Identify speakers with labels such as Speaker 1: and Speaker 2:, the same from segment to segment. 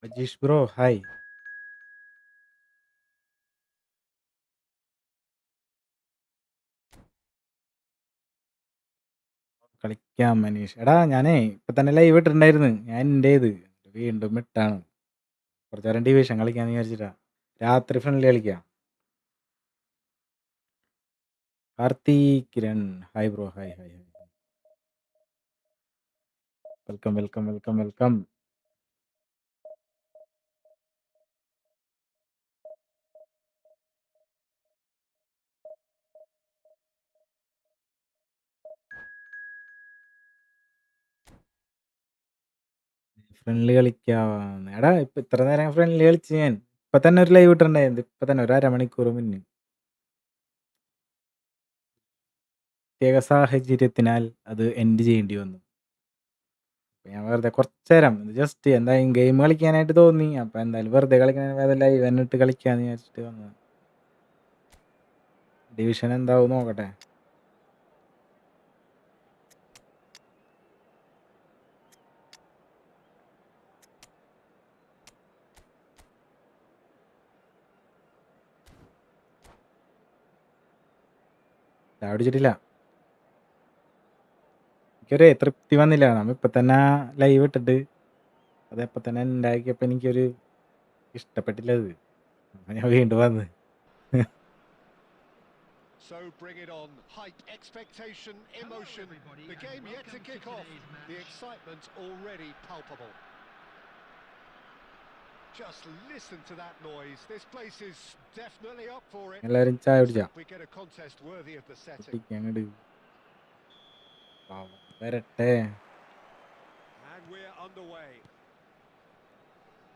Speaker 1: Ajish bro, hi. കളിക്കാം മനീഷ്. എടാ ഞാനേ ഇപ്പൊ തന്നെ ലൈവ് ഇട്ടിട്ടുണ്ടായിരുന്നു. ഞാൻ എന്റേത് വീണ്ടും ഇട്ടാണ്. കുറച്ചു നേരം ഡിവിഷൻ കളിക്കാന്ന് വിചാരിച്ചിട്ടാ. രാത്രി ഫ്രണ്ട്ലി കളിക്കാം. Karthik Kiran, hi bro, hi hi hi. Welcome welcome welcome welcome. Friendly കളിക്കാം. എടാ ഇപ്പൊ ഇത്ര നേരം ഫ്രണ്ട്ലി കളിച്ച് ഞാൻ. ഇപ്പൊ തന്നെ ഒരു ലൈവ് ഇട്ടിട്ടുണ്ടായിരുന്നു. ഇപ്പൊ തന്നെ ഒരു അരമണിക്കൂർ മുന്നേ. പ്രത്യേക സാഹചര്യത്തിനാൽ അത് എൻഡ് ചെയ്യേണ്ടി വന്നു. അപ്പൊ ഞാൻ വെറുതെ കുറച്ചു നേരം ജസ്റ്റ് എന്തായാലും ഗെയിം കളിക്കാനായിട്ട് തോന്നി. അപ്പൊ എന്തായാലും വെറുതെ കളിക്കാൻ ലൈവ് തന്നെ ഇട്ട് കളിക്കാന്ന് വിചാരിച്ചിട്ട് വന്നത്. ഡിവിഷൻ എന്താവും നോക്കട്ടെ. ചായ കുടിച്ചിട്ടില്ല. എനിക്കൊരു തൃപ്തി വന്നില്ല. നമ്മ ഇപ്പൊ തന്നെ ലൈവ് ഇട്ടിട്ട് അതെപ്പോ തന്നെ ഉണ്ടാക്കിയപ്പോ എനിക്കൊരു ഇഷ്ടപ്പെട്ടില്ല അത്. അപ്പൊ ഞാൻ വീണ്ടും വന്ന്.
Speaker 2: So bring it on. Hype, expectation, emotion. The game yet to kick off. The excitement already palpable. Just listen to that noise. This place is definitely up for it.
Speaker 1: എല്ലാരും ചായ
Speaker 2: Let's
Speaker 1: കുടിച്ചാ
Speaker 2: hope we get a contest worthy of the setting.
Speaker 1: കുട്ടിക്ക് അങ്ങോട്ട് വരട്ടെ.
Speaker 2: And we're underway.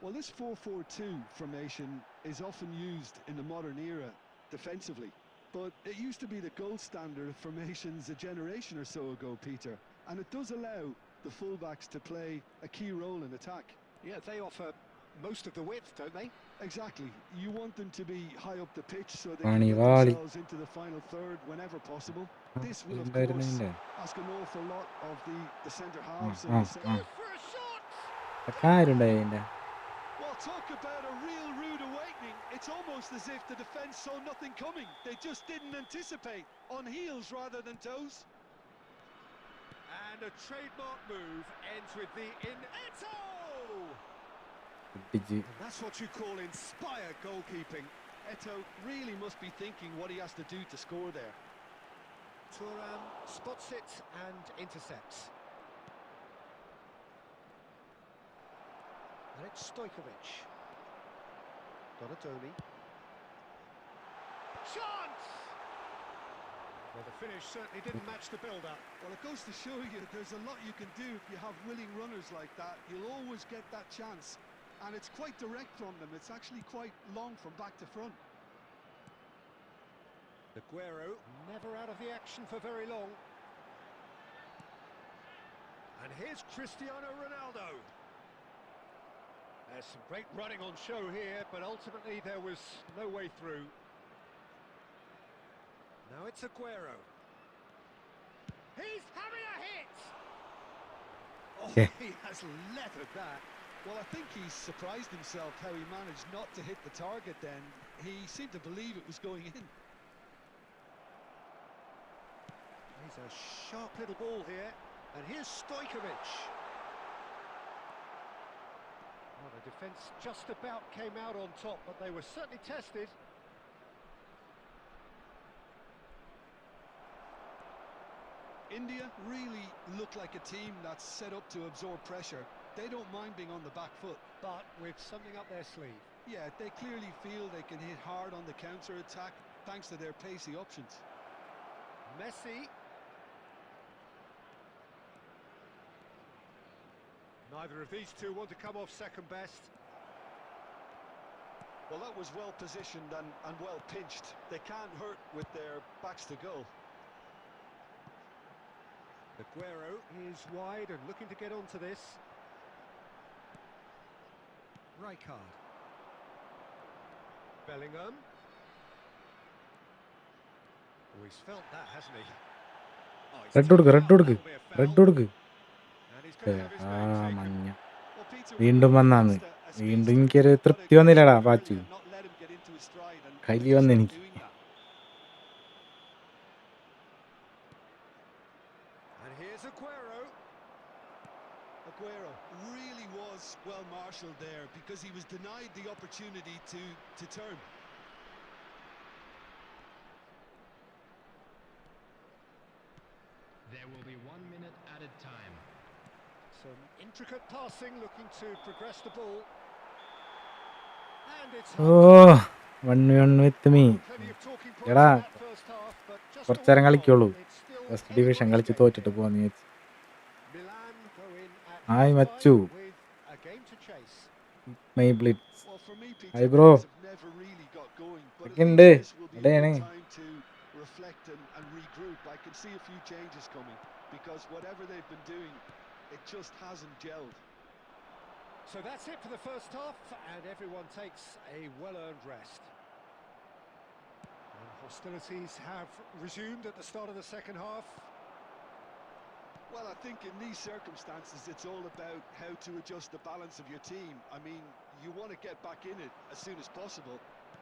Speaker 3: Well, this 4-4-2 formation is often used in the modern era defensively, but it used to be the gold standard of formations a generation or so ago, Peter, and it does allow the fullbacks to play a key role in attack.
Speaker 2: Yeah, they offer most of the width, don't they?
Speaker 3: Exactly. You want them to be high up the pitch so they can
Speaker 1: പണി
Speaker 3: get
Speaker 1: വാളി.
Speaker 3: themselves into the final third whenever possible. This will, of
Speaker 1: എന്തായിരുന്നു
Speaker 3: course,
Speaker 1: ഇതിന്റെ
Speaker 3: ask an awful lot of the centre halves and the
Speaker 2: Goes for a shot!
Speaker 1: കാര്യം ഉണ്ടായി അതിന്റെ.
Speaker 3: Well, talk about a real rude awakening. It's almost as if the defence saw nothing coming. They just didn't anticipate. On heels rather than toes.
Speaker 2: And a trademark move ends with the Eto!
Speaker 1: കുട്ടിച്ച്
Speaker 2: And that's what you call inspired goalkeeping.
Speaker 3: Eto really must be thinking what he has to do to score there.
Speaker 2: Thuram spots it and intercepts. And it's Stojkovic. Donatoni. Chance! Well, the finish certainly didn't match the build-up.
Speaker 3: Well, it goes to show you there's a lot you can do if you have willing runners like that. You'll always get that chance. And it's quite direct from them. It's actually quite long from back to front.
Speaker 2: Aguero never out of the action for very long. And here's Cristiano Ronaldo. There's some great running on show here, but ultimately there was no way through. Now it's Aguero. He's having a hit!
Speaker 3: Oh,
Speaker 1: Yeah.
Speaker 3: he has leathered that. Well, I think he's surprised himself how he managed not to hit the target then. He seemed to believe it was going in.
Speaker 2: He's a sharp little ball here. And here's Stojkovic. Well, the defence just about came out on top, but they were certainly tested.
Speaker 3: India really look like a team that's set up to absorb pressure. They don't mind being on the back foot.
Speaker 2: But with something up their sleeve.
Speaker 3: Yeah, they clearly feel they can hit hard on the counter-attack thanks to their pacey options.
Speaker 2: Messi. Neither of these two want to come off second best.
Speaker 3: Well, that was well positioned and well pinched. They can't hurt with their backs to goal.
Speaker 2: Aguero is wide and looking to get onto this. Rijkaard. Bellingham. Oh, he's felt that, hasn't he? Oh, he's
Speaker 1: red
Speaker 2: taken
Speaker 1: കൊടുക്ക്
Speaker 2: out.
Speaker 1: Red കൊടുക്ക്
Speaker 2: That'll be a
Speaker 1: red
Speaker 2: foul.
Speaker 1: കൊടുക്ക്.
Speaker 2: And he's going to have his name taken.
Speaker 1: മഞ്ഞ
Speaker 3: Well, Peter,
Speaker 1: വീണ്ടും
Speaker 3: we've
Speaker 1: വന്നാന്ന്.
Speaker 3: faced a
Speaker 1: വീണ്ടും എനിക്കൊരു തൃപ്തി വന്നില്ലടാ പാച്ചു. കലി വന്നെനിക്ക്.
Speaker 2: And here's Aguero.
Speaker 3: Aguero really was well marshalled there because he was denied the opportunity to turn.
Speaker 4: There will be 1 minute added time.
Speaker 2: Some intricate passing, looking to progress the ball. And it's
Speaker 1: oh 1v1 with me.
Speaker 2: plenty of talking
Speaker 1: എടാ
Speaker 2: points in that first half, but just
Speaker 1: കുറച്ചേരം കളിക്കുള്ളൂ.
Speaker 2: it's still
Speaker 1: first division കളിച്ച്
Speaker 2: anybody's game.
Speaker 1: തോറ്റിട്ട് പോവാന്ന് വിചാരിച്ചു.
Speaker 2: Milan go in at
Speaker 1: hi
Speaker 2: half-time
Speaker 1: മച്ചു.
Speaker 2: with a game to chase.
Speaker 1: My blitz.
Speaker 3: Well, for me, Peter,
Speaker 1: hi bro.
Speaker 3: things have never really got going, but at
Speaker 1: ഒക്കെയുണ്ട്.
Speaker 3: least this will be a
Speaker 1: എവിടെയാണ്?
Speaker 3: good time to reflect and regroup. I can see a few changes coming because whatever they've been doing, it just hasn't gelled.
Speaker 2: So that's it for the first half, and everyone takes a well-earned rest. And hostilities have resumed at the start of the second half.
Speaker 3: Well, I think in these circumstances, it's all about how to adjust the balance of your team. I mean, you want to get back in it as soon as possible,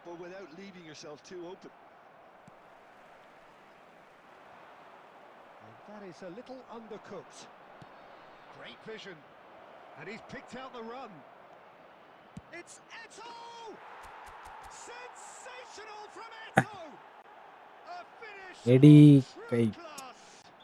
Speaker 3: but without leaving yourself too open.
Speaker 2: And that is a little undercooked. Great vision. And he's picked out the run. It's Eto! Sensational from Eto! A finish
Speaker 1: എടി
Speaker 2: of
Speaker 1: കൈ
Speaker 2: true class.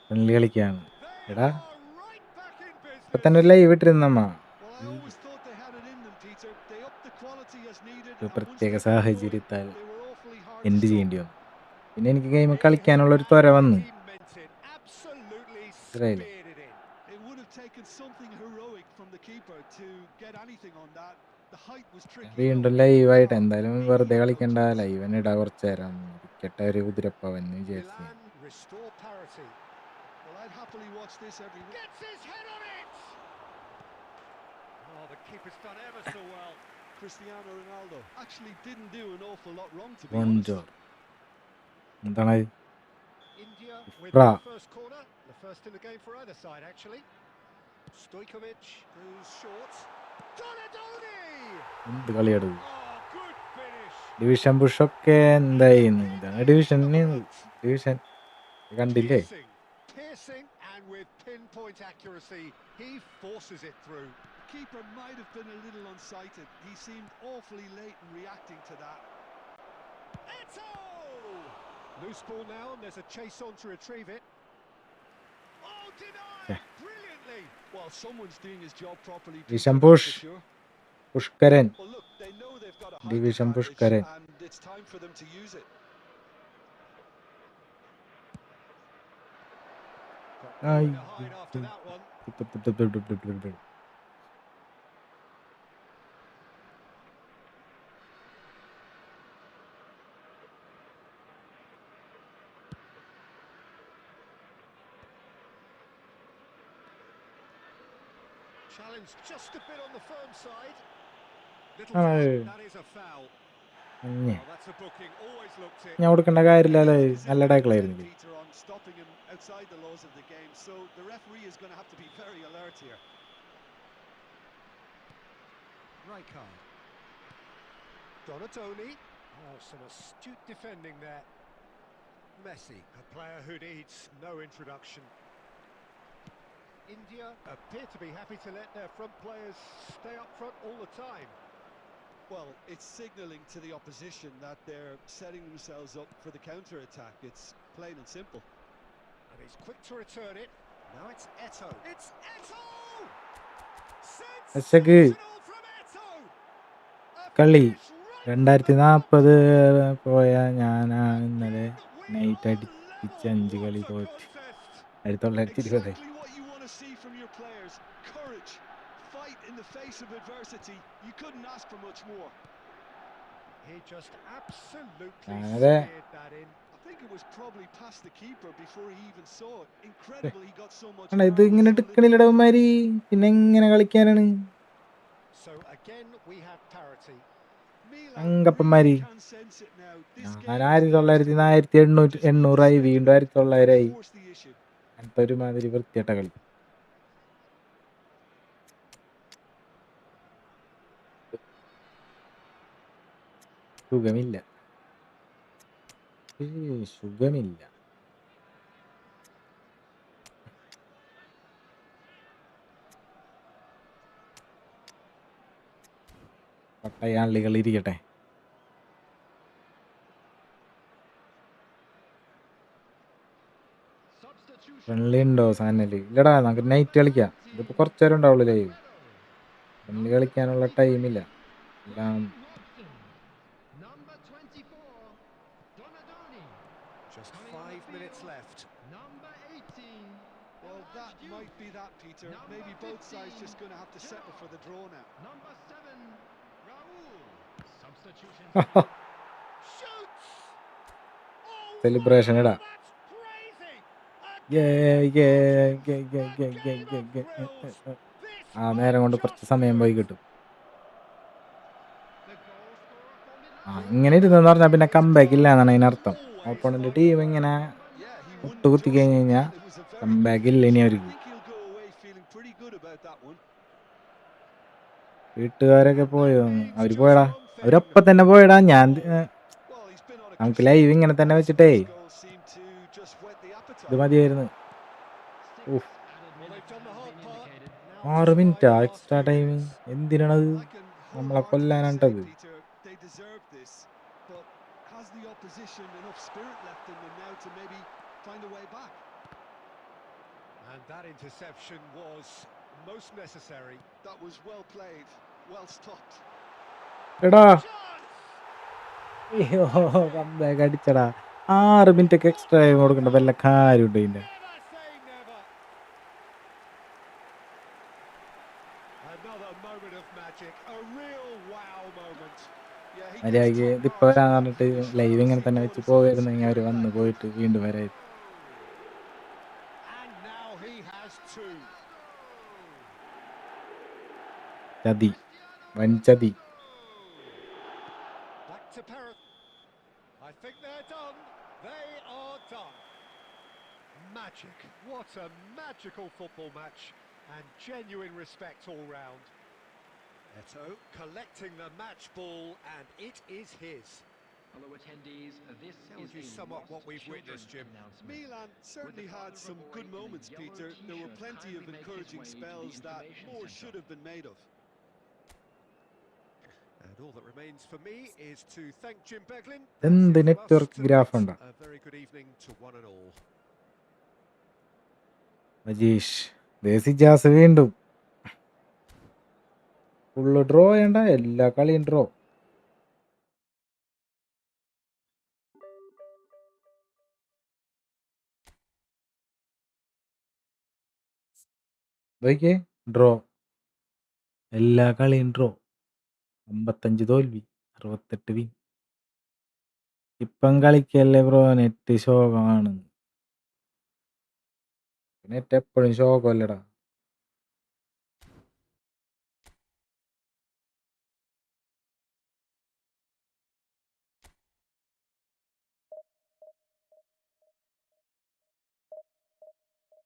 Speaker 1: Friendly കളിക്കാണ്.
Speaker 2: They
Speaker 1: എടാ
Speaker 2: are right back in
Speaker 1: ഇപ്പൊ തന്നെ
Speaker 2: business.
Speaker 1: ഒരു live ഇട്ടിരുന്നമ്മ.
Speaker 3: Well, I always thought they had it in them, Peter. They upped the quality as needed,
Speaker 1: ഒരു
Speaker 3: and once
Speaker 1: പ്രത്യേക
Speaker 3: they got going,
Speaker 1: സാഹചര്യത്താൽ
Speaker 3: they were awfully hard to
Speaker 1: end
Speaker 3: stop.
Speaker 1: ചെയ്യേണ്ടി വന്നു. പിന്നെ എനിക്ക് game
Speaker 2: He hit
Speaker 1: കളിക്കാനുള്ളൊരു
Speaker 2: that
Speaker 1: ത്വര
Speaker 2: like
Speaker 1: വന്നു.
Speaker 2: he meant it. Absolutely
Speaker 1: മനസ്സിലായില്ലേ?
Speaker 2: speared it in.
Speaker 3: It would have taken something heroic from the keeper to get anything on that. The height was tricky.
Speaker 1: വീണ്ടും
Speaker 3: though.
Speaker 1: ലൈവായിട്ട് എന്തായാലും
Speaker 3: He
Speaker 1: വെറുതെ
Speaker 3: had no
Speaker 1: കളിക്കണ്ട,
Speaker 3: chance.
Speaker 1: Live തന്നെ ഇടാ കുറച്ചു നേരം. ഇരിക്കട്ടെ ഒരു കുതിരപ്പവൻ എന്ന് വിചാരിച്ചു.
Speaker 2: Milan restore parity.
Speaker 3: Well, I'd happily watch this every week.
Speaker 2: Gets his head on it! Oh, the keeper's done ever so well.
Speaker 3: Cristiano Ronaldo actually didn't do an awful lot wrong, to be
Speaker 1: ബോൺജോർ.
Speaker 3: honest.
Speaker 1: എന്താണ്
Speaker 2: India with
Speaker 1: Fra.
Speaker 2: the first corner, the first in the game for either side, actually. Stojkovic goes short. Donadoni!
Speaker 1: എന്ത് കളിയാണ്?
Speaker 2: Oh, good finish.
Speaker 1: Division പുഷൊക്കെ എന്തായിരുന്നു? ഇതാണ് division കണ്ടില്ലേ?
Speaker 2: Piercing, piercing, and with pinpoint accuracy, he forces it through.
Speaker 3: The keeper might have been a little unsighted. He seemed awfully late in reacting to that.
Speaker 2: Eto! Loose ball now, and there's a chase on to retrieve it. Oh, denied! Brilliantly!
Speaker 3: Well, someone's doing his job properly.
Speaker 1: Division
Speaker 3: Peter, that's
Speaker 1: push.
Speaker 3: for sure.
Speaker 1: Pushkaran.
Speaker 3: Well, look, they know they've got a height
Speaker 1: Division
Speaker 3: advantage,
Speaker 1: Pushkaren.
Speaker 3: and it's time for them to use it.
Speaker 2: Got nowhere to hide after that one. Challenge just a bit on the firm side. Little
Speaker 1: Oh.
Speaker 2: time, that is a foul.
Speaker 1: അഞ്ഞേ.
Speaker 2: Well, that's a booking, always looked it.
Speaker 1: ഞാൻ കൊടുക്കേണ്ട കാര്യമില്ലല്ലോ. നല്ല
Speaker 3: His
Speaker 1: ടാക്കിളായിരുന്നു.
Speaker 3: intent, Peter, on stopping him outside the laws of the game, so the referee is going to have to be very alert here.
Speaker 2: Rijkaard. Donadoni. Oh, some astute defending there. Messi, a player who needs no introduction. India appear to be happy to let their front players stay up front all the time.
Speaker 3: Well, it's signalling to the opposition that they're setting themselves up for the counter-attack. It's plain and simple.
Speaker 2: And he's quick to return it. Now it's Eto. It's Eto!
Speaker 1: Achakku.
Speaker 2: Sensational from Eto! A
Speaker 1: കളി
Speaker 2: finish right from the
Speaker 1: 2040 പോയ ഞാനാ ഇന്നലെ
Speaker 2: We
Speaker 1: night
Speaker 2: are
Speaker 1: അടിപ്പിച്ച്
Speaker 2: level.
Speaker 1: 5 കളി
Speaker 2: What a
Speaker 1: തോറ്റ്.
Speaker 2: contest.
Speaker 1: 1920.
Speaker 3: Exactly what you want to see from your players. Courage, fight in the face of adversity. You couldn't ask for much more.
Speaker 2: He just absolutely
Speaker 1: അതെ.
Speaker 2: speared that in.
Speaker 3: I think it was probably past the keeper before he even saw it. Incredible he got so much
Speaker 1: ഇത്
Speaker 3: power
Speaker 1: ഇങ്ങനെ
Speaker 3: with so little
Speaker 1: എടുക്കണില്ലടവന്മാര്. പിന്നെ എങ്ങനെ കളിക്കാനാണ്?
Speaker 2: So again we have parity.
Speaker 3: Milan
Speaker 1: അങ്കപ്പന്മാര്.
Speaker 3: really can sense it now. This game
Speaker 1: ഞാൻ
Speaker 3: is
Speaker 1: 1900
Speaker 3: theirs to win. Just need to
Speaker 1: 1800
Speaker 3: step
Speaker 1: വീണ്ടും
Speaker 3: up
Speaker 1: 1900
Speaker 3: and force the issue.
Speaker 1: അങ്ങനത്തെ ഒരു മാതിരി വൃത്തിയായിട്ട കളി. സുഖമില്ല. സുഖമില്ല. പട്ടയാളികൾ ഇരിക്കട്ടെ. ഫ്രണ്ട്ലി ഉണ്ടോ സാധനല്? ഇല്ലടാ, നമുക്ക് നൈറ്റ് കളിക്കാം. ഇതിപ്പോൾ കുറച്ച് നേരം ഉണ്ടാവുള്ളൂ ലൈവ്. ഫ്രണ്ട്ലി കളിക്കാനുള്ള ടൈമില്ല. എല്ലാം
Speaker 2: Just 5 minutes left.
Speaker 3: Well, that might be that, Peter. Maybe both sides just going to have to settle for the draw now.
Speaker 2: Shoots! Oh,
Speaker 1: celebration ഇടാ.
Speaker 2: that's crazy!
Speaker 1: ആ നേരം കൊണ്ട് കുറച്ച് സമയം പോയി കിട്ടും. ഇങ്ങനെ ഇരുന്നെന്ന് പറഞ്ഞാൽ പിന്നെ കംബാക്ക് ഇല്ല എന്നാണ് അതിനർത്ഥം. ഓപ്പോണന്റ് ടീം ഇങ്ങനെ മുട്ടുകുത്തി കഴിഞ്ഞ് കഴിഞ്ഞാൽ കംബാക്ക് ഇല്ല ഇനി അവർക്ക്. വീട്ടുകാരൊക്കെ പോയോ? അവര് പോയടാ. അവരൊപ്പം തന്നെ പോയടാ. നമുക്ക് ലൈവ് ഇങ്ങനെ തന്നെ വെച്ചിട്ടേ ഇത് മതിയായിരുന്നു. 6 മിനിറ്റാ എക്സ്ട്രാ ടൈം. എന്തിനാണത്? നമ്മളെ കൊല്ലാനാണ്ടത്.
Speaker 2: And that interception was most necessary.
Speaker 3: That was well played, well stopped.
Speaker 1: എടാ കംബാക്ക് അടിച്ചടാ. 6 മിനിറ്റ് ഒക്കെ എക്സ്ട്രാ ടൈം കൊടുക്കേണ്ട വല്ല കാര്യമുണ്ട് ഇതിന്റെ.
Speaker 2: Never say never. Another moment of magic, a real wow moment.
Speaker 1: മര്യാദയ്ക്ക് ഇതിപ്പോൾ വരാന്ന് പറഞ്ഞിട്ട് ലൈവ് ഇങ്ങനെ തന്നെ വെച്ച് പോയിരുന്നെങ്കിൽ അവർ വന്ന് പോയിട്ട് വീണ്ടും വരായിരുന്നു.
Speaker 2: And now he has two.
Speaker 1: ചതി, വൻ ചതി.
Speaker 2: Back to Paris. I think they're done. They are done. Magic. What a magical football match. And genuine respect all round. Eto collecting the match ball, and it is his.
Speaker 4: Hello attendees, this
Speaker 2: How would you sum up what we've witnessed, Jim?
Speaker 3: Milan certainly had some good moments, Peter. There were plenty of encouraging spells that more should have been made of.
Speaker 2: And all that remains for me is to thank Jim Beglin.
Speaker 1: എന്ത് network graph ഉണ്ടോ?
Speaker 2: A very good evening to one and all.
Speaker 1: Majeesh ദേശിജാസ് വീണ്ടും full draw ചെയ്യണ്ട, എല്ലാ കളിയും draw. നോക്കിയേ, draw, എല്ലാ കളിയും ഡ്രോ. 55 തോൽവി, 68 വിൻ. ഇപ്പം കളിക്കല്ലേ ബ്രോ, നെറ്റ് ശോകമാണ്. നെറ്റ് എപ്പോഴും ശോകമല്ലടാ.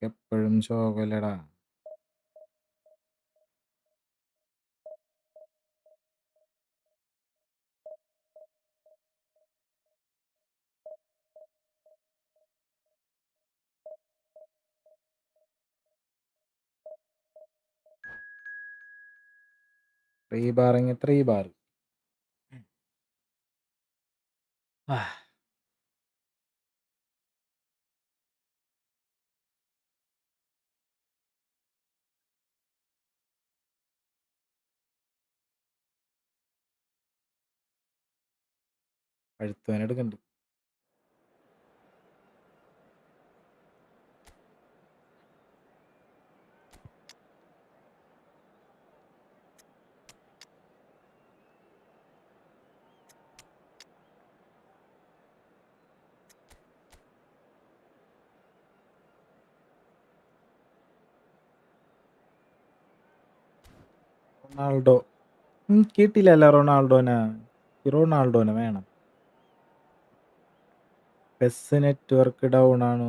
Speaker 1: എപ്പോഴും ശോകമല്ലടാ. ത്രീ ബാറിങ് 3 ബാർ. പഴുത്തുവാനെടുക്കണ്ട്. റൊണാൾഡോ കിട്ടില്ലല്ലോ. റൊണാൾഡോനെ വേണം. പെസ് നെറ്റ്വർക്ക് ഡൗൺ ആണ്.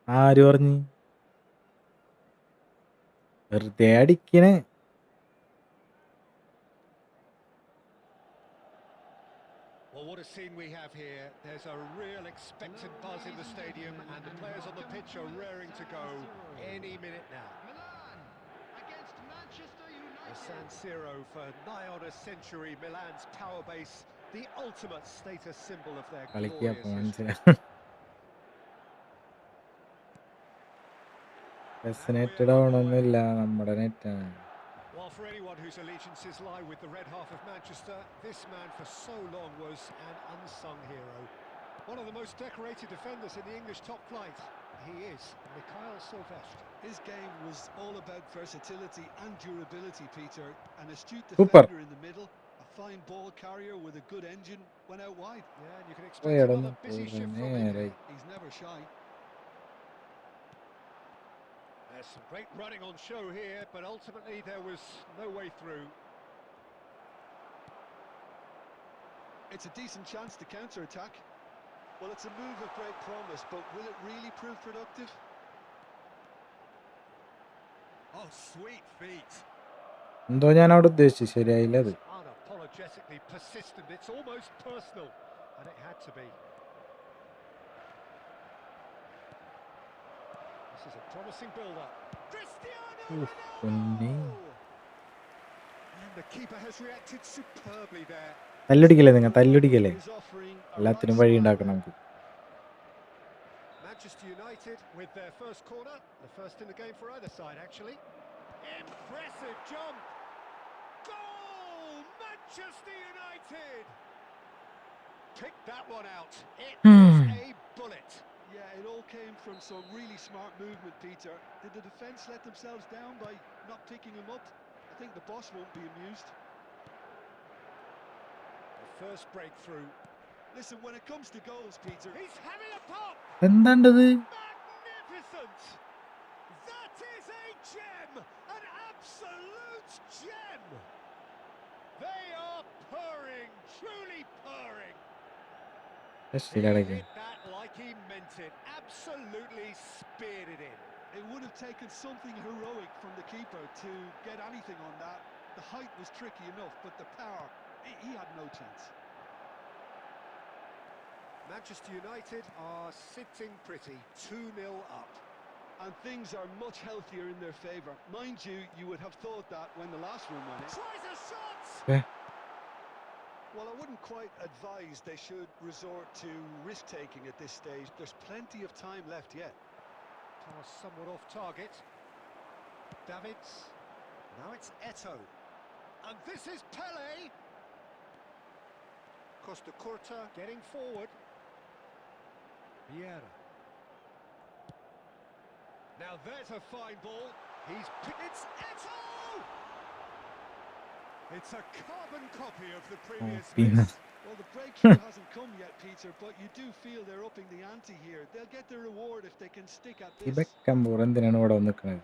Speaker 1: ആര് പറഞ്ഞു? വെറുതെ അടിക്കണേ.
Speaker 2: Well, what a scene we have here. There's a real expectant buzz in the stadium, and the players on the pitch are raring to go any minute now.
Speaker 4: Milan against Manchester
Speaker 2: The
Speaker 4: United.
Speaker 2: San Siro for nigh on a century, Milan's power base, the ultimate status symbol of their
Speaker 1: കളിക്കുക
Speaker 2: glorious
Speaker 1: അപ്പോൾ
Speaker 2: history.
Speaker 1: മനസ്സിലാവും.
Speaker 2: And we
Speaker 1: fascinated
Speaker 2: are
Speaker 1: ആവണമെന്നില്ല,
Speaker 2: underway.
Speaker 1: നമ്മുടെ നെറ്റാണ്.
Speaker 2: Well, for anyone whose allegiances lie with the red half of Manchester, this man for so long was an unsung hero. One of the most decorated defenders in the English top flight. He is Mikhail Silvestre.
Speaker 3: His game was all about versatility and durability, Peter. An astute
Speaker 1: Super.
Speaker 3: defender in the middle, a fine ball carrier with a good engine, went out wide.
Speaker 2: Yeah, and you can
Speaker 1: പോയി
Speaker 2: expect
Speaker 1: കിടന്നു
Speaker 2: another busy
Speaker 1: കുറേ
Speaker 2: shift from him.
Speaker 1: നേരായി.
Speaker 3: He's never shy.
Speaker 2: There's some great running on show here, but ultimately there was no way through.
Speaker 3: It's a decent chance to counter-attack. Well, it's a move of great promise, but will it really prove productive?
Speaker 2: Oh, sweet feet.
Speaker 1: എന്തോ ഞാൻ അവിടെ ഉദ്ദേശിച്ചു, ശരിയായില്ല അത്.
Speaker 2: It's unapologetically persistent. It's almost personal, and it had to be. This is a promising build-up. Cristiano
Speaker 1: പൊന്നേ.
Speaker 2: Ronaldo! And the keeper has reacted superbly there.
Speaker 1: തല്ലുടിക്കല്ലേ നിങ്ങൾ, തല്ലുടിക്കല്ലേ?
Speaker 3: He's offering a
Speaker 1: എല്ലാത്തിനും
Speaker 3: right
Speaker 1: വഴി
Speaker 3: smile
Speaker 1: ഉണ്ടാക്കണം
Speaker 3: there.
Speaker 1: നമുക്ക്.
Speaker 2: Manchester United with their first corner, the first in the game for either side, actually. Impressive jump. Goal! Manchester United! Picked that one out. It was a bullet.
Speaker 3: Yeah, it all came from some really smart movement, Peter. Did the defence let themselves down by not picking him up? I think the boss won't be amused.
Speaker 2: The first breakthrough.
Speaker 3: Listen, when it comes to goals, Peter,
Speaker 2: He's having a pop.
Speaker 1: എന്താണ്ടത്?
Speaker 2: Magnificent! That is a gem! An absolute gem! They are purring, truly purring. He
Speaker 1: ശരിയാടക്കെ.
Speaker 2: hit that like he meant it. Absolutely speared it in.
Speaker 3: it would have taken something heroic from the keeper to get anything on that. The height was tricky enough, but the power, he had no chance.
Speaker 2: Manchester United are sitting pretty, 2-0 up.
Speaker 3: And things are much healthier in their favour. Mind you, you would have thought that when the last one went in.
Speaker 2: Tries a shot!
Speaker 1: Yeah.
Speaker 3: Well, I wouldn't quite advise they should resort to risk-taking at this stage. There's plenty of time left yet.
Speaker 2: Pass somewhat off target. Davids. Now it's Eto'o. And this is Pele. Costa Curta getting forward. Vieira. Now there's a fine ball. It's Eto'o! It's a carbon copy of the previous
Speaker 1: Pina.
Speaker 2: miss.
Speaker 3: Well, the breakthrough hasn't come yet, Peter, but you do feel they're upping the ante here. They'll get their reward if they can stick at
Speaker 1: ഈ
Speaker 3: this.
Speaker 1: ബെക്കംബൂർ എന്തിനാണ് ഇവിടെ വന്ന് നിൽക്കുന്നത്?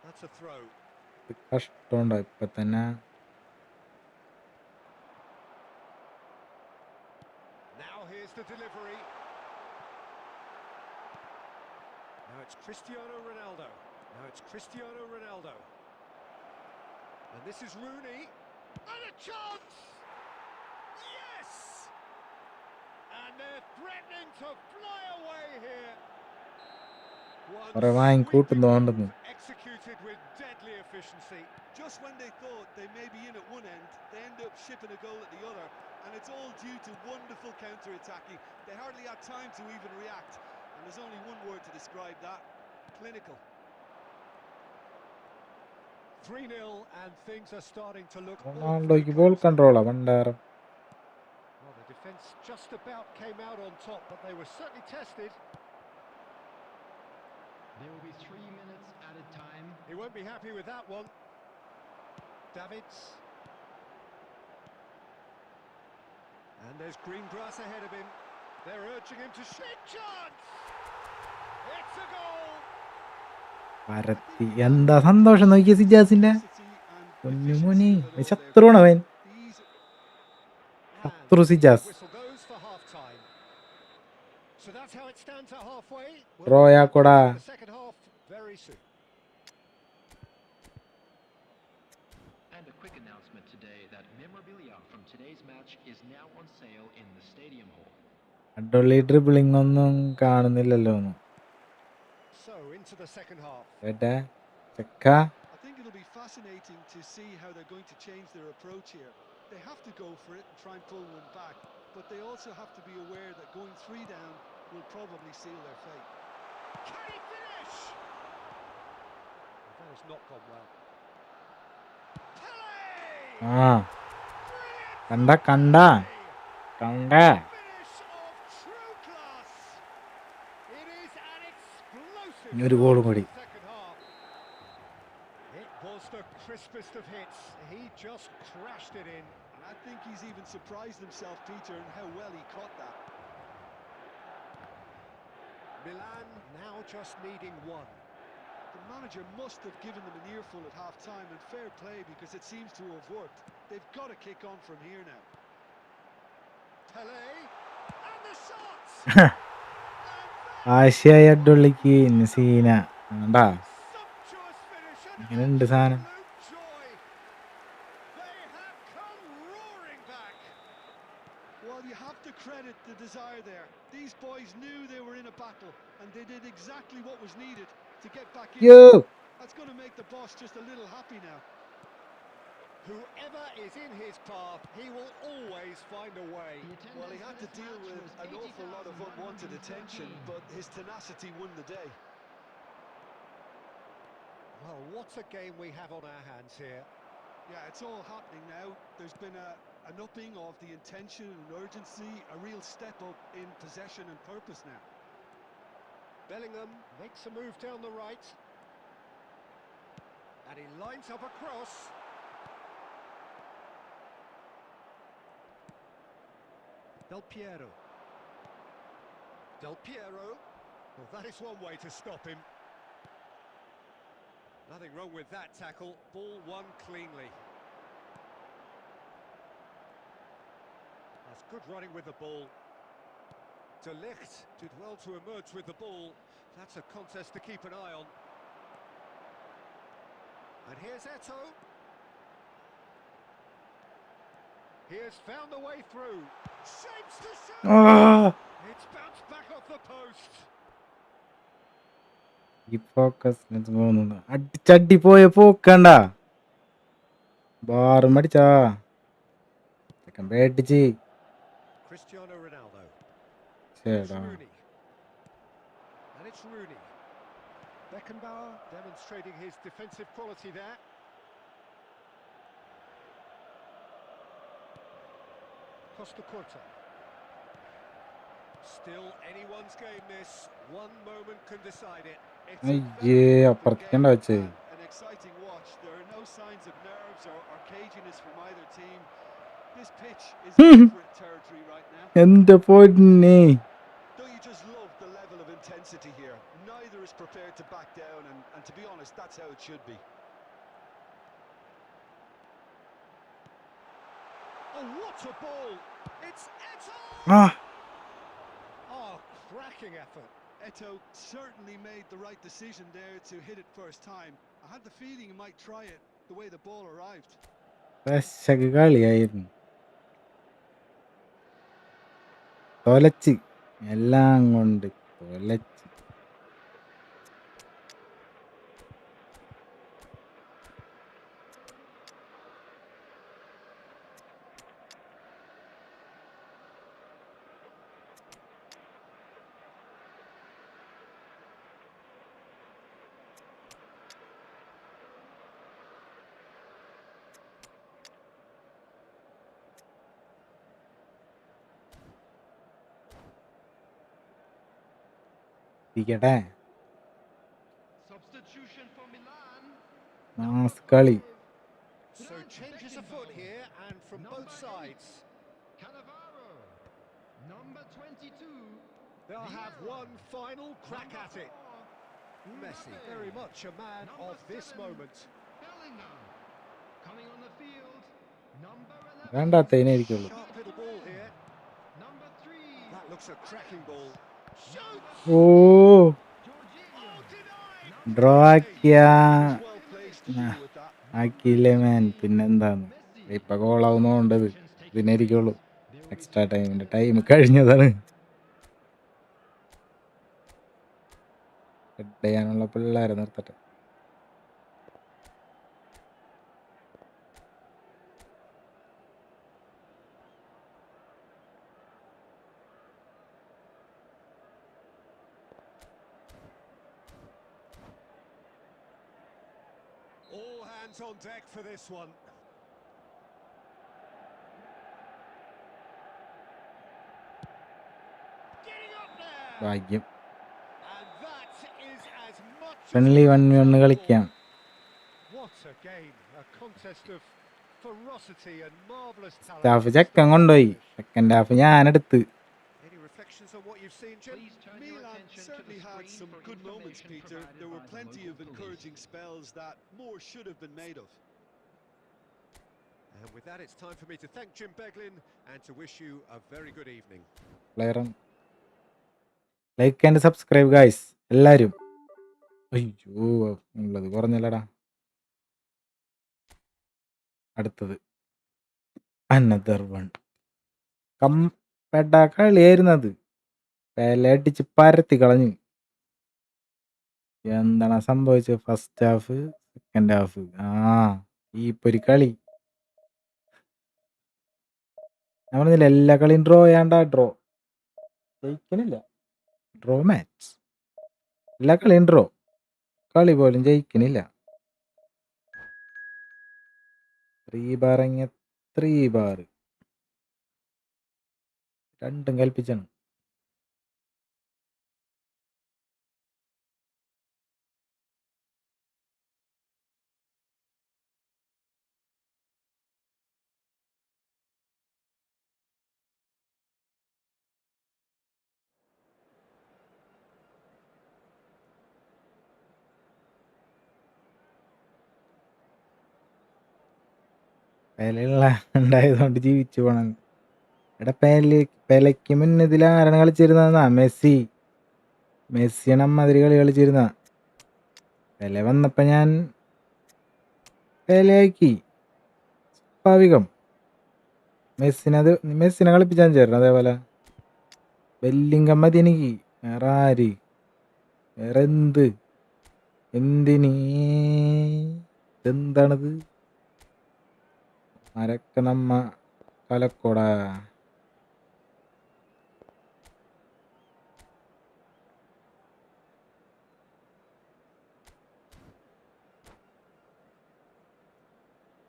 Speaker 2: That's a throw.
Speaker 1: ഇത് കഷ്ടമുണ്ടോ ഇപ്പൊ തന്നെ?
Speaker 2: Now here's the delivery. Now it's Cristiano Ronaldo. Now it's Cristiano Ronaldo. And this is Rooney. And a chance! Yes! And they're threatening to fly away here. One
Speaker 1: കുറെ വാങ്ങിക്കൂട്ടുന്നോണ്ടെന്ന്.
Speaker 2: sweeping move executed with deadly efficiency.
Speaker 3: Just when they thought they may be in at one end, they end up shipping a goal at the other, and it's all due to wonderful counter-attacking. They hardly had time to even react, and there's only one word to describe that: clinical.
Speaker 2: 3-0 and things are starting to look
Speaker 1: റൊണാൾഡോയ്ക്ക് ball കൺട്രോളാ പണ്ടാരം.
Speaker 2: Well, the defence just about came out on top, but they were certainly tested.
Speaker 4: There will be 3 minutes added time.
Speaker 2: He won't be happy with that one. Davids. And there's green grass ahead of him. They're urging him to shoot. Chance! It's a goal!
Speaker 1: പരത്തി എന്താ സന്തോഷം നോക്കിയ സിജാസിന്റെ.
Speaker 3: Velocity and
Speaker 1: പൊന്നു
Speaker 3: efficiency
Speaker 1: മോനെ,
Speaker 3: of it all.
Speaker 1: ശത്രുവാണ് അവൻ.
Speaker 3: These
Speaker 2: And
Speaker 1: Through
Speaker 2: the
Speaker 1: Sijas.
Speaker 2: whistle goes for half-time. So that's how it stands at halfway. We'll
Speaker 1: Roya
Speaker 2: be back
Speaker 1: Koda.
Speaker 2: in the second half very soon.
Speaker 4: And a quick announcement today that memorabilia from today's match is now on sale in the stadium hall.
Speaker 1: അഡ്ഡൊള്ളി dribbling ഒന്നും കാണുന്നില്ലല്ലോ ഒന്ന്.
Speaker 2: So into the second half.
Speaker 1: ഏട്ടാ ചെക്ക.
Speaker 3: I think it'll be fascinating to see how they're going to change their approach here. They have to go for it and try and pull one back, but they also have to be aware that going 3 down will probably seal their fate.
Speaker 2: Can he finish? That has not gone well. Pele!
Speaker 1: ആ കണ്ട കണ്ട കണ്ട.
Speaker 2: Finish of true class. It is an explosive
Speaker 1: ഇനി ഒരു ഗോളും കൂടി.
Speaker 2: second half. It was the crispest of hits. He just crashed it in.
Speaker 3: And I think he's even surprised himself, Peter, in how well he caught that.
Speaker 2: Milan now just needing one.
Speaker 3: The manager must have given them an earful at half-time, and fair play because it seems to have worked. They've got to kick on from here now.
Speaker 2: Pele and the shots.
Speaker 1: ആശയായ അഡ്ഡൊള്ളിക്ക് Seena കണ്ടാ.
Speaker 2: Sumptuous finish and
Speaker 1: ഇങ്ങനെയുണ്ട് സാധനം.
Speaker 2: absolute joy. They have come roaring back.
Speaker 3: Well, you have to credit the desire there. These boys knew they were in a battle, and they did exactly what was needed to get back in.
Speaker 1: യോ
Speaker 3: That's going to make the boss just a little happy now.
Speaker 2: Whoever is in his path, he will always find a way.
Speaker 3: Well, he had to deal with an awful lot of unwanted attention, but his tenacity won the day.
Speaker 2: Well, what a game we have on our hands here.
Speaker 3: Yeah, it's all happening now. There's been an upping of the intention and urgency, a real step up in possession and purpose now.
Speaker 2: Bellingham makes a move down the right. And he lines up a cross. Del Piero. Del Piero. Well, that is one way to stop him. Nothing wrong with that tackle. Ball won cleanly. That's good running with the ball. De Ligt did well to emerge with the ball. That's a contest to keep an eye on. And here's Eto'o. He has found the way through. Shapes to shoot. It's bounced back off the post.
Speaker 1: ഈ focus പോകുന്നു. അടിച്ചടി പോയ പോക്കണ്ട. ബാറും അടിച്ചാ ചെക്കൻ പേടിച്ച്.
Speaker 2: Cristiano Ronaldo. It's
Speaker 1: ശേടാ
Speaker 2: Rooney. And it's Rooney. Beckenbauer demonstrating his defensive quality there. Costa Curta. Still anyone's game this. One moment can decide it. It's a
Speaker 1: അയ്യേ
Speaker 2: very open
Speaker 1: അപ്പുറത്തേക്കണ്ട
Speaker 2: game.
Speaker 1: വെച്ചേ.
Speaker 3: An exciting watch. There are no signs of nerves or caginess from either team. This pitch is different territory right now.
Speaker 1: എന്റെ പൊന്നേ.
Speaker 3: Don't you just love the level of intensity here? Neither is prepared to back down, and to be honest, that's how it should be.
Speaker 2: Oh, what a ball! It's Eto'o!
Speaker 1: ആ
Speaker 2: Oh, cracking effort.
Speaker 3: Eto'o certainly made the right decision there to hit it first time. I had the feeling he might try it the way the ball arrived.
Speaker 1: പെശക് കളിയായിരുന്നു. തൊലച്ച് എല്ലാം കൊണ്ട് തൊലച്ച്. ഇരിക്കട്ടെ.
Speaker 4: Substitution for Milan.
Speaker 1: Mass കളി.
Speaker 2: So changes afoot here and from both sides.
Speaker 4: Cannavaro. Number 22.
Speaker 2: They'll have one final crack at it. Messi, very much a man of this moment.
Speaker 4: Bellingham. Coming on the field. Number 11.
Speaker 1: വേണ്ടാത്തതിനായിരിക്കുള്ളൂ.
Speaker 2: Sharp little ball a cracking ball. Shoots!
Speaker 1: Oh,
Speaker 2: Oh, denied!
Speaker 1: draw ആക്കിയ
Speaker 3: He was well placed to deal with that.
Speaker 1: ആക്കിയില്ലേ മാൻ. പിന്നെന്താന്ന് ഇപ്പൊ ഗോളാവുന്നോണ്ടത് ഇതിനായിരിക്കുള്ളൂ. Extra ടൈമിന്റെ time കഴിഞ്ഞതാണ്. Head ചെയ്യാനുള്ള പിള്ളേരെ നിർത്തട്ടെ.
Speaker 2: All hands on deck for this one. Getting up there!
Speaker 1: ഭാഗ്യം.
Speaker 2: And that is as much as
Speaker 1: friendly
Speaker 2: we
Speaker 1: 1v1
Speaker 2: hoped
Speaker 1: കളിക്കാം.
Speaker 2: for. What a game, a contest of ferocity and marvellous talent.
Speaker 1: Staff ചെക്കൻ കൊണ്ടുപോയി. Second half ഞാനെടുത്ത്.
Speaker 2: Any reflections on what you've seen, Jim?
Speaker 4: Please turn your
Speaker 3: Milan
Speaker 4: attention to
Speaker 3: certainly
Speaker 4: the
Speaker 3: had
Speaker 4: screen
Speaker 3: some
Speaker 4: for
Speaker 3: good moments,
Speaker 4: information
Speaker 3: Peter.
Speaker 4: provided
Speaker 3: There were
Speaker 4: by the
Speaker 3: plenty
Speaker 4: local
Speaker 3: of
Speaker 4: police.
Speaker 3: encouraging spells that more should have been made of.
Speaker 2: And with that, it's time for me to thank Jim Beglin and to wish you a very good evening.
Speaker 1: Like and subscribe guys എല്ലാരും. അയ്യോ ഉള്ളത് കുറഞ്ഞല്ലടാ. അടുത്തത് another one. കംപെട്ട കളിയായിരുന്നു അത്. പേലടിച്ച് പരത്തി കളഞ്ഞു. എന്താണ് സംഭവിച്ചത്? ഫസ്റ്റ് ഹാഫ് സെക്കൻഡ് ഹാഫ് ഈ ഒരു കളി ഞാൻ പറഞ്ഞില്ല, എല്ലാ കളിയും ഡ്രോ ചെയ്യാണ്ടാ. ഡ്രോ ജയിക്കണില്ല. ഡ്രോ മാച്ച് എല്ലാ കളിയും ഡ്രോ. കളി പോലും ജയിക്കണില്ല. 3 ബാർ 3 ബാർ രണ്ടും കൽപ്പിച്ചാണ്. പെലുള്ള ഉണ്ടായതുകൊണ്ട് ജീവിച്ചു പോണം. എടാ പെലയ്ക്ക് മുന്നേ ഇതിൽ ആരാണ് കളിച്ചിരുന്ന? മെസ്സിയാണ് അമ്മാതിരി കളി കളിച്ചിരുന്ന. പെല വന്നപ്പോ ഞാൻ പെലയാക്കി. സ്വാഭാവികം. മെസ്സിനെ കളിപ്പിച്ചാൻ ചേരണം. അതേപോലെ ബെല്ലിംഗം മതി എനിക്ക്. വേറെ ആര്? വേറെ എന്തിനീ? എന്താണത്? ആരൊക്കെ നമ്മ കലക്കോടാ.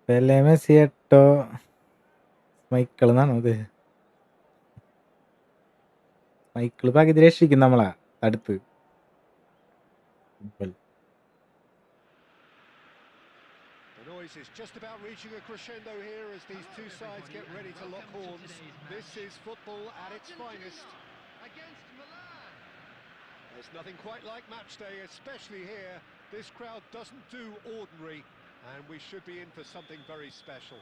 Speaker 1: പെലെ മെസ്സി 8 മൈക്കിൾ എന്നാണോ ഇത്? മൈക്കിള് പകുതി രക്ഷിക്കും നമ്മളാ അടുത്ത്.
Speaker 2: The noise is just about reaching a crescendo here as these two sides get ready to lock horns. This is football at its finest.
Speaker 4: Against Milan.
Speaker 2: There's nothing quite like match day, especially here. This crowd doesn't do ordinary, and we should be in for something very special.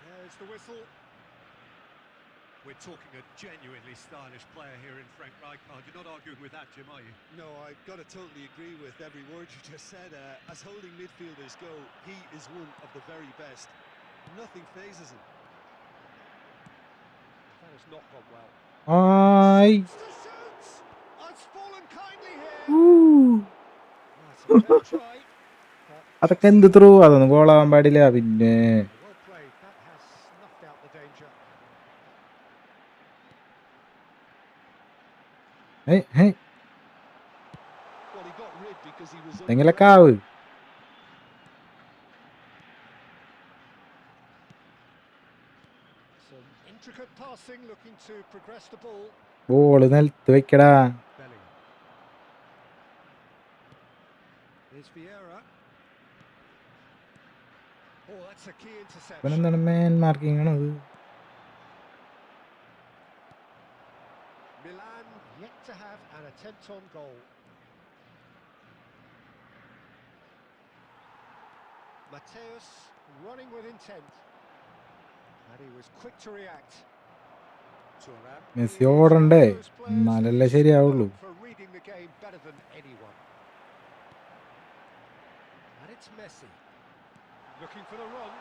Speaker 2: There's the whistle. We're talking a genuinely stylish player here in Frank Rijkaard. You're not arguing with that, Jim, are you?
Speaker 3: No, I've got to totally agree with every word you just said. As holding midfielders go, he is one of the very best. Nothing phases him.
Speaker 2: That has not gone well.
Speaker 1: ആയ്
Speaker 2: Shoots! It's fallen kindly here.
Speaker 1: Ud.
Speaker 2: That's a fair try. But
Speaker 1: അതൊക്കെ എന്ത് through? അതൊന്നും ഗോളാവാൻ പാടില്ല. പിന്നെ
Speaker 2: well played. That has snuffed out the danger.
Speaker 1: Hey
Speaker 3: Well, he got rid because he was
Speaker 1: എങ്കിലൊക്കെ
Speaker 3: under
Speaker 1: ആവ്.
Speaker 2: Some intricate passing, looking to progress the ball.
Speaker 1: Ball നിലത്ത് വെക്കടാ.
Speaker 2: Bellingham. Here's Vieira. Oh, that's a key interception.
Speaker 1: ഇവനെന്താണ് man marking ആണത്?
Speaker 2: Milan yet to have an attempt on goal. Mateus running with intent. And he was quick to react. Thuram
Speaker 1: Messi
Speaker 2: is one
Speaker 1: ഓടണ്ടേ,
Speaker 2: of those players
Speaker 1: എന്നാലല്ലേ
Speaker 2: who's
Speaker 1: ശരിയാവുള്ളൂ.
Speaker 2: known for reading the game better than anyone. And it's Messi looking for the run.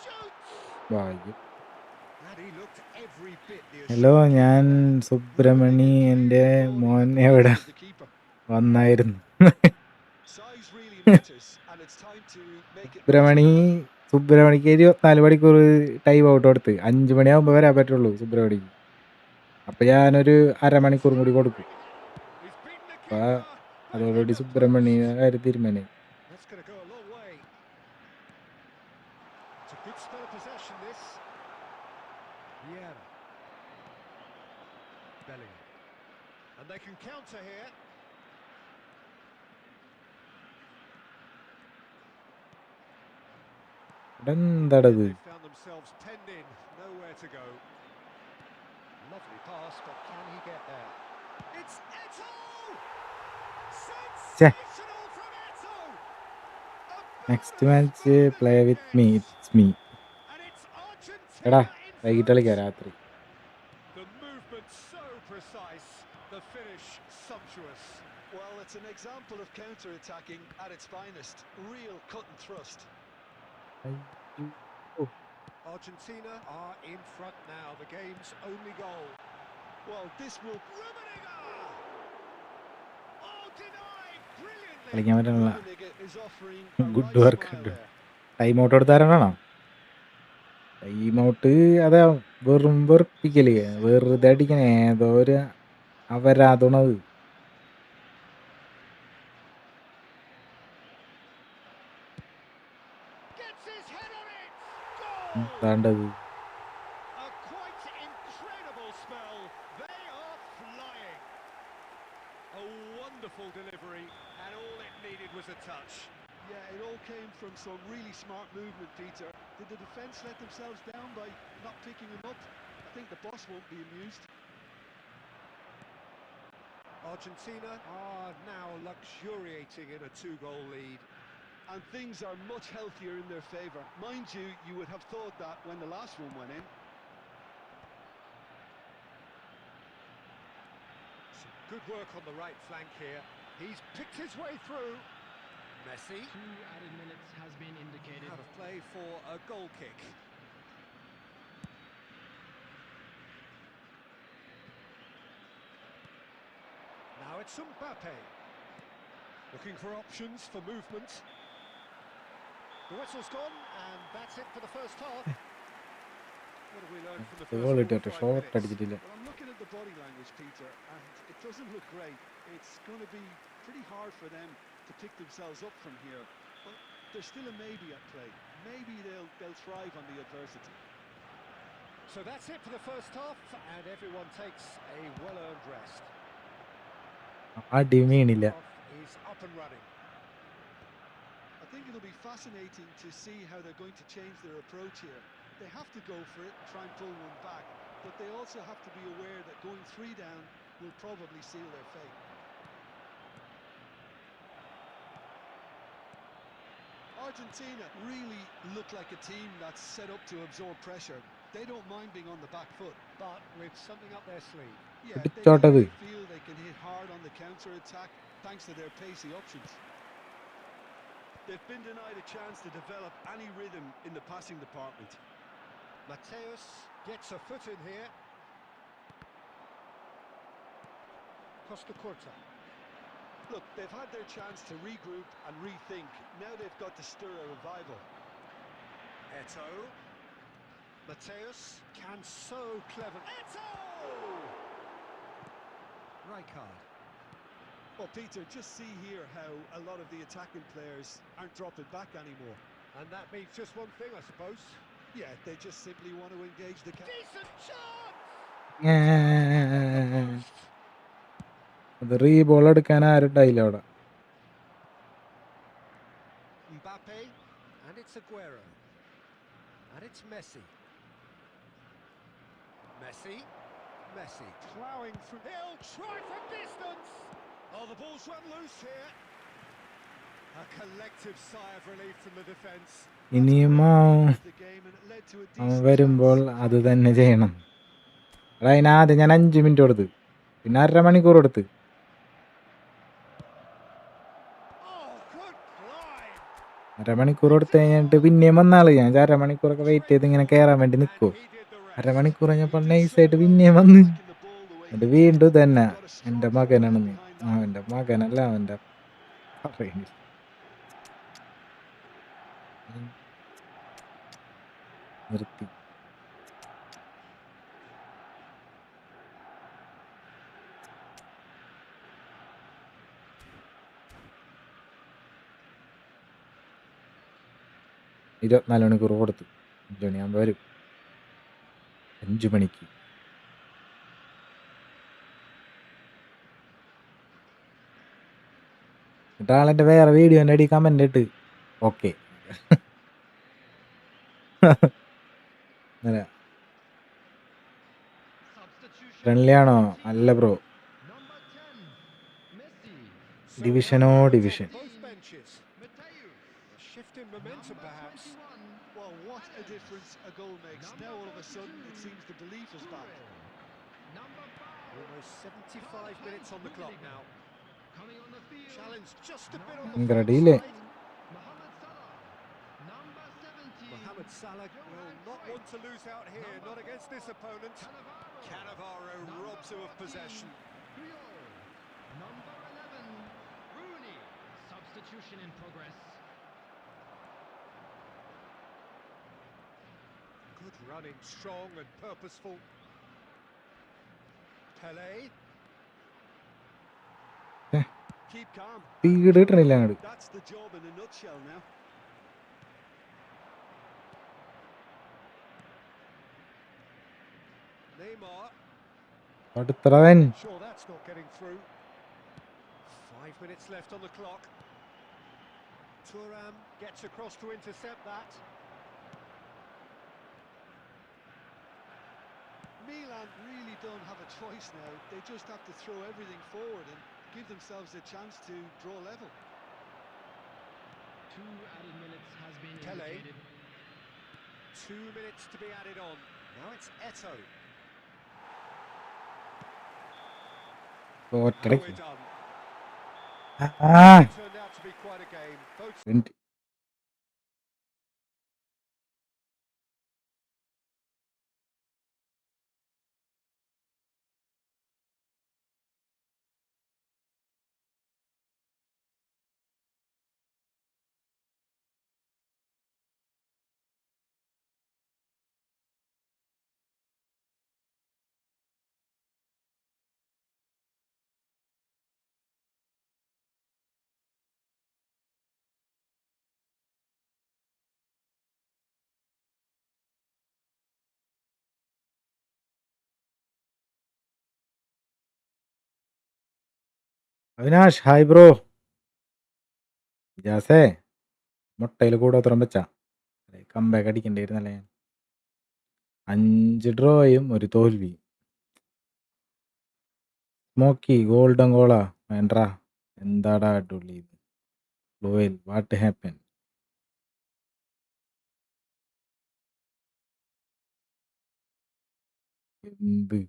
Speaker 2: Shoots!
Speaker 1: ഭാഗ്യം.
Speaker 2: And he looked every bit the
Speaker 1: hello,
Speaker 2: assured
Speaker 1: ഞാൻ
Speaker 2: keeper there.
Speaker 1: Subramani, എൻ്റെ മോൻ എവിടെ വന്നായിരുന്നു.
Speaker 3: Size really matters, and it's time to make it most
Speaker 1: സുബ്രഹ്മണിക്ക് 24 മണിക്കൂർ time out കൊടുത്ത് 5 മണിയാകുമ്പോൾ വരാൻ പറ്റുള്ളൂ സുബ്രഹ്മണിക്ക്. അപ്പം ഞാനൊരു അരമണിക്കൂറും കൂടി കൊടുക്കും.
Speaker 2: He's beaten the
Speaker 1: അപ്പം
Speaker 2: keeper. They've
Speaker 1: അതോടുകൂടി
Speaker 2: hit the
Speaker 1: സുബ്രഹ്മണ്യ
Speaker 2: post.
Speaker 1: കാര്യം തീരുമാനം.
Speaker 2: That's going to go a long way. It's a good spell of possession, this. Vieira. Bellingham. And they can counter here.
Speaker 1: എന്താടത്?
Speaker 2: They found themselves penned in, nowhere to go. Lovely pass, but can he get there? It's Eto'o! Sensational from Eto'o!
Speaker 1: Next match play with me, it's me.
Speaker 2: And it's
Speaker 1: എടാ
Speaker 2: Argentina in
Speaker 1: വൈകിട്ട്
Speaker 2: front.
Speaker 1: കളിക്കാം രാത്രി.
Speaker 2: The movement so precise, the finish sumptuous.
Speaker 3: Well, it's an example of counter-attacking at its finest. Real cut and thrust.
Speaker 2: Argentina are in front now, the game's only goal.
Speaker 3: Well, this will...
Speaker 2: Rummenigge! Oh, denied brilliantly.
Speaker 1: കളിക്കാൻ പറ്റണല്ല.
Speaker 3: Rummenigge is offering a
Speaker 1: good
Speaker 3: right
Speaker 1: work.
Speaker 3: smile there.
Speaker 1: Time out കൊടുത്താരണോ? Time out അതാ വെറും വെറുപ്പിക്കല്, വെറുതെ അടിക്കണേ, ഏതോ ഒരു അവരാധണത്.
Speaker 2: Gets his head on it! Goal!
Speaker 1: താണ്ടത്
Speaker 2: A quite incredible spell. They are flying. A wonderful delivery, and all it needed was a touch.
Speaker 3: Yeah, it all came from some really smart movement, Peter. Did the defence let themselves down by not picking him up? I think the boss won't be amused.
Speaker 2: Argentina are now luxuriating in a 2-goal lead.
Speaker 3: And things are much healthier in their favour. Mind you, you would have thought that when the last one went in.
Speaker 2: Some good work on the right flank here. He's picked his way through. Messi
Speaker 4: 2 added minutes has been indicated.
Speaker 2: out of play for a goal kick. Now it's Mbappe. Looking for options for movement. The whistle's gone, and that's it for the first half. What have we learned from the first 4 or 5
Speaker 1: shot
Speaker 2: minutes?
Speaker 1: അടിച്ചിട്ടില്ല.
Speaker 3: Well, I'm looking at the body language, Peter, and it doesn't look great. It's going to be pretty hard for them to pick themselves up from here. But there's still a maybe at play. Maybe they'll thrive on the adversity.
Speaker 2: So that's it for the first half, and everyone takes a well-earned rest.
Speaker 1: അടി വീണില്ല.
Speaker 2: Half is up and running.
Speaker 3: I think it'll be fascinating to see how they're going to change their approach here. They have to go for it and try and pull one back, but they also have to be aware that going 3 down will probably seal their fate. Argentina really look like a team that's set up to absorb pressure. They don't mind being on the back foot.
Speaker 2: But with something up their sleeve.
Speaker 3: Yeah, they
Speaker 1: പിടിച്ചോട്ടത്.
Speaker 3: definitely feel they can hit hard on the counter-attack thanks to their pacey options. They've been denied a chance to develop any rhythm in the passing department.
Speaker 2: Mateus gets a foot in here. Costa Curta.
Speaker 3: Look, they've had their chance to regroup and rethink. Now they've got to stir a revival.
Speaker 2: Eto'o. Mateus can so clever. Eto'o! Rijkaard.
Speaker 3: Well, Peter, just see here how a lot of the attacking players aren't dropping back anymore.
Speaker 2: And that means just one thing, I suppose.
Speaker 3: Yeah, they just simply want to engage the
Speaker 2: Decent chance!
Speaker 1: അത് reball എടുക്കാൻ ആരുണ്ടായില്ല അവിടെ.
Speaker 2: Mbappe, and it's Aguero. And it's Messi. Messi ploughing through. He'll try from distance. Oh, the ball's run loose here. A collective sigh of relief from the defence.
Speaker 1: ഇനിയും
Speaker 3: the game, and it led to a
Speaker 1: അവൻ
Speaker 3: decent
Speaker 1: വരുമ്പോൾ
Speaker 3: chance.
Speaker 1: അത് തന്നെ ചെയ്യണം. എടാ അതിനാദ്യം ഞാൻ 5 minute കൊടുത്ത്, പിന്നെ 1/2 മണിക്കൂർ കൊടുത്ത്.
Speaker 2: Oh, good climb.
Speaker 1: 1/2 മണിക്കൂർ കൊടുത്ത് കഴിഞ്ഞിട്ട് പിന്നെയും വന്നാള്. ഞാൻ 1/2 മണിക്കൂറൊക്കെ വെയിറ്റ് ചെയ്ത് ഇങ്ങനെ കയറാൻ വേണ്ടി
Speaker 2: And
Speaker 1: നിൽക്കുമോ.
Speaker 2: he did the
Speaker 1: 1/2
Speaker 2: rest.
Speaker 1: മണിക്കൂർ
Speaker 3: He
Speaker 1: കഴിഞ്ഞപ്പോൾ
Speaker 3: did so
Speaker 1: നൈസായിട്ട്
Speaker 3: well
Speaker 1: പിന്നെയും വന്ന്.
Speaker 3: tracking the ball the way he
Speaker 1: എന്നിട്ട്
Speaker 3: did.
Speaker 1: വീണ്ടും തന്നെ
Speaker 3: Got a
Speaker 1: എൻ്റെ
Speaker 3: strong forehand
Speaker 1: മകനാണെന്ന്.
Speaker 3: behind that.
Speaker 1: അവൻ്റെ മകനല്ല, അവൻ്റെ പറയുന്നില്ല. നിർത്തി. ഇരുപത്തിനാല് മണിക്കൂർ കൊടുത്തു. 5 മണിയാകുമ്പോൾ വരും. 5 മണിക്ക്. എന്നിട്ട് ആളെൻ്റെ വേറെ വീഡിയോൻ്റെ അടി കമൻ്റ് ഇട്ട് ഓക്കെ. ഫ്രണ്ട്ലി ആണോ? അല്ല bro.
Speaker 2: So
Speaker 1: Division or
Speaker 2: confident on
Speaker 1: division?
Speaker 2: both benches. A shift in momentum, perhaps.
Speaker 3: Well, what a difference a goal makes. Now all of a sudden it seems the belief is back.
Speaker 2: Almost 75 minutes on the clock now. Challenge just a bit on the
Speaker 1: ഭയങ്കര
Speaker 2: far
Speaker 1: delay.
Speaker 2: side. Mohamed Salah will not want to lose out here, not against this opponent. Cannavaro robs him of possession.
Speaker 4: Number 11, Rooney. Substitution in progress.
Speaker 2: Good running, strong and purposeful. Pele.
Speaker 3: Keep calm.
Speaker 1: Speed കിട്ടണില്ല അങ്ങോട്ട്.
Speaker 3: That's the job in a nutshell now.
Speaker 2: Neymar.
Speaker 1: അടുത്തവൻ.
Speaker 2: Sure, that's not getting through. 5 minutes left on the clock. Thuram gets across to intercept that.
Speaker 3: Milan really don't have a choice now. They just have to throw everything forward and give themselves a chance to draw level.
Speaker 4: 2 added minutes has been
Speaker 2: Pele.
Speaker 4: indicated.
Speaker 2: 2 minutes to be added on. Now it's Eto.
Speaker 1: ഒറ്റടയ്ക്ക്.
Speaker 2: Halfway done.
Speaker 1: ആ
Speaker 2: It turned out to be quite a game. Both
Speaker 1: minute. Avinash hi bro. ജാസേ മുട്ടയിൽ കൂടോത്രം വെച്ചാ comeback അടിക്കണ്ടായിരുന്നല്ലേ ഞാൻ. 5 ഡ്രോയും 1 തോൽവിയും. Smoky golden ഗോളാ വേണ്ടാ. എന്താടാ അടിപൊളി. ലോയൽ what happen? എന്ത്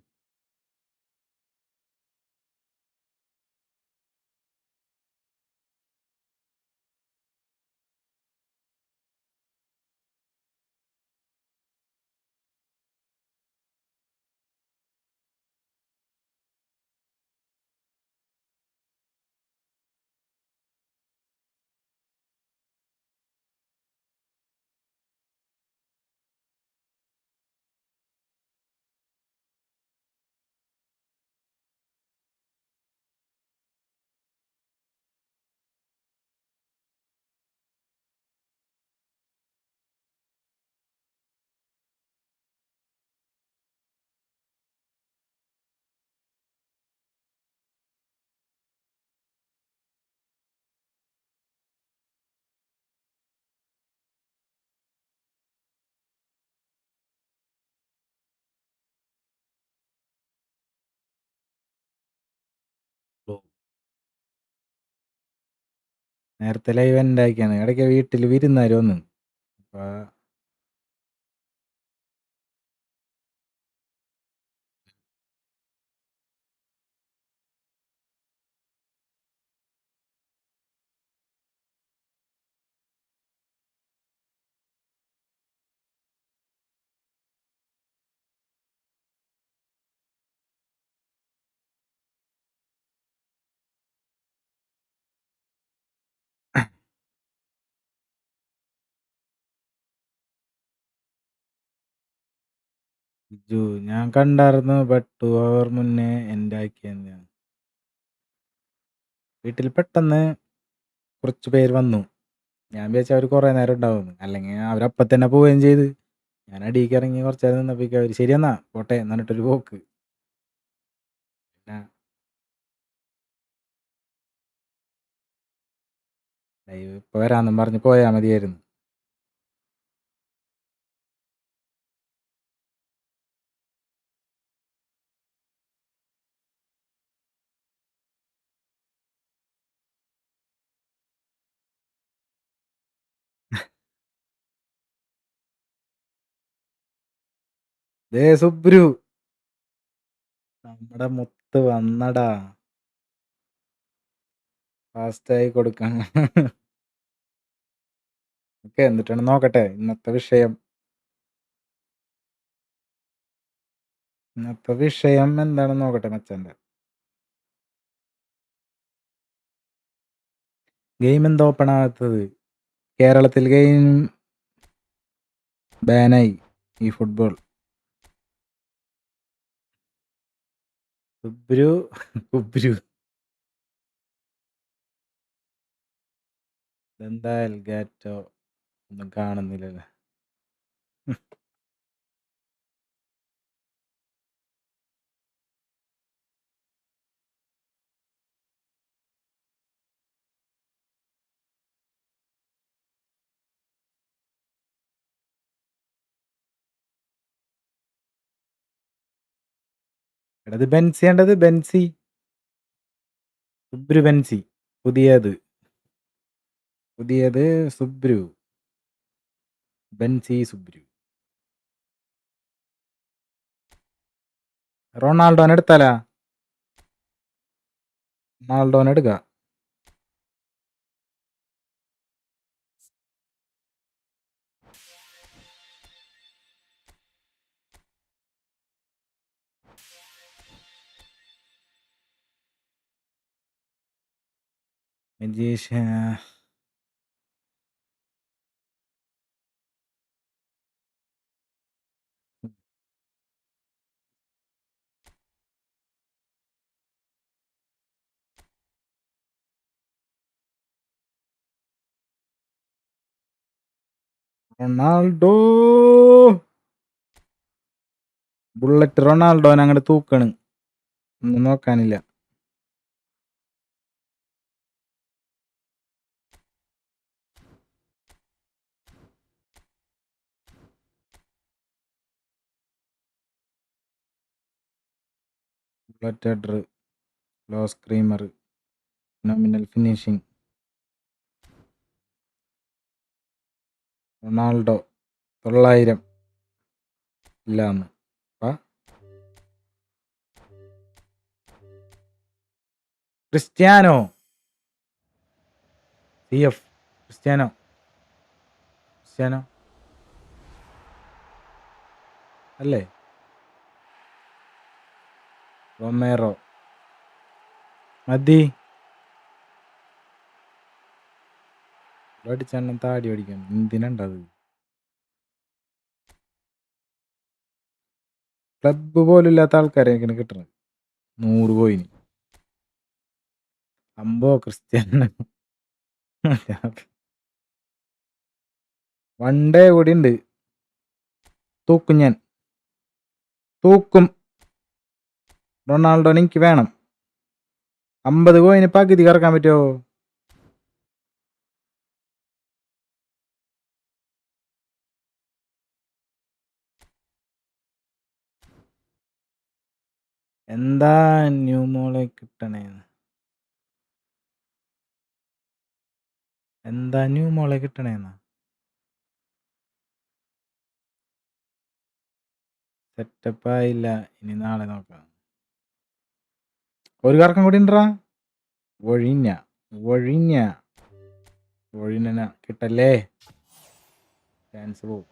Speaker 1: നേരത്തെ ലൈവ് ഉണ്ടാക്കിയാണ്. ഇടയ്ക്ക് വീട്ടിൽ വിരുന്നാര് വന്ന്. അപ്പോൾ ഞാൻ കണ്ടായിരുന്നു. ബട്ട് 2 അവർ മുന്നേ എൻഡ് ആക്കിയെന്ന്. വീട്ടിൽ പെട്ടെന്ന് കുറച്ച് പേര് വന്നു. ഞാൻ വിചാരിച്ചു അവര് കുറേ നേരം ഉണ്ടാവുമെന്ന്. അല്ലെങ്കിൽ അവരപ്പം തന്നെ പോവുകയും ചെയ്ത്. ഞാൻ അടീക്ക് ഇറങ്ങി കുറച്ച് നേരം നിന്നപ്പോഴേക്കും അവര് "ശരി എന്നാ പോട്ടെ" എന്ന് പറഞ്ഞിട്ടൊരു പോക്ക്. പിന്നെ ലൈവ് ഇപ്പൊ വരാന്നും പറഞ്ഞ് പോയാ മതിയായിരുന്നു. ദേ സുബ്രു, നമ്മുടെ മുത്ത് വന്നടാ. ഫാസ്റ്റായി കൊടുക്കണം. ഓക്കെ, എന്നിട്ടാണ് നോക്കട്ടെ ഇന്നത്തെ വിഷയം. എന്താണെന്ന് നോക്കട്ടെ മച്ചാന്റെ. ഗെയിം എന്താ ഓപ്പൺ ആകാത്തത്? കേരളത്തിൽ ഗെയിം ബാനായി. ഈ ഫുട്ബോൾ സുബ്രു കുബ്രു ഇതെന്താ എൽഗാറ്റോ ഒന്നും കാണുന്നില്ലല്ലോ. എടത് ബെൻസിയേണ്ടത് ബെൻസി. സുബ്രു ബെൻസി. പുതിയത് സുബ്രു ബെൻസി സുബ്രു. റൊണാൾഡോനെ എടുത്താലാ? റൊണാൾഡോനെ എടുക്കാം. Magician Ronaldo. ബുള്ളറ്റ് റൊണാൾഡോനെ അങ്ങോട്ട് തൂക്കണ്. ഒന്നും നോക്കാനില്ല. Bullet header, low screamer, nominal finishing. Ronaldo 900 ഇല്ലാന്ന്. Cristiano CF. ക്രിസ്ത്യാനോ അല്ലേ? റൊമേറോ മതി. അടിച്ചെണ്ണം താടി അടിക്കണം. എന്തിനുണ്ടത്? ക്ലബ്ബ് പോലും ഇല്ലാത്ത ആൾക്കാരെയൊക്കെയാണ് കിട്ടണത്. 100 കോയിന്. അമ്പോ ക്രിസ്ത്യാനോ. വൺ ഡേ കൂടി ഉണ്ട്. തൂക്കും ഞാൻ. തൂക്കും. റൊണാൾഡോനെ എനിക്ക് വേണം. 50 കോയിന് പകുതി കറക്കാൻ പറ്റുമോ? എന്താ ന്യൂ മോളെ കിട്ടണേന്ന്? സെറ്റപ്പ് ആയില്ല. ഇനി നാളെ നോക്കാം. ഒരു കറക്കം കൂടി ഉണ്ടറാ. ഒഴിഞ്ഞ കിട്ടല്ലേ. ചാൻസ് പോവും.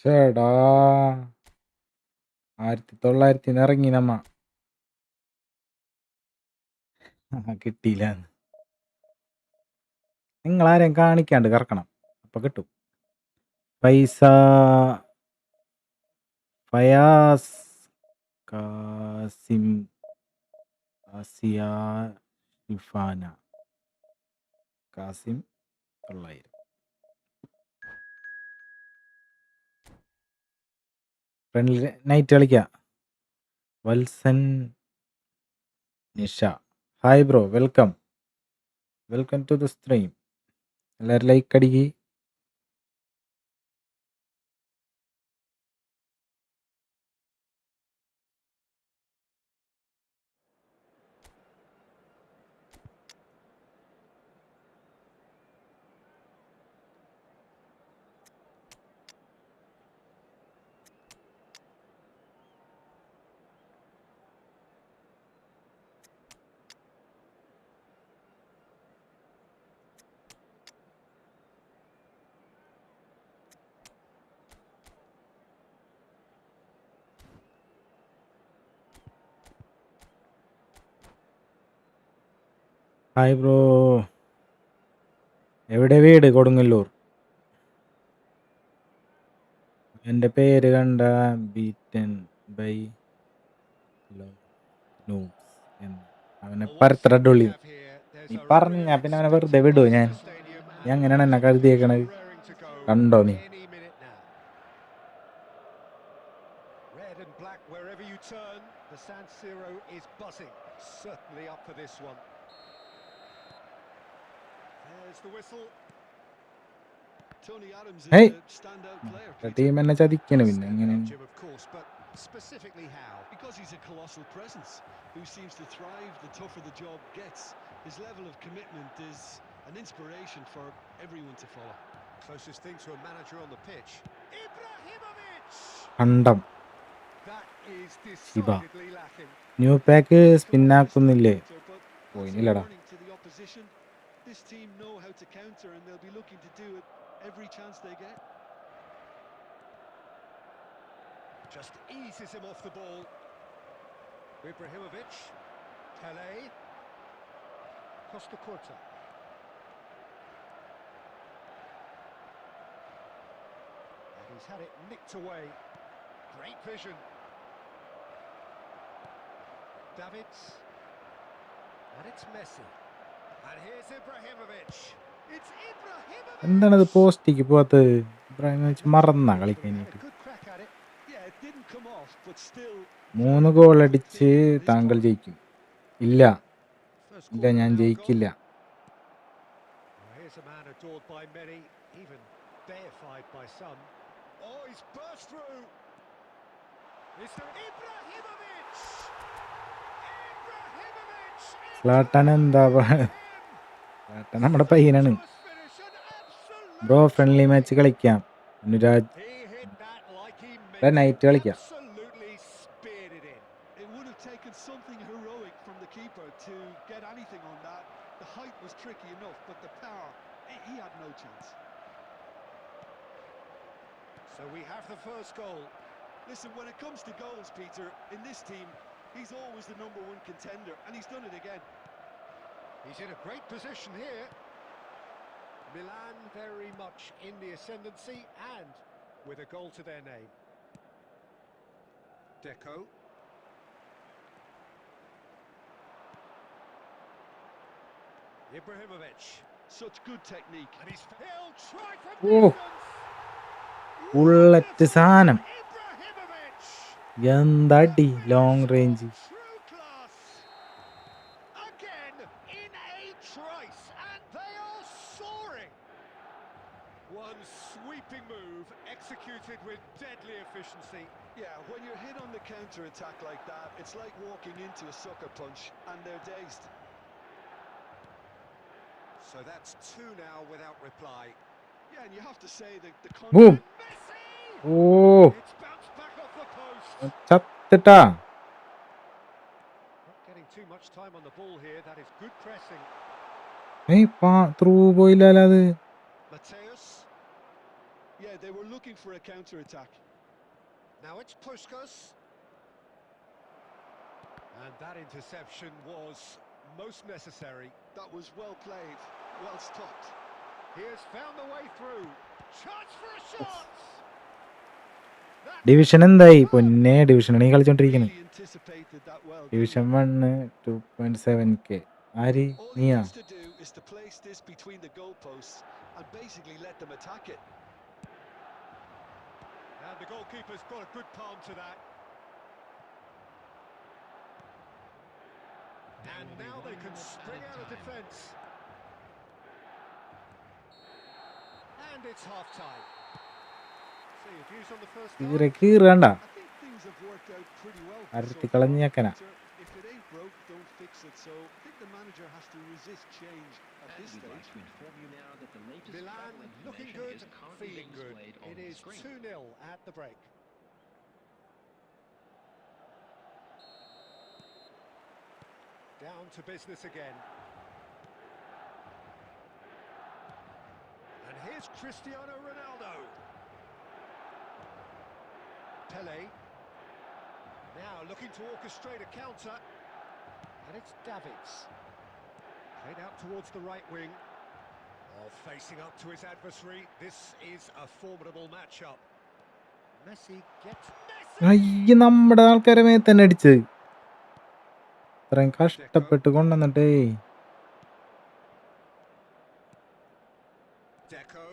Speaker 1: ചേടാ 1900 ഇറങ്ങി നമ്മ കിട്ടിയില്ല. നിങ്ങളാരെയും കാണിക്കാണ്ട് കറക്കണം, അപ്പൊ കിട്ടും. പൈസ ഫയാസ് കാസിം ആസിയ ഷിഫാന കാസിം 900. ഫ്രണ്ട്ലി നൈറ്റ് കളിക്കാം. Valsan Nisha hi bro, welcome to the stream. എല്ലാവരും ലൈക്ക് അടിക്ക്. ഹായ് ബ്രോ, എവിടെ വീട്? കൊടുങ്ങല്ലൂർ. എൻ്റെ പേര് കണ്ട ബീറ്റൻ ബൈ നൂബ്സ് എന്ന് അവനെ പരത്തരഡുള്ളി. നീ പറഞ്ഞ പിന്നെ അവനെ വെറുതെ വിടുവോ ഞാൻ? നീ അങ്ങനെയാണ് എന്നെ കരുതിയേക്കണത്. കണ്ടോ നീ?
Speaker 2: Red and black wherever you turn, the San Siro is buzzing. Certainly up for this one. There's the whistle.
Speaker 3: Tony Adams is
Speaker 1: Hey,
Speaker 3: a standout player.
Speaker 1: Team എന്നെ ചതിക്കണം പിന്നെ എങ്ങനെ?
Speaker 2: Jim, of course, but specifically how?
Speaker 3: Because he's a colossal presence who seems to thrive the tougher the job gets. His level of commitment is an inspiration for everyone to follow.
Speaker 2: Closest thing to a manager on the pitch. Ibrahimovic!
Speaker 1: കണ്ടം
Speaker 2: That is
Speaker 1: ശിബ
Speaker 2: decidedly lacking.
Speaker 1: New pack സ്പിന്നാക്കുന്നില്ലേ? പോയില്ലടാ.
Speaker 3: To the opposition, this team know how to counter and they'll be looking to do it every chance they get.
Speaker 2: Just eases him off the ball. Ibrahimovic, Pele, Costa Curta. And he's had it nicked away. Great vision. Davids. And it's Messi. And here's Ibrahimovic. It's Ibrahimovic!
Speaker 1: എന്താണത് പോസ്റ്റിക്ക് പോകാത്തത്? Ibrahimovic മറന്നാ കളിക്കാനായിട്ട്.
Speaker 2: Good crack at it.
Speaker 3: Yeah, it didn't come off, but still
Speaker 1: 3 goal അടിച്ച് താങ്കൾ ജയിക്കും. ഇല്ല
Speaker 2: First
Speaker 1: ഇല്ല,
Speaker 2: corner
Speaker 1: ഞാൻ
Speaker 2: now
Speaker 1: ജയിക്കില്ല.
Speaker 2: gone. Well, here's a man adored by many, even deified by some. Oh, he's burst through. Is there Ibrahimovic? Ibrahimovic!
Speaker 1: Zlatan എന്താ Zlatan നമ്മുടെ പയ്യനാണ്. Bro friendly match കളിക്കാം. Anuraj
Speaker 2: He hit that like he meant
Speaker 1: night
Speaker 2: it.
Speaker 1: കളിക്കാം.
Speaker 2: Absolutely speared it in.
Speaker 3: it would have taken something heroic from the keeper to get anything on that. The height was tricky enough, but the power, he had no chance.
Speaker 2: So we have the first goal.
Speaker 3: Listen, when it comes to goals, Peter, in this team, he's always the number one contender, and he's done it again.
Speaker 2: He's in a great position here. Milan very much in the ascendancy and with a goal to their name. Deco. Ibrahimovic.
Speaker 3: Such good technique.
Speaker 2: And he'll try from
Speaker 1: Oh.
Speaker 2: distance.
Speaker 1: Bullet സാധനം
Speaker 2: Ibrahimovic.
Speaker 1: എന്താടി long range.
Speaker 2: True class. Again in a trice, and they are soaring. One sweeping move executed with deadly efficiency.
Speaker 3: Yeah, when you're hit on the counter-attack like that, it's like walking into a sucker punch, and they're dazed.
Speaker 2: So that's two now without reply.
Speaker 3: Yeah, and you have to say that the
Speaker 1: boom.
Speaker 2: Messi!
Speaker 1: ഓ
Speaker 2: It's bounced back off the post.
Speaker 1: ചത്തിട്ടാ.
Speaker 2: Not getting too much time on the ball here. That is good pressing.
Speaker 1: Through പോയില്ലല്ലോ അത്.
Speaker 2: Mateus.
Speaker 3: Yeah, they were looking for a counter-attack.
Speaker 2: Now it's Puskas. And that interception was most necessary.
Speaker 3: That was well played, well stopped.
Speaker 2: He has found the way through. Chance for a shot! That
Speaker 1: division എന്തായി പൊന്നെ, ഡിവിഷനാണ് ഈ കളിച്ചോണ്ടിരിക്കുന്നത്.
Speaker 3: Really anticipated that well.
Speaker 1: Division 1 2.7K. ആര്
Speaker 3: All he
Speaker 1: നീയാ?
Speaker 3: needs to do is to place this between the goalposts and basically let them attack it.
Speaker 2: And the goalkeeper's got a good palm to that. And now they can spring out of defence. And it's half-time. So your views on the first half?
Speaker 1: കീറണ്ട,
Speaker 3: I think things have worked out pretty well.
Speaker 1: അരത്തി കളഞ്ഞേക്കനാ.
Speaker 3: If it ain't broke, don't fix it. So I think the manager has to resist change at this
Speaker 4: And we'd like
Speaker 3: stage.
Speaker 4: to inform you now that the latest
Speaker 2: Milan
Speaker 4: travel
Speaker 2: looking
Speaker 4: information
Speaker 2: good,
Speaker 4: is currently
Speaker 2: feeling
Speaker 4: being
Speaker 2: good.
Speaker 4: displayed on
Speaker 2: It
Speaker 4: the
Speaker 2: is
Speaker 4: screen.
Speaker 2: 2-0 at the break. Down to business again. And here's Cristiano Ronaldo. Pele. Now looking to orchestrate a counter. And it's Davids. Played out towards the right wing. Oh, facing up to his adversary. This is a formidable matchup. Messi gets... Messi!
Speaker 1: അയ്യ, നമ്മുടെ ആൾക്കാരെ may തന്നെ അടിച്ച് ഇത്രയും കഷ്ടപ്പെട്ട് കൊണ്ടുവന്നിട്ടേ.
Speaker 2: Deco.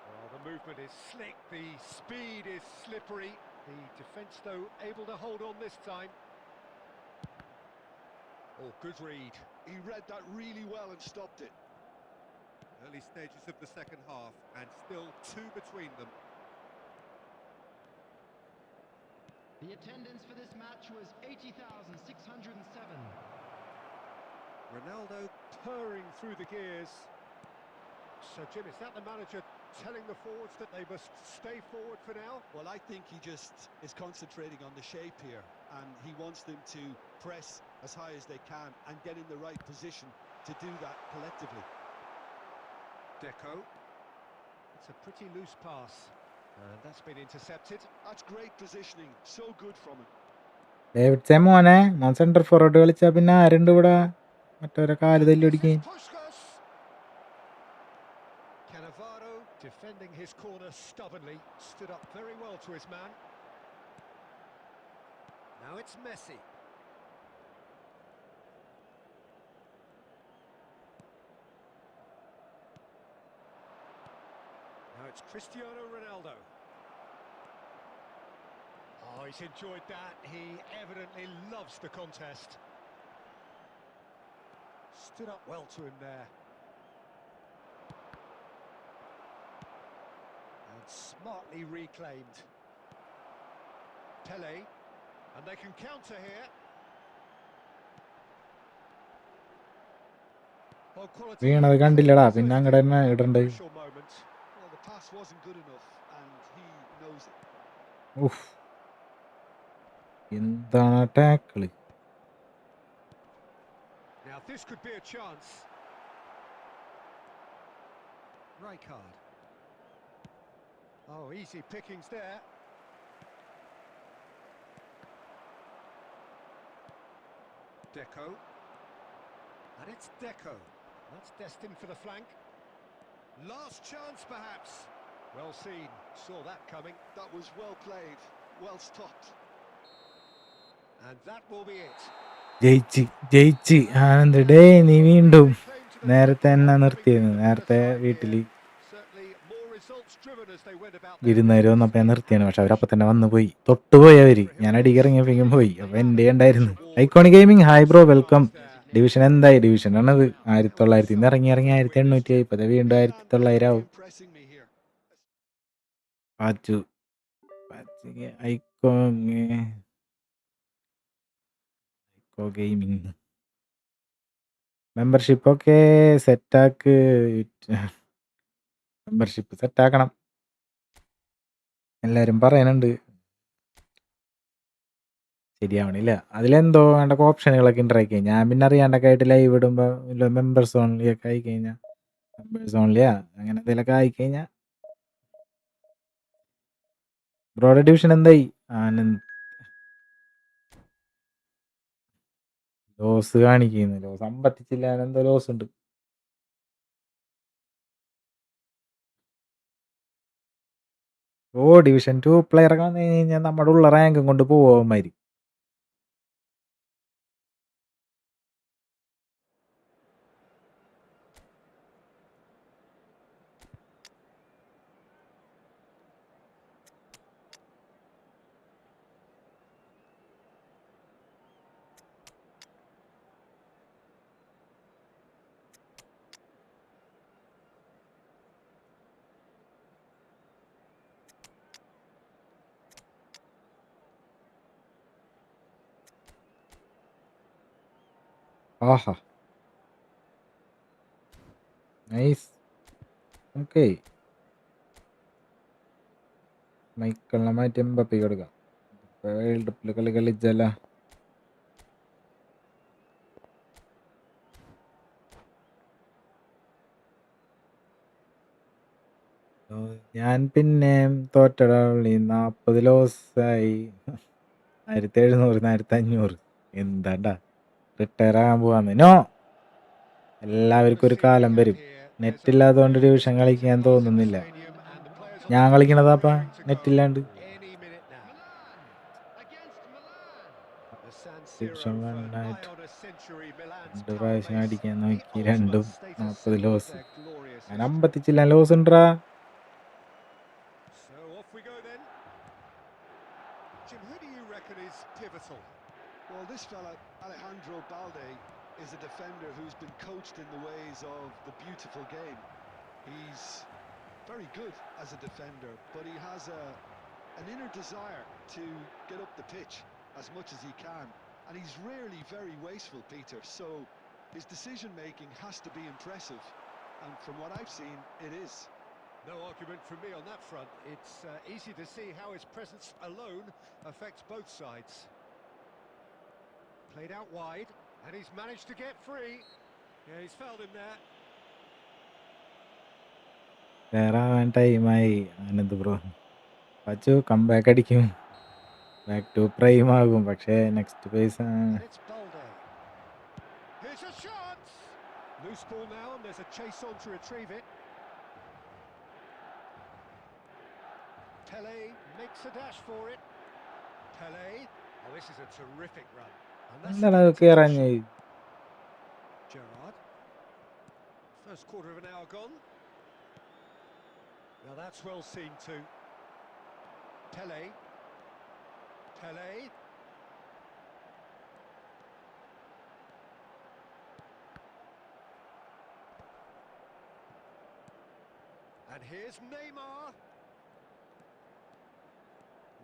Speaker 2: Well, the movement is slick, the speed is slippery. The defence, though, able to hold on this time. Oh, good read.
Speaker 3: He read that really well and stopped it.
Speaker 2: Early stages of the second half, and still two between them.
Speaker 4: The attendance for this match was 80,607.
Speaker 2: Ronaldo purring through the gears. So, Jim, is that the manager telling the forwards that they must stay forward for now?
Speaker 3: Well, I think he just is concentrating on the shape here, and he wants them to press as high as they can and get in the right position to do that collectively.
Speaker 2: Deco. It's a pretty loose pass. And that's been intercepted.
Speaker 3: That's great positioning, so good from him.
Speaker 1: David മോനെ, മോൻ centre forward കളിച്ചാ പിന്നെ ആരുണ്ട് ഇവിടെ മറ്റൊരു കാല്
Speaker 2: And
Speaker 1: തല്ലി
Speaker 2: this
Speaker 1: ഒടിക്കാൻ?
Speaker 2: is Puskas. Cannavaro defending his corner stubbornly. Stood up very well to his man. Now it's Messi. Now it's Cristiano Ronaldo. Oh, he's enjoyed that. He evidently loves the contest. Stood up well to him there. And smartly reclaimed. Pele. And they can counter here. Well, quality
Speaker 1: വീണത് കണ്ടില്ലടാ, പിന്നെ അങ്ങോട്ട് തന്നെ ഇടണ്ട്.
Speaker 2: crucial moment.
Speaker 3: Well, the pass wasn't good enough, and he knows it.
Speaker 1: ഉഫ്, എന്താണ് ടാക്കിള്.
Speaker 2: Now this could be a chance. Rijkaard. Oh, easy pickings there. Deco. And it's Deco. That's destined for the flank. Last chance, perhaps. Well seen. Saw that coming.
Speaker 3: That was well played, well stopped.
Speaker 2: And that will be it.
Speaker 1: ജയിച്ച് Anand day, നീ വീണ്ടും നേരത്തെ എന്നാ നിർത്തിയത്? നേരത്തെ വീട്ടില്
Speaker 2: Certainly more results driven as they went about
Speaker 1: വിരുന്നേരം വന്നപ്പോ ഞാൻ നിർത്തിയാണ്. പക്ഷെ അവരപ്പം തന്നെ വന്നു പോയി, തൊട്ടുപോയി അവര്. ഞാൻ അടിക്കിറങ്ങിയപ്പോഴേക്കും പോയി. അപ്പൊ എന്റെ ഉണ്ടായിരുന്നു. Iconic gaming, hi bro, welcome. Division എന്തായി? ഡിവിഷൻ ആണത് 1900 ഇറങ്ങി 1800 ആയി. ഇപ്പത്തെ വീണ്ടും 1900 ആവും.
Speaker 3: Impressing me here.
Speaker 1: പാച്ചു ഐക്കോ ഗെയിമിംഗ് മെമ്പർഷിപ്പ് ഒക്കെ സെറ്റാക്ക്. മെമ്പർഷിപ്പ് സെറ്റാക്കണം എല്ലാരും പറയുന്നുണ്ട്. ശരിയാവണില്ല. അതിലെന്തോ വേണ്ട ഓപ്ഷനുകളൊക്കെ ഉണ്ടാക്കി. ഞാൻ പിന്നെ അറിയാണ്ടൊക്കെ ആയിട്ട് ലൈവ് ഇടുമ്പോ മെമ്പേഴ്സ് ഓൺലി ഒക്കെ ആയി കഴിഞ്ഞാൽ നമ്പേഴ്സ് ഓൺലിയാ അങ്ങനെ എന്തെങ്കിലുമൊക്കെ ആയിക്കഴിഞ്ഞാൽ. ബ്രോയുടെ ഡിവിഷൻ എന്തായി? ആനന്ദ് ലോസ് കാണിക്കുന്നു. ലോസ് 56 എന്തോ ലോസ് ഉണ്ട്. ഡിവിഷൻ 2 പ്ലെയറൊക്കെ വന്നു കഴിഞ്ഞാൽ നമ്മുടെ ഉള്ള റാങ്കും കൊണ്ട് പോവുമാതിരി. ആഹാ, നൈസ്. ഓക്കെ, മൈക്കിളിനെ മാറ്റി എംബാപ്പയ്ക്ക് കൊടുക്കാം. വേൾഡ് കപ്പിൽ കളിച്ചല്ല. ഞാൻ പിന്നെ തോറ്റടി 40 ലോസായി. 1700 1500 എന്താണ്ടാ റിട്ടയർ ആകാൻ പോവാന്ന്. നോ, എല്ലാവർക്കും ഒരു കാലം വരും. നെറ്റ് ഇല്ലാത്തതുകൊണ്ട് ഡിവിഷൻ കളിക്കാൻ തോന്നുന്നില്ല. ഞാൻ കളിക്കണതാപ്പാ നെറ്റില്ലാണ്ട്. ഡിവിഷൻ 1 ആയിട്ട് 2 പ്രാവശ്യം അടിക്കാൻ നോക്കി, രണ്ടും 40 ലോസ്. ഞാൻ 56 ലോസ് ഉണ്ടാ.
Speaker 2: So off we go then. Jim, who do you reckon is pivotal?
Speaker 3: Well, this fella, Alejandro Balde, is a defender who's been coached in the ways of the beautiful game. He's very good as a defender, but he has an inner desire to get up the pitch as much as he can. And he's rarely very wasteful, Peter, so his decision-making has to be impressive. And from what I've seen, it is.
Speaker 2: No argument from me on that front. It's easy to see how his presence alone affects both sides. Played out wide, and he's managed to get free. Yeah, he's fouled him there.
Speaker 1: കയറാൻ ടൈമായി. Anand bro Pachu comeback അടിക്കും, back to prime ആകും. പക്ഷേ next pace
Speaker 2: And it's Balde. Here's a chance! Loose ball now, and there's a chase on to retrieve it. Pele makes a dash for it. Pele. Oh, this is a terrific run. And that's
Speaker 1: എന്താണ് കയറാൻ?
Speaker 2: Gerrard. First quarter of an hour gone. Now that's well seen too. Pele. Pele. And here's Neymar.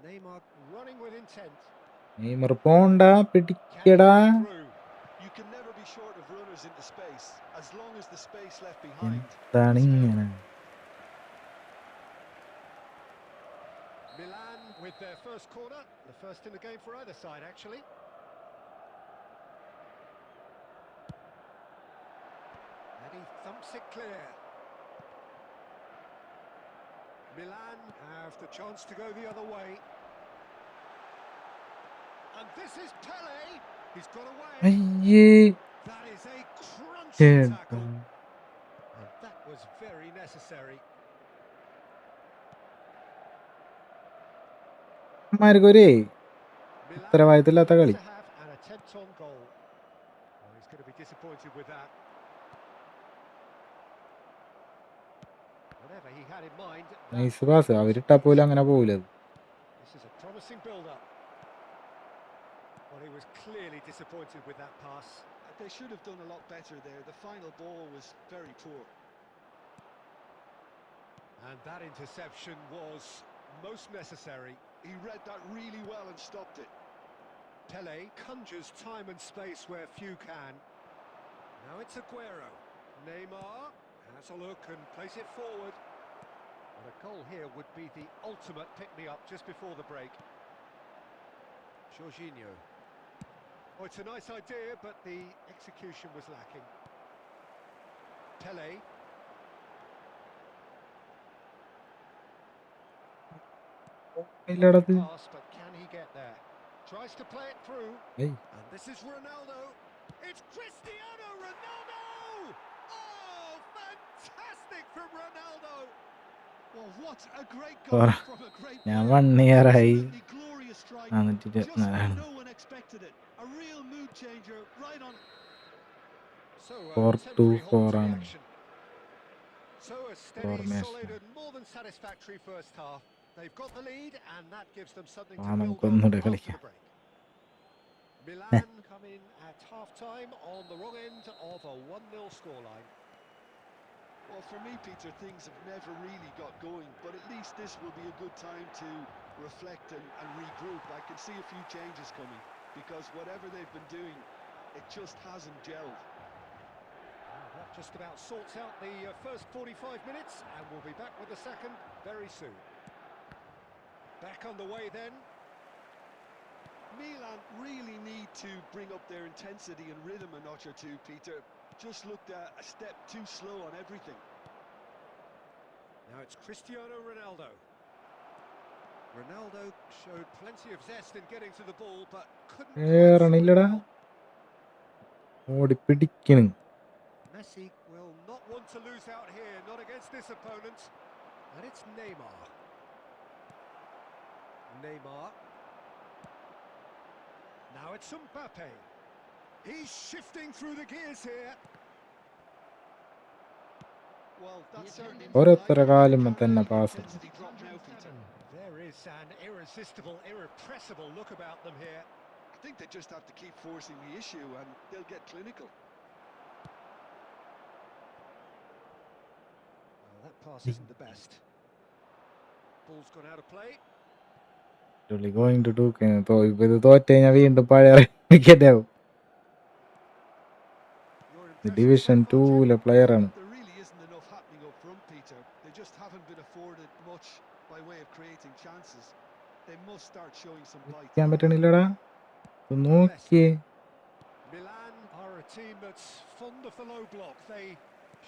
Speaker 2: Neymar running with intent.
Speaker 1: Neymar പോണ്ട, പിടിക്കടാ.
Speaker 3: You can never be short of runners into space as long as the space left behind.
Speaker 1: എന്താണ് ഇങ്ങനെ?
Speaker 2: Milan with their first corner, the first in the game for either side actually. And he thumps it clear. Milan have the chance to go the other way. And this is Pele. He's got away.
Speaker 1: അയ്യേ,
Speaker 2: That is a crunching tackle. And that was very necessary.
Speaker 1: മാർക്കൊരേ
Speaker 2: Milan
Speaker 1: ഉത്തരവാദിത്തമില്ലാത്ത കളി.
Speaker 2: to have an attempt on goal. Well, he's going to be disappointed with that. Whatever he had in mind.
Speaker 1: Nice pass. അവരിട്ടാ പോലും അങ്ങനെ പോകില്ല.
Speaker 2: This is a promising build-up. Well, he was clearly disappointed with that pass.
Speaker 3: They should have done a lot better there. The final ball was very poor.
Speaker 2: And that interception was most necessary.
Speaker 3: He read that really well and stopped it.
Speaker 2: Pele conjures time and space where few can. Now it's Aguero. Neymar has a look and plays it forward. And a goal here would be the ultimate pick-me-up just before the break. Jorginho. Oh, it's a nice idea, but the execution was lacking. Pele.
Speaker 1: ഇല്ലടത്.
Speaker 2: Lovely pass, but can he get there? Tries to play it through.
Speaker 1: ഏയ്
Speaker 2: And this is Ronaldo. It's Cristiano Ronaldo! Oh, fantastic from Ronaldo!
Speaker 3: Well, what a great
Speaker 1: Or
Speaker 3: goal from a great
Speaker 1: ഞാൻ
Speaker 3: player.
Speaker 1: 1 year ആയി
Speaker 3: Absolutely glorious strike. Just
Speaker 1: 424
Speaker 3: when no one expected it. A real mood changer right on.
Speaker 2: So,
Speaker 1: 4-2-4
Speaker 2: temporary halt to the
Speaker 1: ആണ്
Speaker 2: action. So a steady,
Speaker 1: formation.
Speaker 2: solid and more than satisfactory first half. They've got the lead and that gives them something to
Speaker 1: ആ
Speaker 2: build
Speaker 1: നമുക്ക്
Speaker 2: on
Speaker 1: ഒന്നുകൂടെ
Speaker 2: after
Speaker 1: കളിക്കാം.
Speaker 2: the break. Milan come in at half-time on the wrong end of a 1-0 scoreline.
Speaker 3: Well, for me, Peter, things have never really got going, but at least this will be a good time to reflect and regroup. I can see a few changes coming because whatever they've been doing, it just hasn't gelled.
Speaker 2: That just about sorts out the first 45 minutes and we'll be back with the second very soon. Back underway then.
Speaker 3: Milan really need to bring up their intensity and rhythm a notch or two, Peter. Just looked a step too slow on everything.
Speaker 2: Now it's Cristiano Ronaldo. Ronaldo showed plenty of zest in getting to the ball, but couldn't quite sort it
Speaker 1: റണില്ലടാ
Speaker 2: out.
Speaker 1: ഓടിപ്പിടിക്കണ്.
Speaker 2: Messi will not want to lose out here, not against this opponent. And it's Neymar. Neymar. Now it's Mbappe. He's shifting through the gears here.
Speaker 3: Well, that's certainly
Speaker 1: ഓരോരുത്തര
Speaker 3: not
Speaker 1: കാലുമ്മ
Speaker 3: like
Speaker 1: തന്നെ
Speaker 3: the
Speaker 1: pass.
Speaker 3: intensity drop now, Peter.
Speaker 2: There is an irresistible, irrepressible look about them here.
Speaker 3: I think they just have to keep forcing the issue and they'll get clinical.
Speaker 2: Well, that pass isn't the best. Ball's gone out of play.
Speaker 1: going to do ഇത് തോറ്റ് കഴിഞ്ഞാൽ വീണ്ടും പഴയ wicket ആവും.
Speaker 2: Your
Speaker 1: ഇത്
Speaker 2: impression
Speaker 1: division
Speaker 2: so far, Jim?
Speaker 1: 2 player ആണ്.
Speaker 3: There really isn't enough happening up front, Peter. They just haven't been afforded much by way of creating chances. They must start showing some bite.
Speaker 1: ക്കാൻ പറ്റണില്ലടാ. ഇത് നോക്കിയേ.
Speaker 2: Milan are a team that's fond of the low block. They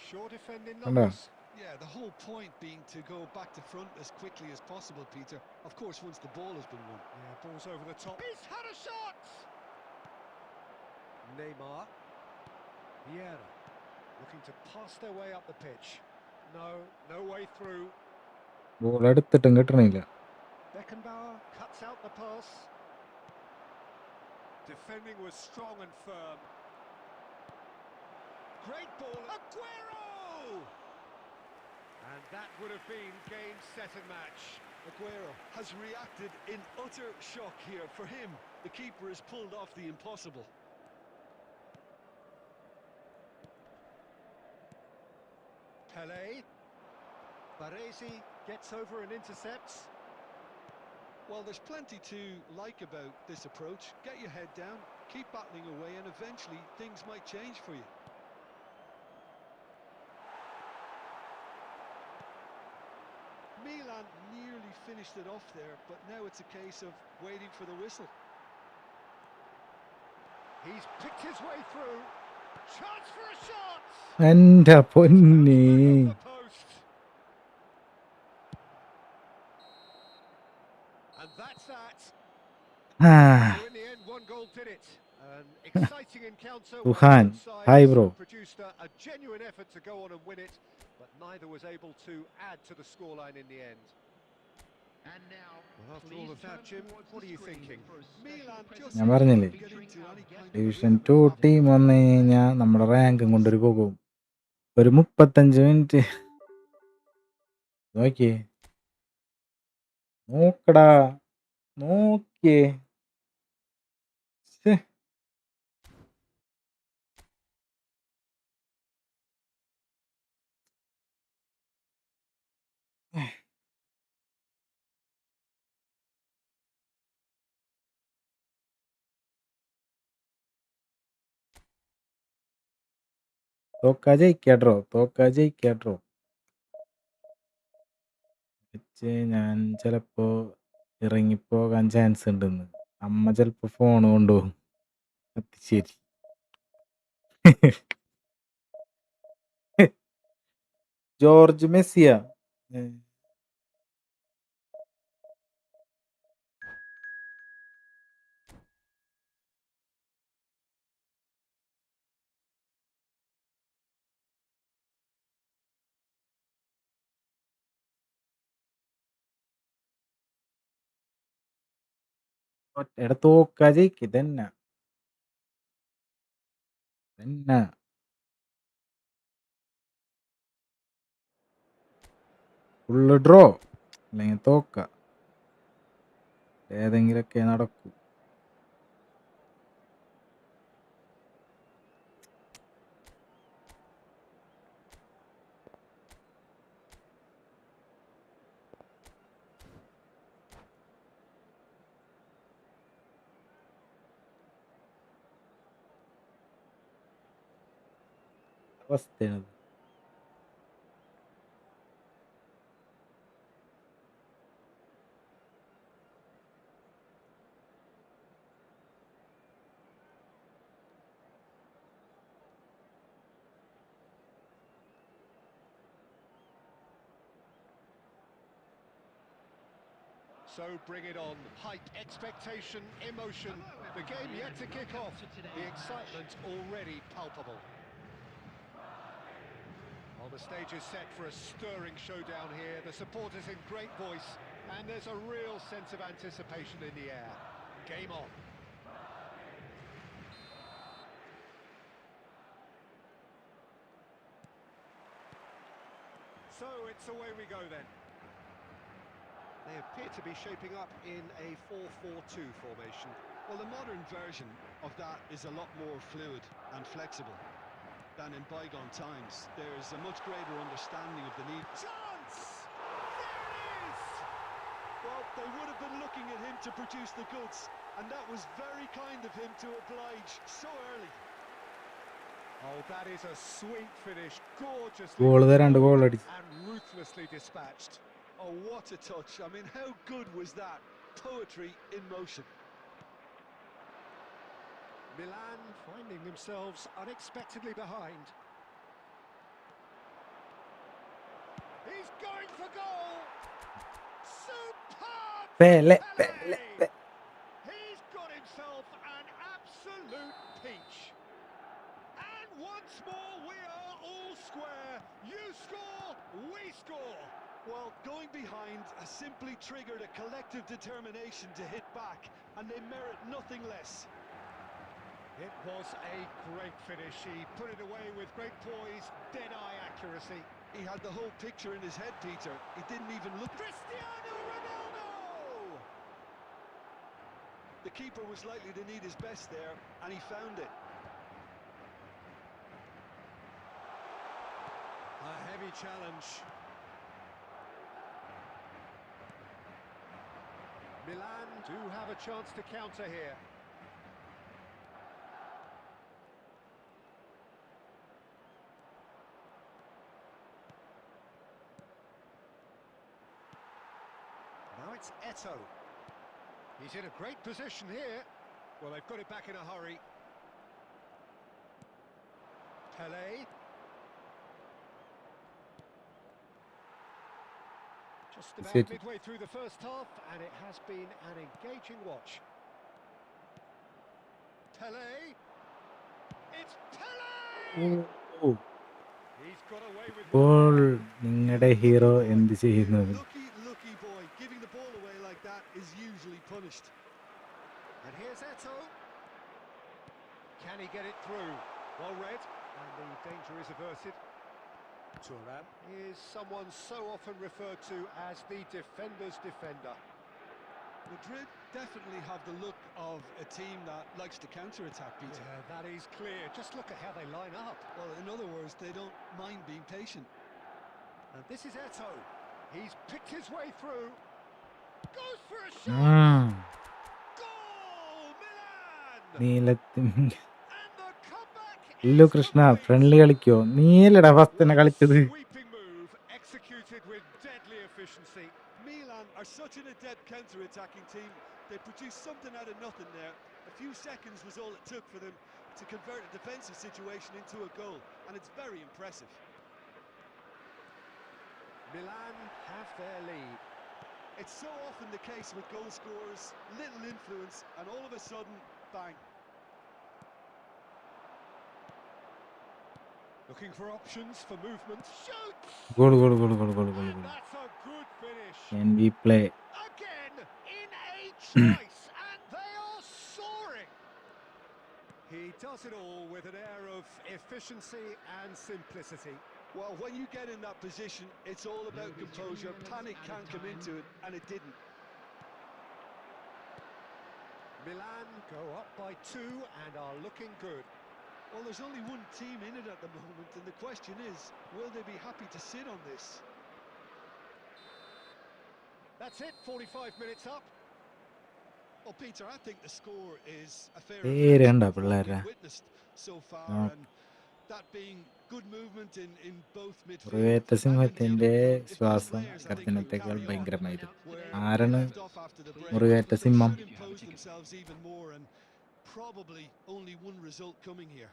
Speaker 2: sure defend in
Speaker 1: കണ്ടോ?
Speaker 2: numbers.
Speaker 3: Yeah, the whole point being to go back to front as quickly as possible, Peter. Of course, once the ball has been won.
Speaker 2: Yeah, ball's over the top. He's had a shot! Neymar. Vieira. Looking to pass their way up the pitch. No way through.
Speaker 1: Ball എടുത്തിട്ടും കിട്ടണില്ല.
Speaker 2: Beckenbauer cuts out the pass. Defending was strong and firm. Great ball. Aguero! And that would have been game, set and match.
Speaker 3: Aguero has reacted in utter shock here. For him, the keeper has pulled off the impossible.
Speaker 2: Pelé. Baresi gets over and intercepts.
Speaker 3: Well, there's plenty to like about this approach. Get your head down, keep battling away, and eventually things might change for you. Milan nearly finished it off there, but now it's a case of waiting for the whistle.
Speaker 2: He's picked his way through. Chance for a shot!
Speaker 1: എന്റെ പൊന്നി.
Speaker 2: Back off the post. And that's that. So in the end, one goal did it. An exciting encounter where
Speaker 1: Suhan,
Speaker 2: both sides
Speaker 1: hi bro.
Speaker 2: produced a genuine effort to go on and win it, but neither was able to add to the scoreline in the end.
Speaker 4: And now,
Speaker 2: Well, after all of that, Jim, what are you thinking?
Speaker 3: Milan just
Speaker 1: ഞാൻ പറഞ്ഞില്ലേ,
Speaker 3: get into any kind of
Speaker 1: division
Speaker 3: rhythm
Speaker 1: 2
Speaker 3: and
Speaker 1: team വന്നു കഴിഞ്ഞാൽ നമ്മുടെ റാങ്കും കൊണ്ടൊരു പോകും. ഒരു 35 minute നോക്കിയേ, നോക്കടാ, നോക്കിയേ. ശ്ശേ. തോക്കാ ജയിക്കാട്രോ. പക്ഷേ ഞാൻ ചിലപ്പോ ഇറങ്ങിപ്പോകാൻ ചാൻസ് ഉണ്ടെന്ന്. അമ്മ ചിലപ്പോ ഫോൺ കൊണ്ടുപോകും. അത് ശരി. ജോർജ് മെസ്സിയാ. എടാ തോക്കാ ജയിക്ക് ഇതന്നെ ഫുള്ള് ഡ്രോ അല്ലെങ്കിൽ തോക്ക ഏതെങ്കിലൊക്കെ നടക്കൂ. അവസ്ഥയാണ്.
Speaker 2: So bring it on. Hype, expectation, emotion. The game yet to kick off. The excitement already palpable. Well, the stage is set for a stirring showdown here. The supporters in great voice, and there's a real sense of anticipation in the air. Game on. So it's away we go then. They appear to be shaping up in a 4-4-2 formation.
Speaker 3: Well, the modern version of that is a lot more fluid and flexible than in bygone times. There's a much greater understanding of the need.
Speaker 2: Chance! There it is!
Speaker 3: Well, they would have been looking at him to produce the goods, and that was very kind of him to oblige so early.
Speaker 2: Oh, that is a sweet finish, gorgeously
Speaker 1: goal തരാണ്ട് goal അടിച്ചു.
Speaker 2: and ruthlessly dispatched.
Speaker 3: Oh, what a touch. I mean, how good was that? Poetry in motion.
Speaker 2: Milan finding themselves unexpectedly behind. He's going for goal! Superb!
Speaker 1: Pele.
Speaker 2: He's got himself an absolute peach. And once more we are all square. You score, we score.
Speaker 3: Well, going behind has simply triggered a collective determination to hit back, and they merit nothing less.
Speaker 2: It was a great finish. He put it away with great poise, dead-eye accuracy.
Speaker 3: He had the whole picture in his head, Peter. He didn't even look.
Speaker 2: Cristiano Ronaldo!
Speaker 3: The keeper was likely to need his best there, and he found it.
Speaker 2: A heavy challenge. Milan do have a chance to counter here. Now it's Eto'o. He's in a great position here. Well, they've got it back in a hurry. Pele. Just about midway through the first half, and it has been an engaging watch. Pele. It's Pele! He's got away with
Speaker 1: ഇപ്പോൾ നിങ്ങളുടെ hero എന്ത് ചെയ്യുന്നത്?
Speaker 3: Lucky boy. Giving the ball away like that is usually punished.
Speaker 2: And here's Eto'o. Can he get it through? Well read, and the danger is averted. Thuram is someone so often referred to as the defender's defender.
Speaker 3: Madrid definitely have the look of a team that likes to counter-attack, Peter.
Speaker 2: Yeah, that is clear. Just look at how they line up.
Speaker 3: Well, in other words, they don't mind being patient.
Speaker 2: And this is Eto'o. He's picked his way through. Goes for a
Speaker 1: ആ
Speaker 2: shot. Goal, Milan!
Speaker 1: നീലത്തി
Speaker 2: And the comeback
Speaker 1: ഇല്ലു
Speaker 2: is
Speaker 1: Krishna
Speaker 2: complete.
Speaker 1: Friendly കളിക്കോ? നീലടാ first തന്നെ കളിച്ചത്.
Speaker 2: Sweeping move executed with deadly efficiency.
Speaker 3: Milan are such an adept counter-attacking team. They produced something out of nothing there. A few seconds was all it took for them to convert a defensive situation into a goal, and it's very impressive.
Speaker 2: Milan have their lead.
Speaker 3: It's so often the case with goal scorers, little influence, and all of a sudden, bang.
Speaker 2: Looking for options for movement. Shoots!
Speaker 1: Goal goal goal goal goal goal
Speaker 2: And
Speaker 1: goal.
Speaker 2: that's a good finish.
Speaker 1: Can we play?
Speaker 2: Again, in a choice. And they it all with an air of efficiency and simplicity.
Speaker 3: Well, when you get in that position, it's all about composure. Panic can't come into it, and it didn't.
Speaker 2: Milan go up by 2 and are looking good.
Speaker 3: Well, there's only one team in it at the moment, and the question is, will they be happy to sit on this?
Speaker 2: That's it, 45 minutes up.
Speaker 3: Well, Peter, I think the score is a fair
Speaker 1: പേര്
Speaker 3: reflection
Speaker 1: കണ്ടോ
Speaker 3: of what
Speaker 1: പിള്ളേരുടെ?
Speaker 3: we've witnessed so far,
Speaker 1: ആ.
Speaker 3: and that being good movement in both midfield
Speaker 1: മുറിവേറ്റ
Speaker 3: and in the
Speaker 1: സിംഹത്തിന്റെ
Speaker 3: midfield. If these
Speaker 1: ശ്വാസം
Speaker 3: players, I think, can
Speaker 1: ഗർജനത്തേക്കാൾ
Speaker 3: carry on
Speaker 1: ഭയങ്കരമായിരുന്നു.
Speaker 3: where
Speaker 1: ആരാണ്
Speaker 3: they left off after the break,
Speaker 1: മുറിവേറ്റ
Speaker 3: they
Speaker 1: സിംഹം?
Speaker 3: should impose themselves even more, and probably only one result coming here.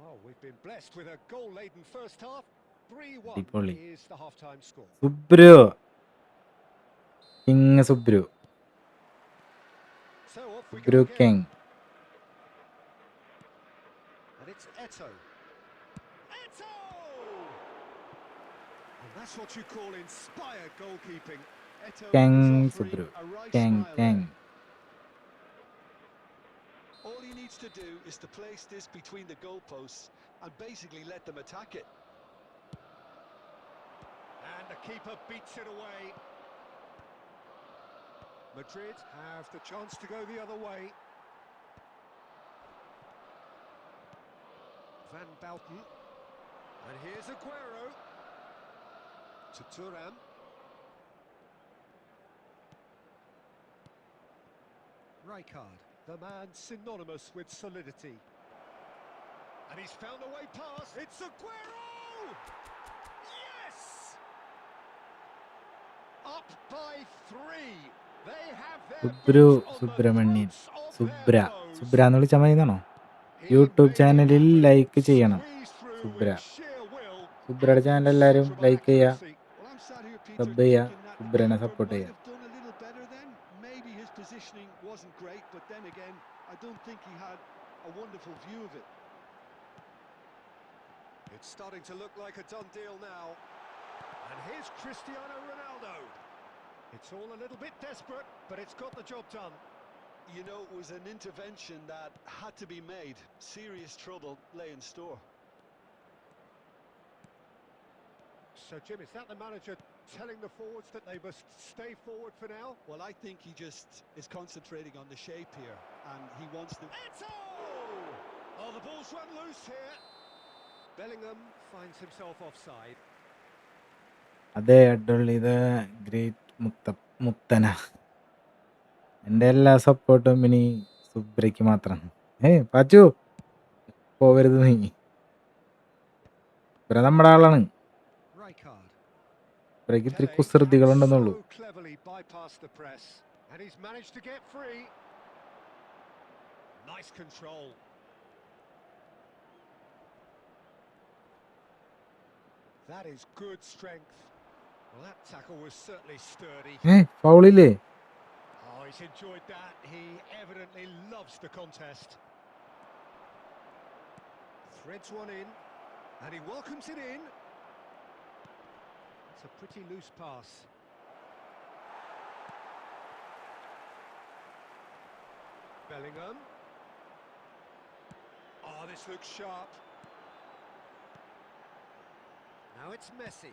Speaker 2: Oh, we've been blessed with a goal-laden first half. 3-1
Speaker 1: അടിപൊളി.
Speaker 2: is the half-time score.
Speaker 1: Subru, king Subru,
Speaker 2: So off we
Speaker 1: Subru
Speaker 2: go again.
Speaker 1: King.
Speaker 2: And it's Eto. Eto! And that's what you call inspired goalkeeping.
Speaker 3: Eto
Speaker 1: king
Speaker 3: is offering
Speaker 1: Subru,
Speaker 3: a right
Speaker 1: king
Speaker 3: smile
Speaker 1: king.
Speaker 3: there. All he needs to do is to place this between the goalposts and basically let them attack it.
Speaker 2: And the keeper beats it away. Madrid have the chance to go the other way. Van Bouten. And here's Aguero. To Thuram. Rijkaard, the man synonymous with solidity. And he's found a way past. It's Aguero! Yes! Up by 3. They have their
Speaker 1: Subru
Speaker 2: boots on the
Speaker 1: Subrahmanyan,
Speaker 2: throats of
Speaker 1: Subra,
Speaker 2: their foes.
Speaker 1: Subra എന്ന് വിളിച്ചാൽ മതി എന്നാണോ?
Speaker 2: He
Speaker 1: YouTube
Speaker 2: made it
Speaker 1: ചാനലിൽ
Speaker 2: happen,
Speaker 1: like ചെയ്യണം.
Speaker 2: squeezed through
Speaker 1: Subra,
Speaker 2: with sheer will
Speaker 1: സുബ്രയുടെ
Speaker 2: and
Speaker 1: channel എല്ലാവരും
Speaker 2: considerable
Speaker 1: like ചെയ്യുക,
Speaker 2: accuracy.
Speaker 3: Well, I'm sat here, Peter,
Speaker 1: sub ചെയ്യുക,
Speaker 3: thinking that the
Speaker 1: സുബ്രനെ
Speaker 3: keeper
Speaker 1: സപ്പോർട്ട്
Speaker 3: might
Speaker 1: ചെയ്യുക.
Speaker 3: have done a little better then. Maybe his positioning wasn't great, but then again, I don't think he had a wonderful view of it.
Speaker 2: It's starting to look like a done deal now. And here's Cristiano Ronaldo. It's all a little bit desperate, but it's got the job done.
Speaker 3: You know, it was an intervention that had to be made. Serious trouble lay in store.
Speaker 2: So, Jim, is that the manager telling the forwards that they must stay forward for now?
Speaker 3: Well, I think he just is concentrating on the shape here, and he wants them.
Speaker 2: Eto! Oh, the ball's run loose here. Bellingham finds himself offside.
Speaker 1: അതെ അഡുള്ളി, ഇത് great മുത്തന. എൻ്റെ എല്ലാ സപ്പോർട്ടും ഇനി സുബ്രയ്ക്ക് മാത്രം. പാച്ചു പോവരുത് നീ. സുബ്ര നമ്മുടെ ആളാണ്.
Speaker 2: Rijkaard.
Speaker 1: സുബ്രയ്ക്ക് ഇത്തിരി
Speaker 2: Pele
Speaker 1: കുസൃതികളുണ്ടെന്നുള്ളൂ.
Speaker 2: so cleverly bypassed the press, and he's managed to get free. Nice control. That is good strength. Well, that tackle was certainly sturdy.
Speaker 1: ഫൗളില്ലേ?
Speaker 2: Oh, he's enjoyed that. He evidently loves the contest. Threads one in, and he welcomes it in. It's a pretty loose pass. Bellingham. Oh, this looks sharp. Now it's Messi.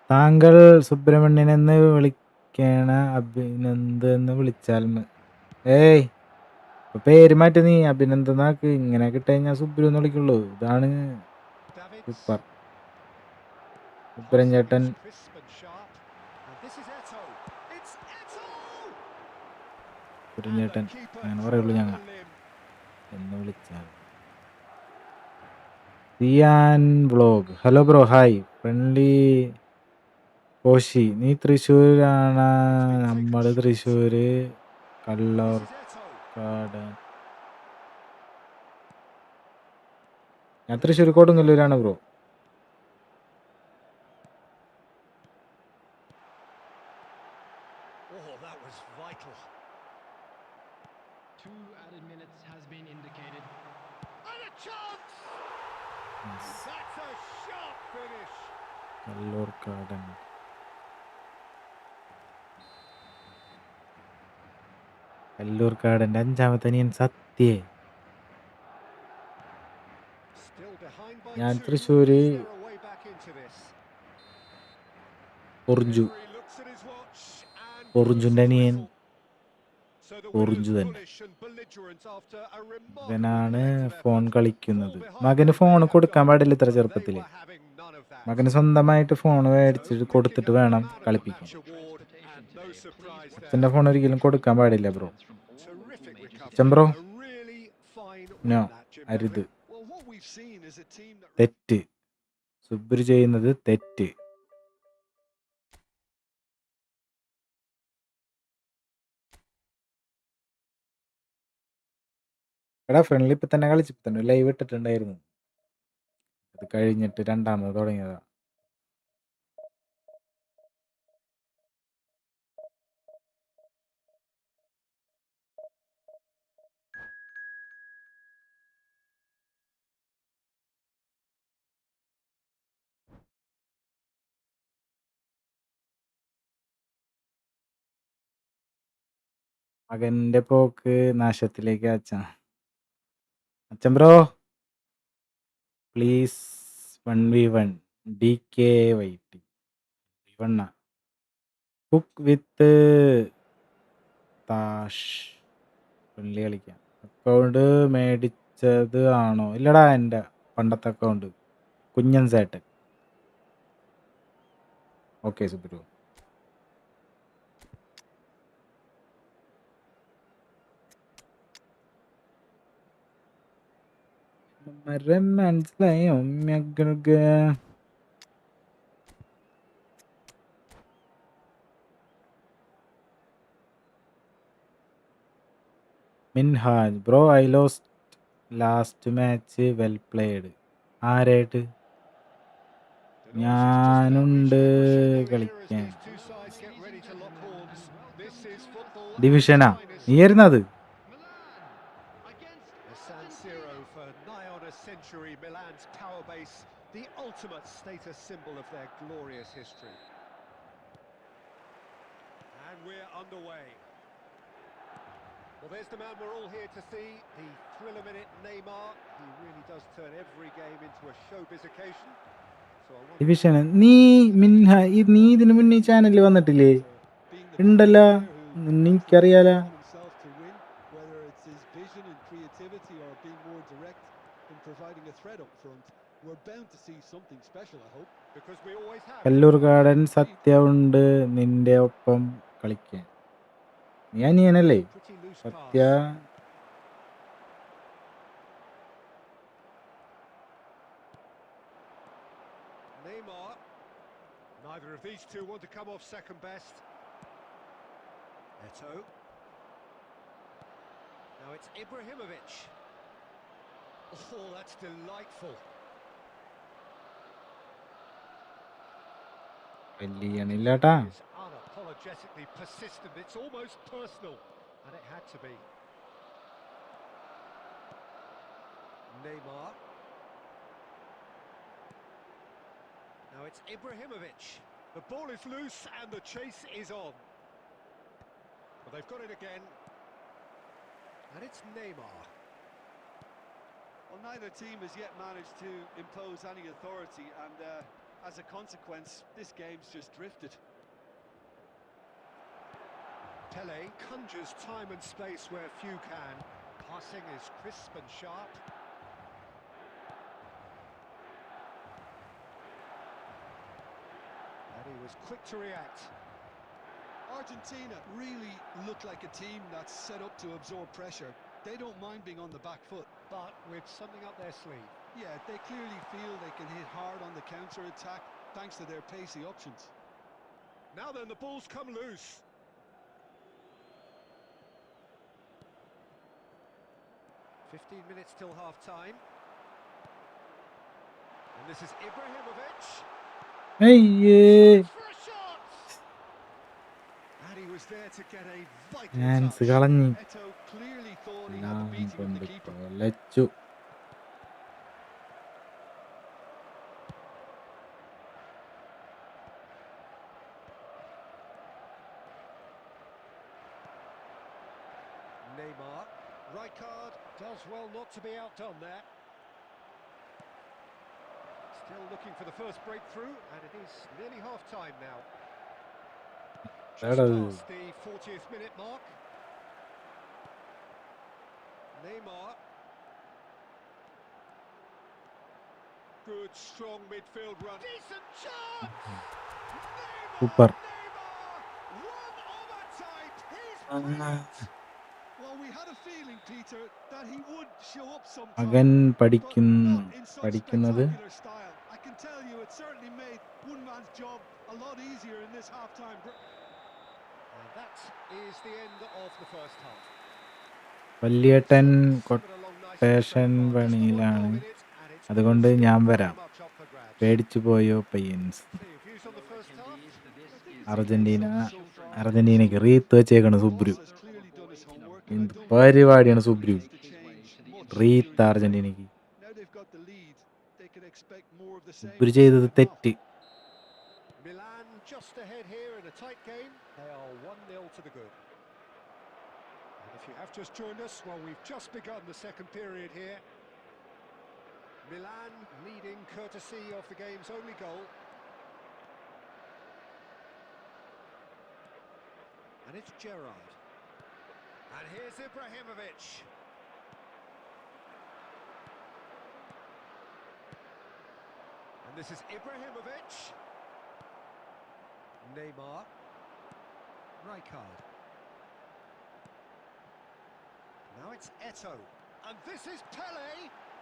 Speaker 1: താങ്കൾ സുബ്രഹ്മണ്യൻ എന്ന് വിളിക്കണ അഭിനന്ദൻ എന്ന് വിളിച്ചാൽ ഇപ്പൊ പേര് മാറ്റി നീ അഭിനന്ദനാക്ക്. ഇങ്ങനെ കിട്ടുകഴിഞ്ഞാൽ സുബ്രു എന്ന് വിളിക്കുള്ളൂ. ഇതാണ്
Speaker 2: Davids.
Speaker 1: സൂപ്പർ സുബ്രൻ ചേട്ടൻ.
Speaker 2: Passing is crisp and sharp. And this is Eto. It's Eto!
Speaker 1: Subran
Speaker 2: And the
Speaker 1: ചേട്ടൻ
Speaker 2: keeper
Speaker 1: അങ്ങനെ
Speaker 2: drew
Speaker 1: പറയുള്ളൂ
Speaker 2: out
Speaker 1: ഞങ്ങൾ
Speaker 2: the limb.
Speaker 1: എന്ന് വിളിച്ചാൽ. Siyan vlog, hello bro, hi friendly Koshy. നീ തൃശ്ശൂരാണ്? നമ്മള് തൃശ്ശൂര്
Speaker 2: This is Eto.
Speaker 1: കള്ളോർക്കാട്. ഞാൻ തൃശ്ശൂർ കൊടുങ്ങല്ലൂരാണ് bro.
Speaker 2: Oh, that was vital.
Speaker 4: 2 added minutes has been indicated.
Speaker 2: And a chance! That's a sharp finish.
Speaker 1: കള്ളോർക്കാടൻ. കല്ലൂർക്കാടൻ്റെ 5ാമത്തെ അനിയൻ സത്യേ.
Speaker 2: Still behind by
Speaker 1: ഞാൻ
Speaker 2: 2.
Speaker 1: Thrissur
Speaker 2: Is there a way back into this?
Speaker 1: Porinju.
Speaker 2: Referee looks at his watch and
Speaker 1: പൊറിഞ്ചുൻ്റെ
Speaker 2: blows his
Speaker 1: അനിയൻ
Speaker 2: whistle. So the
Speaker 1: Porinju
Speaker 2: winners
Speaker 1: തന്നെ.
Speaker 2: bullish and belligerent after a remarkable
Speaker 1: മകനാണ്
Speaker 2: collective
Speaker 1: phone
Speaker 2: effort.
Speaker 1: കളിക്കുന്നത്.
Speaker 2: Fall behind
Speaker 1: മകന്
Speaker 2: and
Speaker 1: phone
Speaker 2: they have
Speaker 1: കൊടുക്കാൻ
Speaker 2: gone,
Speaker 1: പാടില്ല ഇത്ര
Speaker 2: but they
Speaker 1: ചെറുപ്പത്തിൽ.
Speaker 2: were having none of that.
Speaker 1: മകന് സ്വന്തമായിട്ട് ഫോൺ
Speaker 2: So
Speaker 1: മേടിച്ചിട്ട്
Speaker 2: picking
Speaker 1: കൊടുത്തിട്ട്
Speaker 2: up the
Speaker 1: വേണം
Speaker 2: man of the
Speaker 1: കളിപ്പിക്കാൻ.
Speaker 2: match award and no surprise there.
Speaker 1: അച്ഛൻ്റെ ഫോൺ ഒരിക്കലും കൊടുക്കാൻ പാടില്ല ബ്രോ.
Speaker 2: Terrific
Speaker 1: അച്ഛൻ
Speaker 2: recovery.
Speaker 1: Bro,
Speaker 2: A really fine
Speaker 1: no,
Speaker 2: win that, Jim
Speaker 1: അരുത്.
Speaker 2: Begley.
Speaker 3: Well, what we've seen is a team that
Speaker 1: തെറ്റ്. സുബ്രു ചെയ്യുന്നത് തെറ്റ്. എടാ ഫ്രണ്ട്ലി ഇപ്പം തന്നെ കളിച്ചപ്പോൾ തന്നെ ലൈവ് ഇട്ടിട്ടുണ്ടായിരുന്നു. അത് കഴിഞ്ഞിട്ട് രണ്ടാമത് തുടങ്ങിയതാ. മകൻ്റെ പോക്ക് നാശത്തിലേക്ക് അച്ഛൻ. അച്ഛൻ ബ്രോ പ്ലീസ് 1v1 DKYT 1 കുക്ക് വിത്ത് താഷ് ഫ്രണ്ട്ലി കളിക്കാം. അക്കൗണ്ട് മേടിച്ചത് ആണോ? ഇല്ലടാ, എൻ്റെ പണ്ടത്തെ അക്കൗണ്ട് കുഞ്ഞൻ സേട്ടൻ. ഓക്കെ സുബ്രു. മനസ്സിലായോ? Minhaj bro I lost last match well played. ആരായിട്ട്? ഞാനുണ്ട് കളിക്കാൻ. ഡിവിഷനാ നീ വരുന്നത്?
Speaker 2: San Siro for nigh on a century, Milan's power base, the ultimate status symbol of their glorious history. And we're underway. Well, there's the man we're all here to see, the thriller-minute Neymar. He really does turn every game into a showbiz occasion.
Speaker 1: Division നീ നീ ഇതിനു മുന്നേ ചാനലിൽ വന്നിട്ടില്ലേ? ഉണ്ടല്ലോ, എനിക്കറിയാലോ. Kallur garden സത്യ ഉണ്ട് നിന്റെ ഒപ്പം കളിക്കാൻ. നീ അനിയനല്ലേ സത്യ?
Speaker 2: Neymar. Neither of these two want to come off second best. Eto. Now it's Ibrahimovic. Oh, that's delightful.
Speaker 1: വലിയണില്ലാട്ടാ.
Speaker 2: It's unapologetically persistent. It's almost personal, and it had to be. Neymar. Now it's Ibrahimovic. The ball is loose and the chase is on. Well, they've got it again. And it's Neymar.
Speaker 3: Well, neither team has yet managed to impose any authority, and as a consequence, this game's just drifted.
Speaker 2: Pele conjures time and space where few can. Passing is crisp and sharp. And he was quick to react.
Speaker 3: Argentina really look like a team that's set up to absorb pressure. They don't mind being on the back foot.
Speaker 2: But with something up their sleeve.
Speaker 3: Yeah, they clearly feel they can hit hard on the counter-attack thanks to their pacey options.
Speaker 2: Now then, the ball's come loose. .15 minutes till half-time. And this is Ibrahimovic.
Speaker 1: അയ്യേ,
Speaker 2: For a shot! And he was there to get a vital
Speaker 1: chance
Speaker 2: touch.
Speaker 1: കളഞ്ഞു.
Speaker 3: Eto clearly thought he had
Speaker 1: എല്ലാം
Speaker 3: the beating of
Speaker 1: കൊണ്ട്
Speaker 3: the keeper.
Speaker 1: കൊലച്ചു.
Speaker 2: Neymar. Rijkaard does well not to be outdone there. Still looking for the first breakthrough, and it is nearly half-time now. Just past the 40th minute mark. Neymar. Good, strong midfield run. Decent chance!
Speaker 1: Super.
Speaker 2: Neymar! One of a type! He's brilliant!
Speaker 3: Well, we had a feeling, Peter, that he would show up sometime,
Speaker 1: മകൻ
Speaker 3: but not in such
Speaker 1: പഠിക്കുന്നത്
Speaker 3: spectacular style. I can tell you, it certainly made one man's job a lot easier in this half-time break.
Speaker 2: And that is the end of the first half.
Speaker 1: Valyettan
Speaker 2: Coming along nicely so
Speaker 1: quotation
Speaker 2: far. Just the one
Speaker 1: പണിയിലാണ്.
Speaker 2: goal in it, and it's all
Speaker 1: അതുകൊണ്ട്
Speaker 2: still
Speaker 1: ഞാൻ
Speaker 2: very
Speaker 1: വരാം.
Speaker 2: much up for grabs.
Speaker 1: പേടിച്ചു പോയോ പയ്യൻസ്.
Speaker 2: So your views on the first half?
Speaker 1: അർജന്റീനയ്ക്ക് റീത്ത് വെച്ചേക്കാണ് Subru.
Speaker 3: Boss has clearly done his homework, and I
Speaker 1: എന്ത്
Speaker 3: don't
Speaker 1: പരിപാടിയാണ്
Speaker 3: think
Speaker 1: Subru.
Speaker 3: he needs to change much
Speaker 1: wreath
Speaker 3: during the
Speaker 1: അർജന്റീനയ്ക്ക്.
Speaker 3: break. Now they've got the lead, they can expect more of the same
Speaker 1: Subru
Speaker 3: in the
Speaker 1: ചെയ്തത്
Speaker 3: second half.
Speaker 1: തെറ്റ്.
Speaker 2: Milan just ahead here in a tight game. They are 1-0 to the good. And if you have just joined us, well, we've just begun the second period here. Milan leading courtesy of the game's only goal. And it's Gerrard. And here's Ibrahimovic. And this is Ibrahimovic. Neymar. Rijkaard. Now it's Eto'o. And this is Pele.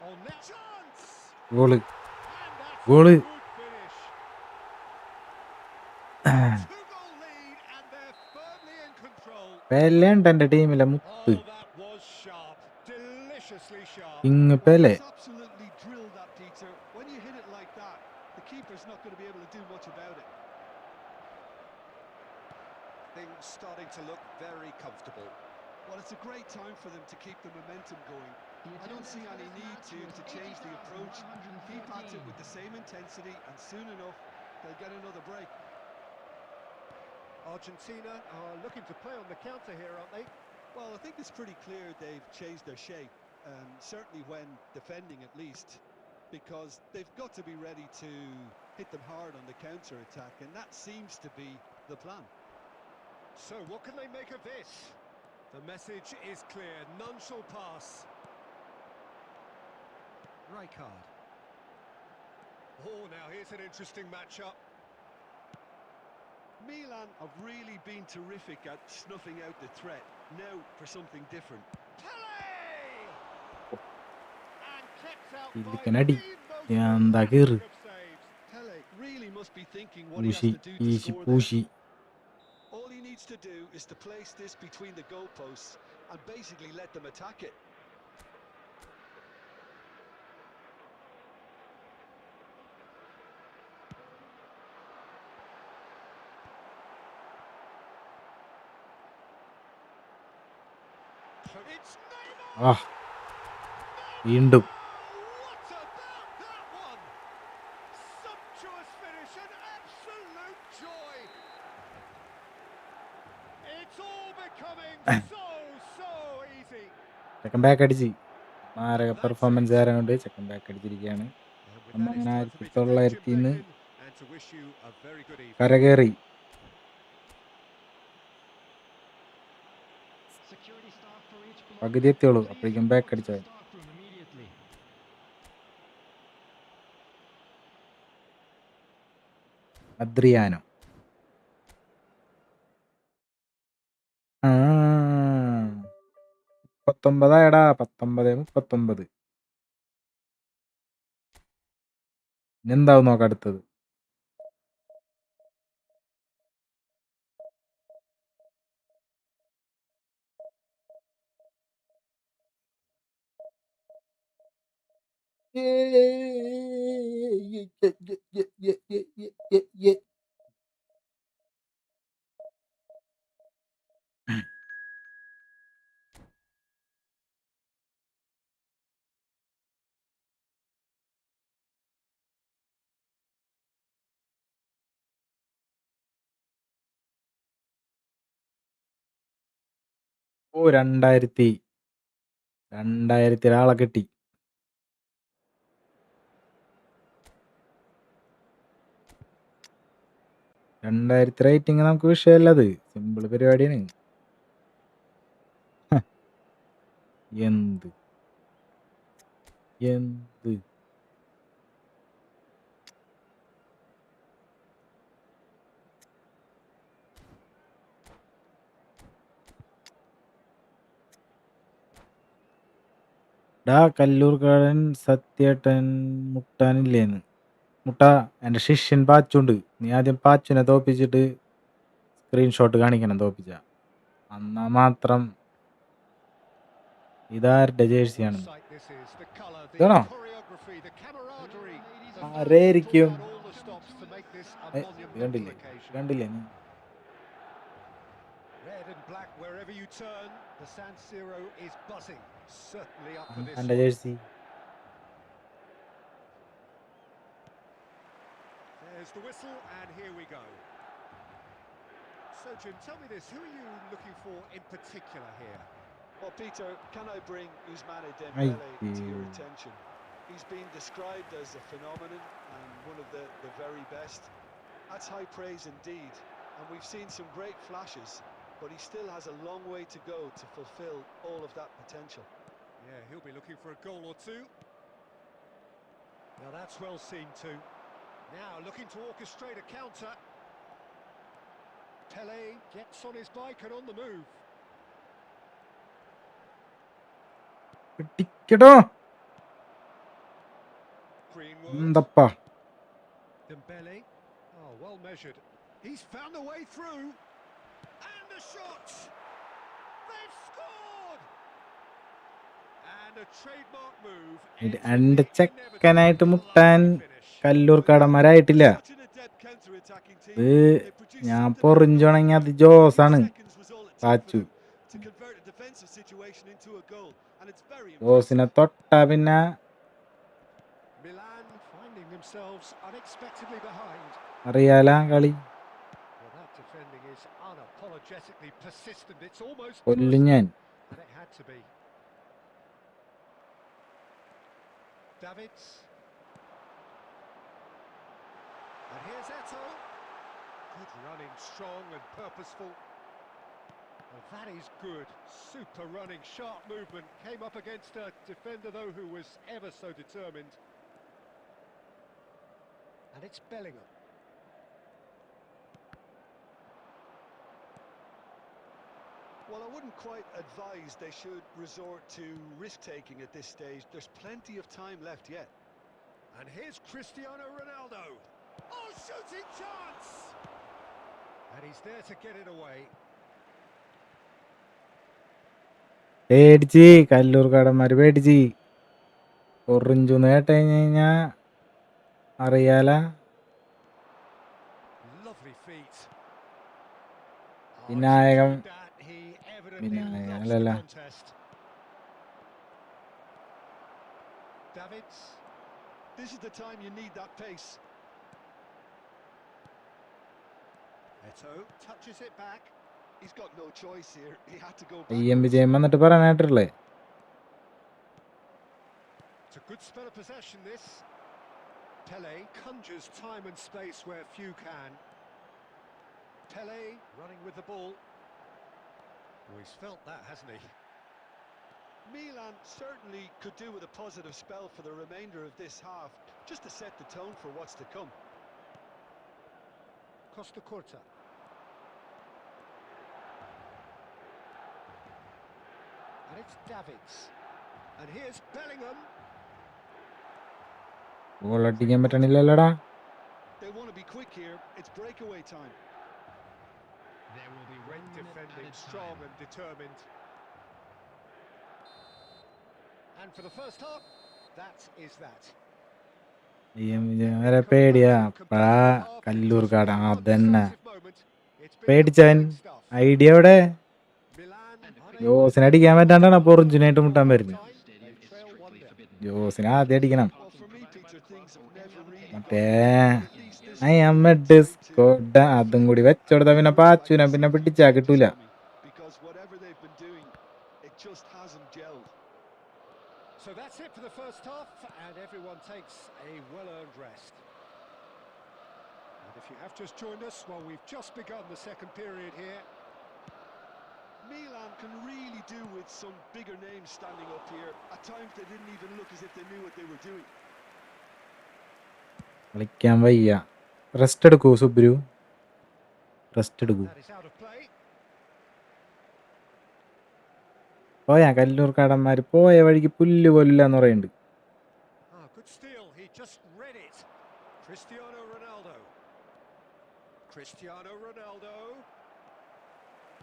Speaker 2: On that chance.
Speaker 1: Goal.
Speaker 2: And that's
Speaker 1: Goal.
Speaker 2: a good finish. Two-goal lead, and they're firmly in control.
Speaker 1: പെലെണ്ട് എൻ്റെ ടീമിലെ മുത്ത്.
Speaker 2: Oh, that was sharp. Deliciously sharp.
Speaker 1: King
Speaker 3: Well,
Speaker 1: Pele.
Speaker 3: he's absolutely drilled that, Peter. When you hit it like that, the keeper's not going to be able to do much about it.
Speaker 2: Things starting to look very comfortable.
Speaker 3: Well, it's a great time for them to keep the momentum going. I don't see any need to change the approach. Keep at it with the same intensity, and soon enough, they'll get another break.
Speaker 2: Argentina are looking to play on the counter here, aren't they?
Speaker 3: Well, I think it's pretty clear they've changed their shape, certainly when defending at least, because they've got to be ready to hit them hard on the counter-attack, and that seems to be the plan.
Speaker 2: So what can they make of this? The message is clear. None shall pass. Rijkaard. Oh, now here's an interesting matchup.
Speaker 3: Milan have really been terrific at snuffing out the threat. Now for something different.
Speaker 2: Pele! And kept out by
Speaker 1: ഇതിക്കനടി.
Speaker 2: the most
Speaker 1: എന്താ കീറ്.
Speaker 2: of saves.
Speaker 3: Pele really must be thinking what he has
Speaker 1: പൂശി
Speaker 3: to do to
Speaker 1: Eeshi
Speaker 3: score there.
Speaker 1: പൂശി.
Speaker 3: All he needs to do is to place this between the goalposts and basically let them attack it.
Speaker 2: So it's Neymar!
Speaker 1: ആ വീണ്ടും.
Speaker 2: What about that one? Sumptuous finish and absolute joy. It's all becoming so easy.
Speaker 1: Second back അടിച്ച് മാരക performance ആരം കൊണ്ട് second back അടിച്ചിരിക്കുകയാണ്.
Speaker 2: And with
Speaker 1: നമ്മ
Speaker 2: that, it's
Speaker 1: അങ്ങനെ
Speaker 2: time for me to thank Jim
Speaker 1: 1900
Speaker 2: Brennan and to wish you a very good evening.
Speaker 1: കരകയറി.
Speaker 4: Security staff for each block.
Speaker 1: പകുതി എത്തിയോളൂ
Speaker 4: Please
Speaker 1: അപ്പോഴേക്കും back
Speaker 4: report to the
Speaker 1: അടിച്ചാൽ.
Speaker 4: staff room immediately.
Speaker 1: അദ്രിയാനോ. ആ 39 19 എന്താവും നോക്കാം അടുത്തത്. ഓ 2000 ആളെ കിട്ടി. 2000 റേറ്റിംഗ് നമുക്ക് വിഷയമല്ലത്, സിമ്പിൾ പരിപാടിയാണ്. എന്ത് എന്ത് ഡാ കല്ലൂർക്കാരൻ സത്യേട്ടൻ മുട്ടാനില്ലേന്ന്. മുട്ട എൻ്റെ ശിഷ്യൻ പാച്ചുണ്ട്. നീ ആദ്യം പാച്ചുനെ തോപ്പിച്ചിട്ട് സ്ക്രീൻഷോട്ട് കാണിക്കണം തോപ്പിച്ച. എന്നാ മാത്രം. ഇതാരുടെ ജേഴ്സിയാണ്? ഇതാണോ? ആരായിരിക്കും? കണ്ടില്ലേ കണ്ടില്ലേ നീ?
Speaker 2: Red and black wherever you turn, the San Siro is buzzing. Certainly up for this
Speaker 1: എൻ്റെ
Speaker 2: one.
Speaker 1: Jersey.
Speaker 2: There's the whistle and here we go. So Jim, tell me this, who are you looking for in particular here?
Speaker 3: Well, Peter, can I bring Ousmane Dembele to your attention? He's been described as a phenomenon and one of the very best. That's high praise indeed. And we've seen some great flashes, but he still has a long way to go to fulfill all of that potential.
Speaker 2: Yeah, he'll be looking for a goal or two. Now that's well seen too. Now looking to orchestrate a counter. Pele gets on his bike and on the move.
Speaker 1: പിടിക്കടോ
Speaker 2: Greenwood.
Speaker 1: എന്തപ്പാ.
Speaker 2: Dembele. Oh, well measured. He's found the way through. And the shot! They've scored! And a trademark move.
Speaker 1: എൻ്റെ ചെക്കനായിട്ട് മുട്ടാൻ കല്ലൂർക്കാടന്മാരായിട്ടില്ല. ഇത് ഞാൻ പൊറിഞ്ചുണങ്ങി അത് ജോസാണ്. പാച്ചു ജോസിനെ തൊട്ടാ പിന്നെ
Speaker 2: Milan finding themselves unexpectedly behind.
Speaker 1: അറിയാല കളി.
Speaker 2: Well, that defending is unapologetically persistent. It's almost
Speaker 1: കൊല്ലും ഞാൻ.
Speaker 2: and it had to be. Davids. And here's Eto. Good running, strong and purposeful. Well, that is good. Super running, sharp movement. Came up against a defender, though, who was ever so determined. And it's Bellingham.
Speaker 3: Well, I wouldn't quite advise they should resort to risk-taking at this stage. There's plenty of time left yet.
Speaker 2: And here's Cristiano Ronaldo. Oh, shooting chance! And he's there to get it away.
Speaker 1: പേടിച്ച് കല്ലൂർക്കാടന്മാര് പേടിച്ച് പൊറിഞ്ചുന്ന് കേട്ട് കഴിഞ്ഞാ അറിയാല.
Speaker 2: Lovely feet.
Speaker 1: വിനായകം
Speaker 2: He evidently loves the
Speaker 1: വിനായകല്ല
Speaker 2: contest. Davids.
Speaker 3: This is the time you need that pace.
Speaker 2: Eto touches it back.
Speaker 3: He's got no choice here. He had to go
Speaker 1: വിജയം
Speaker 3: backwards.
Speaker 1: വന്നിട്ട് പറയാനായിട്ടുള്ളേ.
Speaker 2: It's a good spell of possession, this. Pele conjures time and space where few can. Pele running with the ball. Oh, he's felt that, hasn't he?
Speaker 3: Milan certainly could do with a positive spell for the remainder of this half, just to set the tone for what's to come.
Speaker 2: Costa Curta. And it's Davids. And here's Bellingham.
Speaker 1: Goal അടിക്കാൻ പറ്റണില്ലല്ലോടാ.
Speaker 3: They want to be quick here. It's breakaway time.
Speaker 4: There will be
Speaker 2: Great
Speaker 4: 1 minute
Speaker 2: defending,
Speaker 4: added
Speaker 2: strong
Speaker 4: time.
Speaker 2: and determined. And for the first half, that is that.
Speaker 1: വിജയം വരെ പേടിയാ. അപ്പഴാ കല്ലൂർക്കാട് അതന്നെ പേടിച്ചവൻ. Idea എവിടെ? ജോസിനെ അടിക്കാൻ പറ്റാണ്ടാണ് പൊറിഞ്ചിനായിട്ട് മുട്ടാൻ വരുന്നത്. ജോസിനെ ആദ്യം അടിക്കണം.
Speaker 3: Well, for me, Peter, things have never really
Speaker 1: മറ്റേ
Speaker 3: at least this
Speaker 1: ഡിസ്കോഡ അതും കൂടി വെച്ചോടുത്ത പിന്നെ പാച്ചുനെ പിന്നെ പിടിച്ചാ കിട്ടൂല.
Speaker 3: because whatever they've been doing,
Speaker 2: first half, and everyone takes a well-earned rest. And if you have just joined us, well, we've just begun the second period here.
Speaker 3: Milan can really do with some bigger names standing up here. At times they didn't even look as if they knew what they were doing.
Speaker 1: കളിക്കാൻ വയ്യ. Rest എടുക്കൂ Subru, rest എടുക്കൂ.
Speaker 2: That is out of play.
Speaker 1: പോയാ കല്ലൂർക്കാടന്മാർ പോയ വഴിക്ക് പുല്ല് കൊല്ലാന്ന് പറയുന്നുണ്ട്.
Speaker 2: Ah, good steal. He just read it. Cristiano Ronaldo. Cristiano Ronaldo.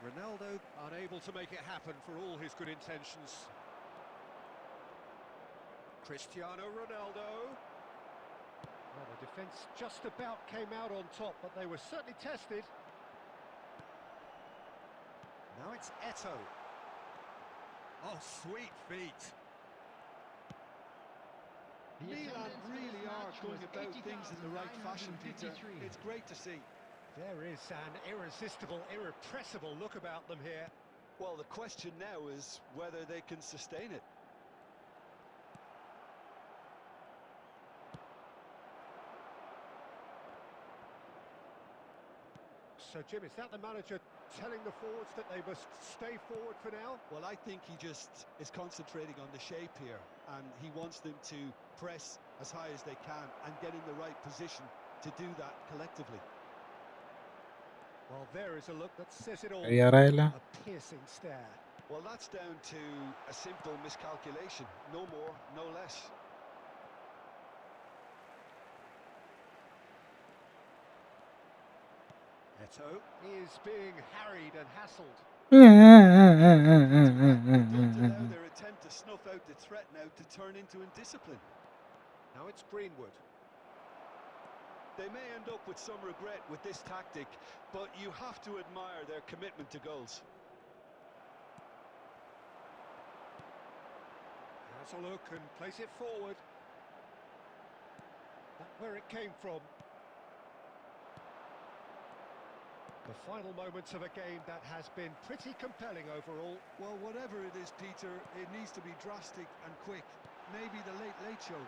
Speaker 2: Ronaldo unable to make it happen for all his good intentions. Cristiano Ronaldo. Well, the defence just about came out on top, but they were certainly tested. Now it's Eto. Oh, sweet feet.
Speaker 3: Milan really are going about things in the right fashion, Peter. It's great to see.
Speaker 2: There is an irresistible, irrepressible look about them here.
Speaker 3: Well, the question now is whether they can sustain it.
Speaker 2: So, Jim, is that the manager telling the forwards that they must stay forward for now?
Speaker 3: Well, I think he just is concentrating on the shape here, and he wants them to press as high as they can and get in the right position to do that collectively.
Speaker 2: Well, there is a look that says it all.
Speaker 1: കഴിയാറായല്ല.
Speaker 2: A piercing stare.
Speaker 3: Well, that's down to a simple miscalculation. No more, no less.
Speaker 2: Eto is being harried and hassled.
Speaker 3: Don't allow their attempt to snuff out the threat now to turn into indiscipline.
Speaker 2: Now it's Greenwood.
Speaker 3: They may end up with some regret with this tactic, but you have to admire their commitment to goals.
Speaker 2: Has a look and place it forward. That's where it came from. The final moments of a game that has been pretty compelling overall.
Speaker 3: Well, whatever it is, Peter, it needs to be drastic and quick. Maybe the late show.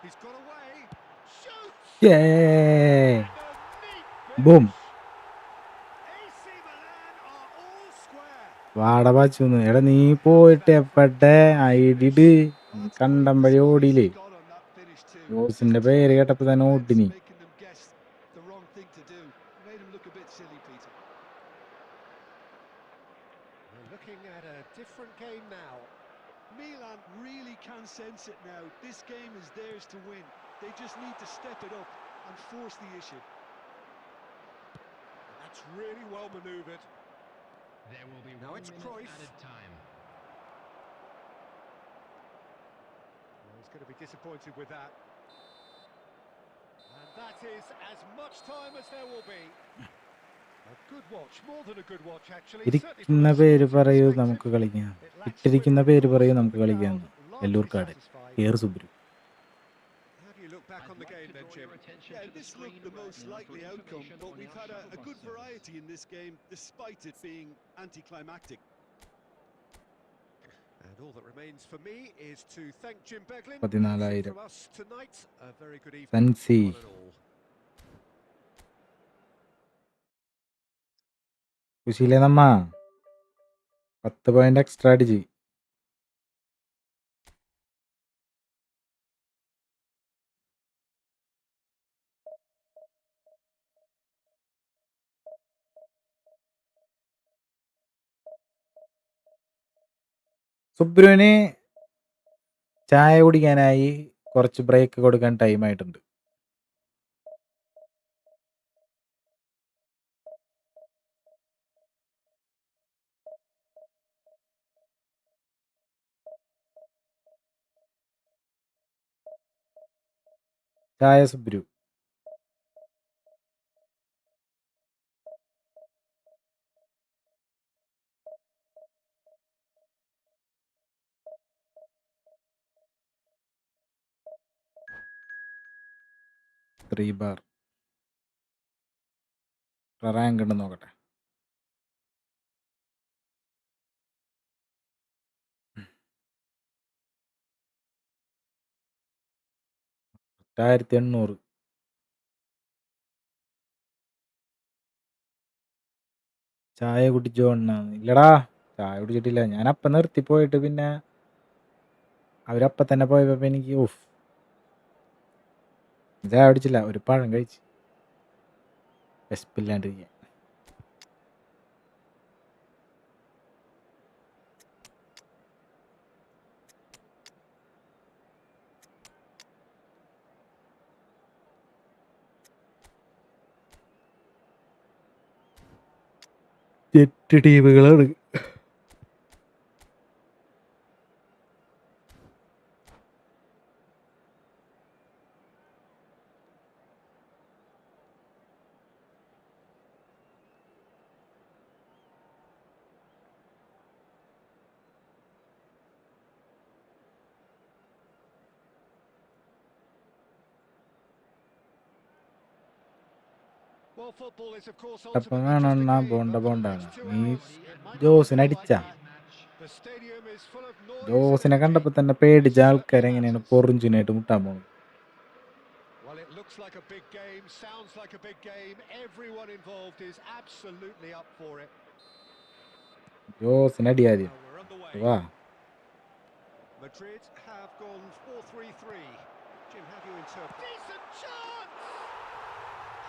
Speaker 2: He's got away. Shoots!
Speaker 1: Yay!
Speaker 2: And a neat finish.
Speaker 1: Boom.
Speaker 2: AC Milan are all square.
Speaker 1: വാടവാച്ചു എടാ നീ പോയിട്ട് എപ്പട്ടെ ഐഡിഡ് കണ്ടം വഴി ഓടിയില്ലേ?
Speaker 3: Got on that finish too.
Speaker 1: ജോസിന്റെ പേര് കേട്ടപ്പോ തന്നെ ഓടിനി.
Speaker 3: Making them guess the wrong thing to do. Made him look a bit silly, Peter.
Speaker 2: We're looking at a different game now.
Speaker 3: Milan really can sense it now. This game is theirs to win. They just need to step it up and force the issue.
Speaker 2: That's really well manoeuvred.
Speaker 4: There will be
Speaker 2: Now
Speaker 4: 1
Speaker 2: it's
Speaker 4: minute
Speaker 2: Cruyff.
Speaker 4: added time.
Speaker 2: Well, he's going to be disappointed with that. And that is as much time as there will be. A good watch, more than a good watch actually.
Speaker 1: ഇരിക്കുന്ന പേര് പറയൂ നമുക്ക് കളിക്കാം. ഇട്ടിരിക്കുന്ന പേര് പറയൂ നമുക്ക് കളിക്കാം. Kallurkad കേർ Subru.
Speaker 2: How do you look back on the game then, Jim?
Speaker 3: Yeah, this looked the most likely outcome, but we've had a good variety in this game, despite it being anticlimactic.
Speaker 2: And all that remains for me is to thank Jim Beglin.
Speaker 1: 14,000.
Speaker 2: From us tonight, a very good evening.
Speaker 1: Fancy.
Speaker 2: One and all.
Speaker 1: കുശിയിലെ നമ്മ 10 point extra അടിച്ച്. സുബ്രുവിന് ചായ കുടിക്കാനായി കുറച്ച് break കൊടുക്കാൻ time ആയിട്ടുണ്ട്. ചായ Subru. Three bar rank ഉണ്ടെന്ന് നോക്കട്ടെ. 1800. ചായ കുടിച്ചോ അണ്ണാ? ഇല്ലടാ, ചായ കുടിച്ചിട്ടില്ല. ഞാനപ്പം നിർത്തി പോയിട്ട് പിന്നെ അവരപ്പം തന്നെ പോയപ്പോൾ എനിക്ക് ചായ കുടിച്ചില്ല. ഒരു പഴം കഴിച്ച് വിശപ്പില്ലാണ്ടിരിക്കാൻ.8 ടീമുകളാണ്.
Speaker 2: Well, football is, of course,
Speaker 1: അപ്പം
Speaker 2: ultimately
Speaker 1: വേണം
Speaker 2: just a
Speaker 1: Anna
Speaker 2: game,
Speaker 1: bonda
Speaker 2: but for the
Speaker 1: ബോണ്ടാണ്.
Speaker 2: next 2
Speaker 1: നീ
Speaker 2: hours, it might not
Speaker 1: ജോസിനെ
Speaker 2: feel like
Speaker 1: അടിച്ചാ?
Speaker 2: that. The stadium is full of noise
Speaker 1: ജോസിനെ
Speaker 2: and
Speaker 1: കണ്ടപ്പോൾ
Speaker 2: energy.
Speaker 1: തന്നെ
Speaker 2: It
Speaker 1: പേടിച്ച
Speaker 2: certainly
Speaker 1: ആൾക്കാരെങ്ങനെയാണ്
Speaker 2: matters.
Speaker 1: പൊറിഞ്ചിനായിട്ട് മുട്ടാൻ പോകുന്നത്?
Speaker 2: Well, it looks like a big game, sounds like a big game. Everyone involved is absolutely up for it.
Speaker 1: ജോസിനെ അടി ആദ്യം.
Speaker 2: Well, we're underway.
Speaker 1: വാ.
Speaker 2: Madrid have gone 4-3-3. Jim, how do you interpret? Decent chance!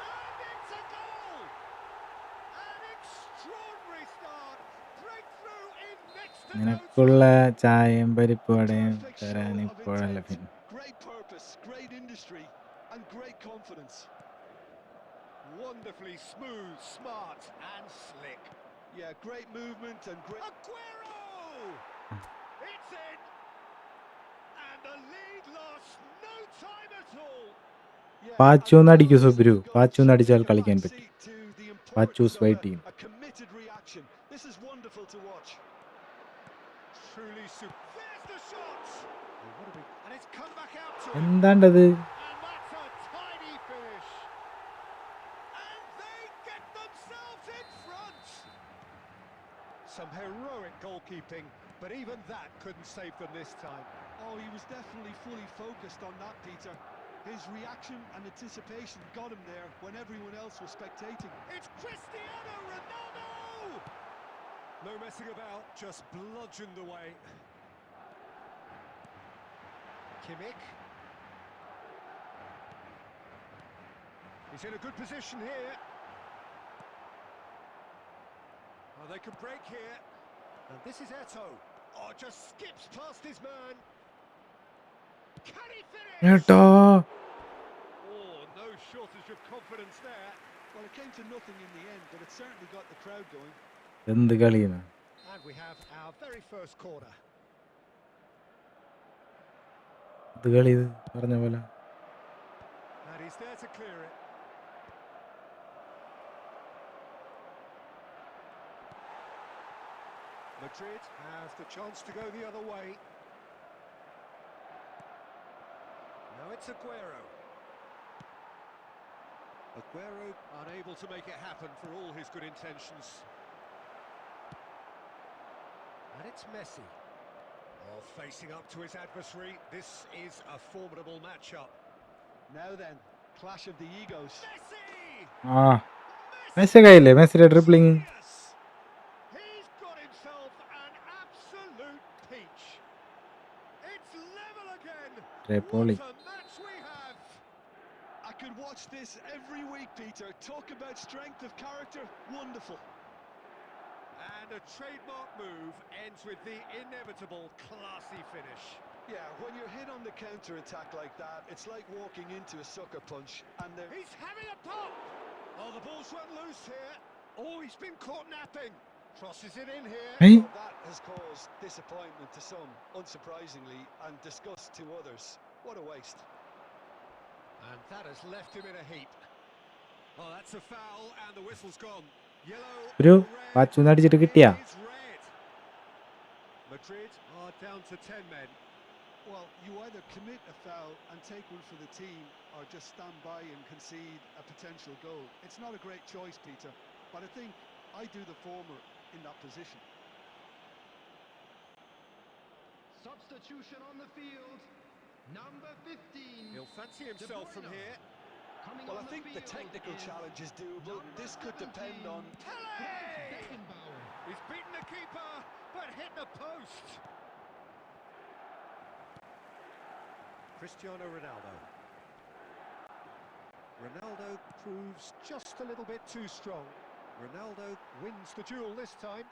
Speaker 2: And it's a goal! An extraordinary start. Breakthrough in next to no
Speaker 1: നിനക്കുള്ള
Speaker 2: time.
Speaker 1: ചായയും പരിപ്പുവടയും
Speaker 3: Perfect
Speaker 1: തരാൻ
Speaker 3: show of
Speaker 1: ഇപ്പോഴല്ല
Speaker 3: intent,
Speaker 1: പിന്നെ.
Speaker 3: great purpose, great industry, and great confidence.
Speaker 2: Wonderfully smooth, smart, and slick.
Speaker 3: Yeah, great movement and great.
Speaker 2: Aguero! It's in! And the lead lost no time at all.
Speaker 3: Yeah,
Speaker 1: Pachu
Speaker 3: and
Speaker 1: ഒന്ന്
Speaker 3: the
Speaker 1: അടിക്കൂ
Speaker 3: goal
Speaker 1: Subru.
Speaker 3: has got
Speaker 1: Pachu ഒന്ന്
Speaker 3: to
Speaker 1: അടിച്ചാൽ
Speaker 3: take a
Speaker 1: കളിക്കാൻ
Speaker 3: back
Speaker 1: പറ്റും.
Speaker 3: seat to the
Speaker 1: പാച്ചൂസ്
Speaker 3: importance of
Speaker 1: white team.
Speaker 3: a committed reaction. This is wonderful to watch.
Speaker 2: Truly super. There's the shot! Oh, what a big... And it's come back out to him.
Speaker 1: എന്താണ്ടത്?
Speaker 2: And that's a tiny finish. And they get themselves in front. Some heroic goalkeeping, but even that couldn't save them this time.
Speaker 3: Oh, he was definitely fully focused on that, Peter. His reaction and anticipation got him there when everyone else was spectating.
Speaker 2: It's Cristiano Ronaldo! No messing about, just bludgeoned away. Kimmich. He's in a good position here. Oh, they can break here. And this is Eto. Oh, just skips past his man. Can he finish?
Speaker 1: ഏട്ടാ,
Speaker 2: Oh, no shortage of confidence there.
Speaker 3: Well, it came to nothing in the end, but it certainly got the crowd going.
Speaker 1: എന്ത് കളിയാണ്?
Speaker 2: And we have our very first corner.
Speaker 1: ഇത് കളി ഇത് പറഞ്ഞ പോലെ.
Speaker 2: And he's there to clear it. Madrid have the chance to go the other way. Now it's Aguero. Aguero unable to make it happen for all his good intentions. And it's Messi. Oh, facing up to his adversary. This is a formidable matchup.
Speaker 3: Now then, clash of the egos.
Speaker 2: Messi!
Speaker 1: ആ Messi കയ്യില്ലേ? മെസ്സിയുടെ dribbling.
Speaker 2: Genius! He's got himself an absolute peach. It's level again.
Speaker 1: Tripoli.
Speaker 2: What a match we have.
Speaker 3: I could watch this every week, Peter. Talk about strength of character. Wonderful.
Speaker 2: And a trademark move ends with the inevitable classy finish.
Speaker 3: Yeah, when you're hit on the counter-attack like that, it's like walking into a sucker punch. And they're...
Speaker 2: He's having a pop. Oh, the ball's run loose here. Oh, he's been caught napping. Crosses it in here.
Speaker 1: ഏയ്,
Speaker 3: Well, that has caused disappointment to some, unsurprisingly, and disgust to others. What a waste.
Speaker 2: And that has left him in a heap. Oh, that's a foul, and the whistle's gone. Yellow
Speaker 1: ഒരു
Speaker 2: or red.
Speaker 1: Pachu ഒന്ന് അടിച്ചിട്ട്
Speaker 2: It
Speaker 1: കിട്ടിയാ?
Speaker 2: is red. Madrid are down to 10 men.
Speaker 3: Well, you either commit a foul and take one for the team, or just stand by and concede a potential goal. It's not a great choice, Peter, but I think I do the former in that position.
Speaker 4: Substitution on the field. Number 15.
Speaker 2: He'll fancy himself from here.
Speaker 3: Well, I think the technical challenge is doable. This could depend on...
Speaker 2: Pele! He's beaten the keeper, but hit the post. Cristiano Ronaldo. Ronaldo proves just a little bit too strong. Ronaldo wins the duel this time.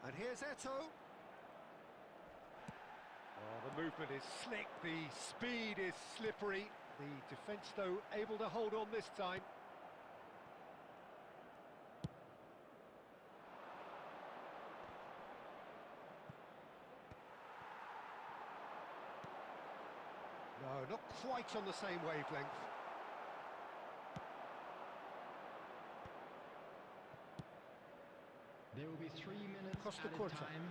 Speaker 2: And here's Eto'o. Oh, the movement is slick, the speed is slippery. The defence, though, able to hold on this time. No, not quite on the same wavelength.
Speaker 4: There will be 3 minutes
Speaker 2: Costa
Speaker 4: added
Speaker 2: Curta.
Speaker 4: time.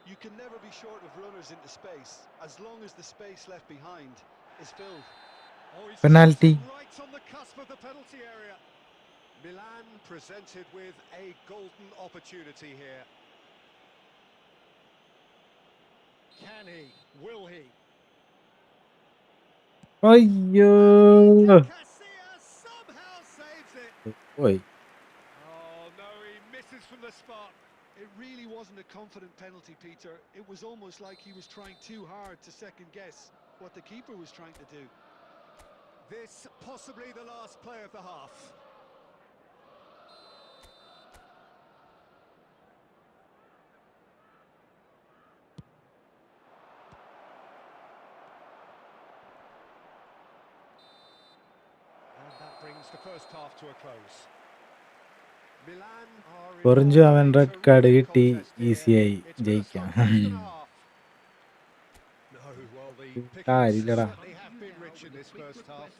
Speaker 3: You can never be short of runners into space, as long as the space left behind is filled.
Speaker 2: Oh, he's
Speaker 1: Penalty.
Speaker 2: right on the cusp of the penalty area. Milan presented with a golden opportunity here. Can he? Will he?
Speaker 1: അയ്യോ
Speaker 2: Casillas somehow saves it.
Speaker 1: പോയി.
Speaker 2: Oh no, he misses from the spot.
Speaker 3: It really wasn't a confident penalty, Peter. It was almost like he was trying too hard to second guess what the keeper was trying to do.
Speaker 2: This possibly the last play of the half. And that brings the first half to a close. Milan are
Speaker 1: കുറഞ്ഞു അവൻ
Speaker 2: involved in a
Speaker 1: red card
Speaker 2: terrific
Speaker 1: കിട്ടി
Speaker 2: contest here.
Speaker 1: ഈസിയായി
Speaker 2: It's gonna
Speaker 1: ജയിക്കാം.
Speaker 2: start close to the half. No, well, the pickings
Speaker 1: കാര്യമില്ലടാ.
Speaker 2: certainly have been rich in this first half.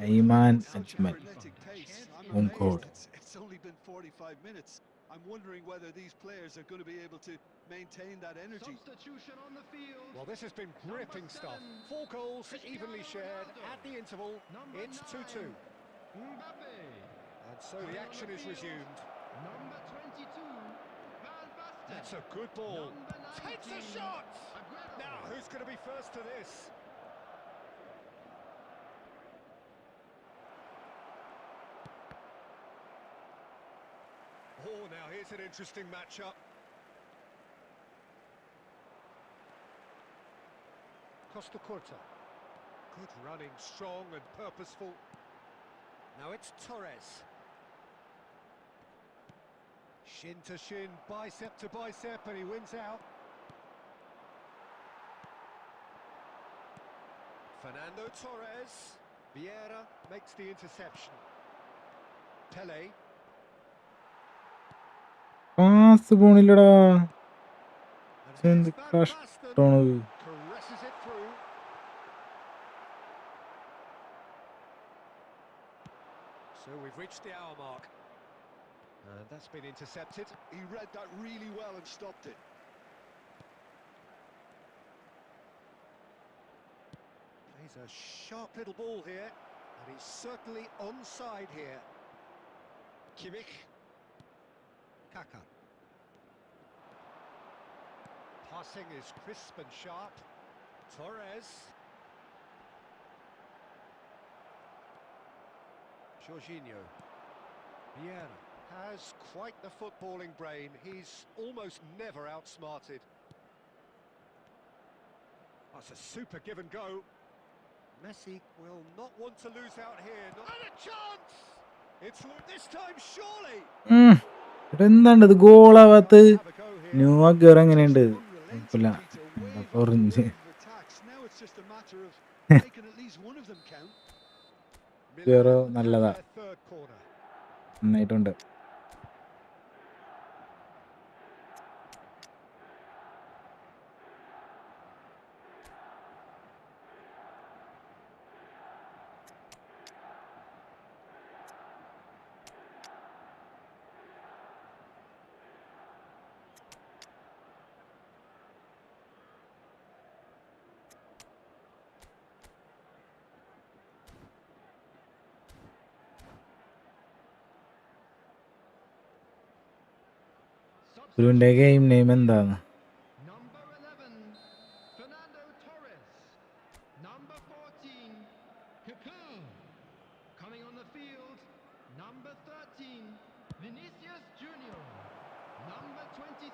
Speaker 1: Ayman
Speaker 3: Such a
Speaker 1: Ajmal.
Speaker 3: frenetic pace. I'm
Speaker 1: Home
Speaker 3: amazed
Speaker 1: court.
Speaker 3: it's only been 45 minutes. I'm wondering whether these players are going to be able to maintain that energy.
Speaker 4: Substitution on the field.
Speaker 2: Well, this has been gripping stuff. 4 goals evenly shared at the interval. It's 2-2.
Speaker 4: Mbappe.
Speaker 2: And so the action is resumed.
Speaker 4: Number 22. Van Basten.
Speaker 2: That's a good ball.
Speaker 4: Number 19.
Speaker 2: Takes a shot!
Speaker 4: Aguero.
Speaker 2: Now, who's going to be first to this? Oh, now here's an interesting matchup. Costa Curta. Good running, strong and purposeful. Now it's Torres. Shin to shin, bicep to bicep, and he wins out. Fernando Torres. Vieira makes the interception. Pele.
Speaker 1: Pass പോണില്ലടാ.
Speaker 2: And
Speaker 1: എന്ത്
Speaker 2: here's Van Basten.
Speaker 1: കഷ്ടാണ്.
Speaker 2: Caresses it through. So we've reached the hour mark. And that's been intercepted.
Speaker 3: He read that really well and stopped it.
Speaker 2: Plays a sharp little ball here. And he's certainly onside here. Kimmich. Kaka. Passing is crisp and sharp. Torres. Jorginho. Vieira has quite the footballing brain. He's almost never outsmarted. That's a super give and go. Messi will not want to lose out here. Not and a chance! It's this time, surely!
Speaker 1: എന്താണ് ഇത് ഗോളാവാത്ത്?
Speaker 2: Have a go here.
Speaker 1: Newark എങ്ങനെയുണ്ട്?
Speaker 3: Unrelenting,
Speaker 1: കുഴപ്പമില്ല.
Speaker 3: Peter. Waving
Speaker 1: orange.
Speaker 3: wave of attacks. Now it's just a matter of making at least one of them count.
Speaker 1: വേറെ
Speaker 2: Milan have
Speaker 1: നല്ലതാ.
Speaker 2: their third corner.
Speaker 1: നന്നായിട്ടുണ്ട്. ഇവരുടെ game name എന്താണ്?
Speaker 4: Number 11. Number 14, Kaká. Coming on the field, number 13, Vinicius Junior. Number 23,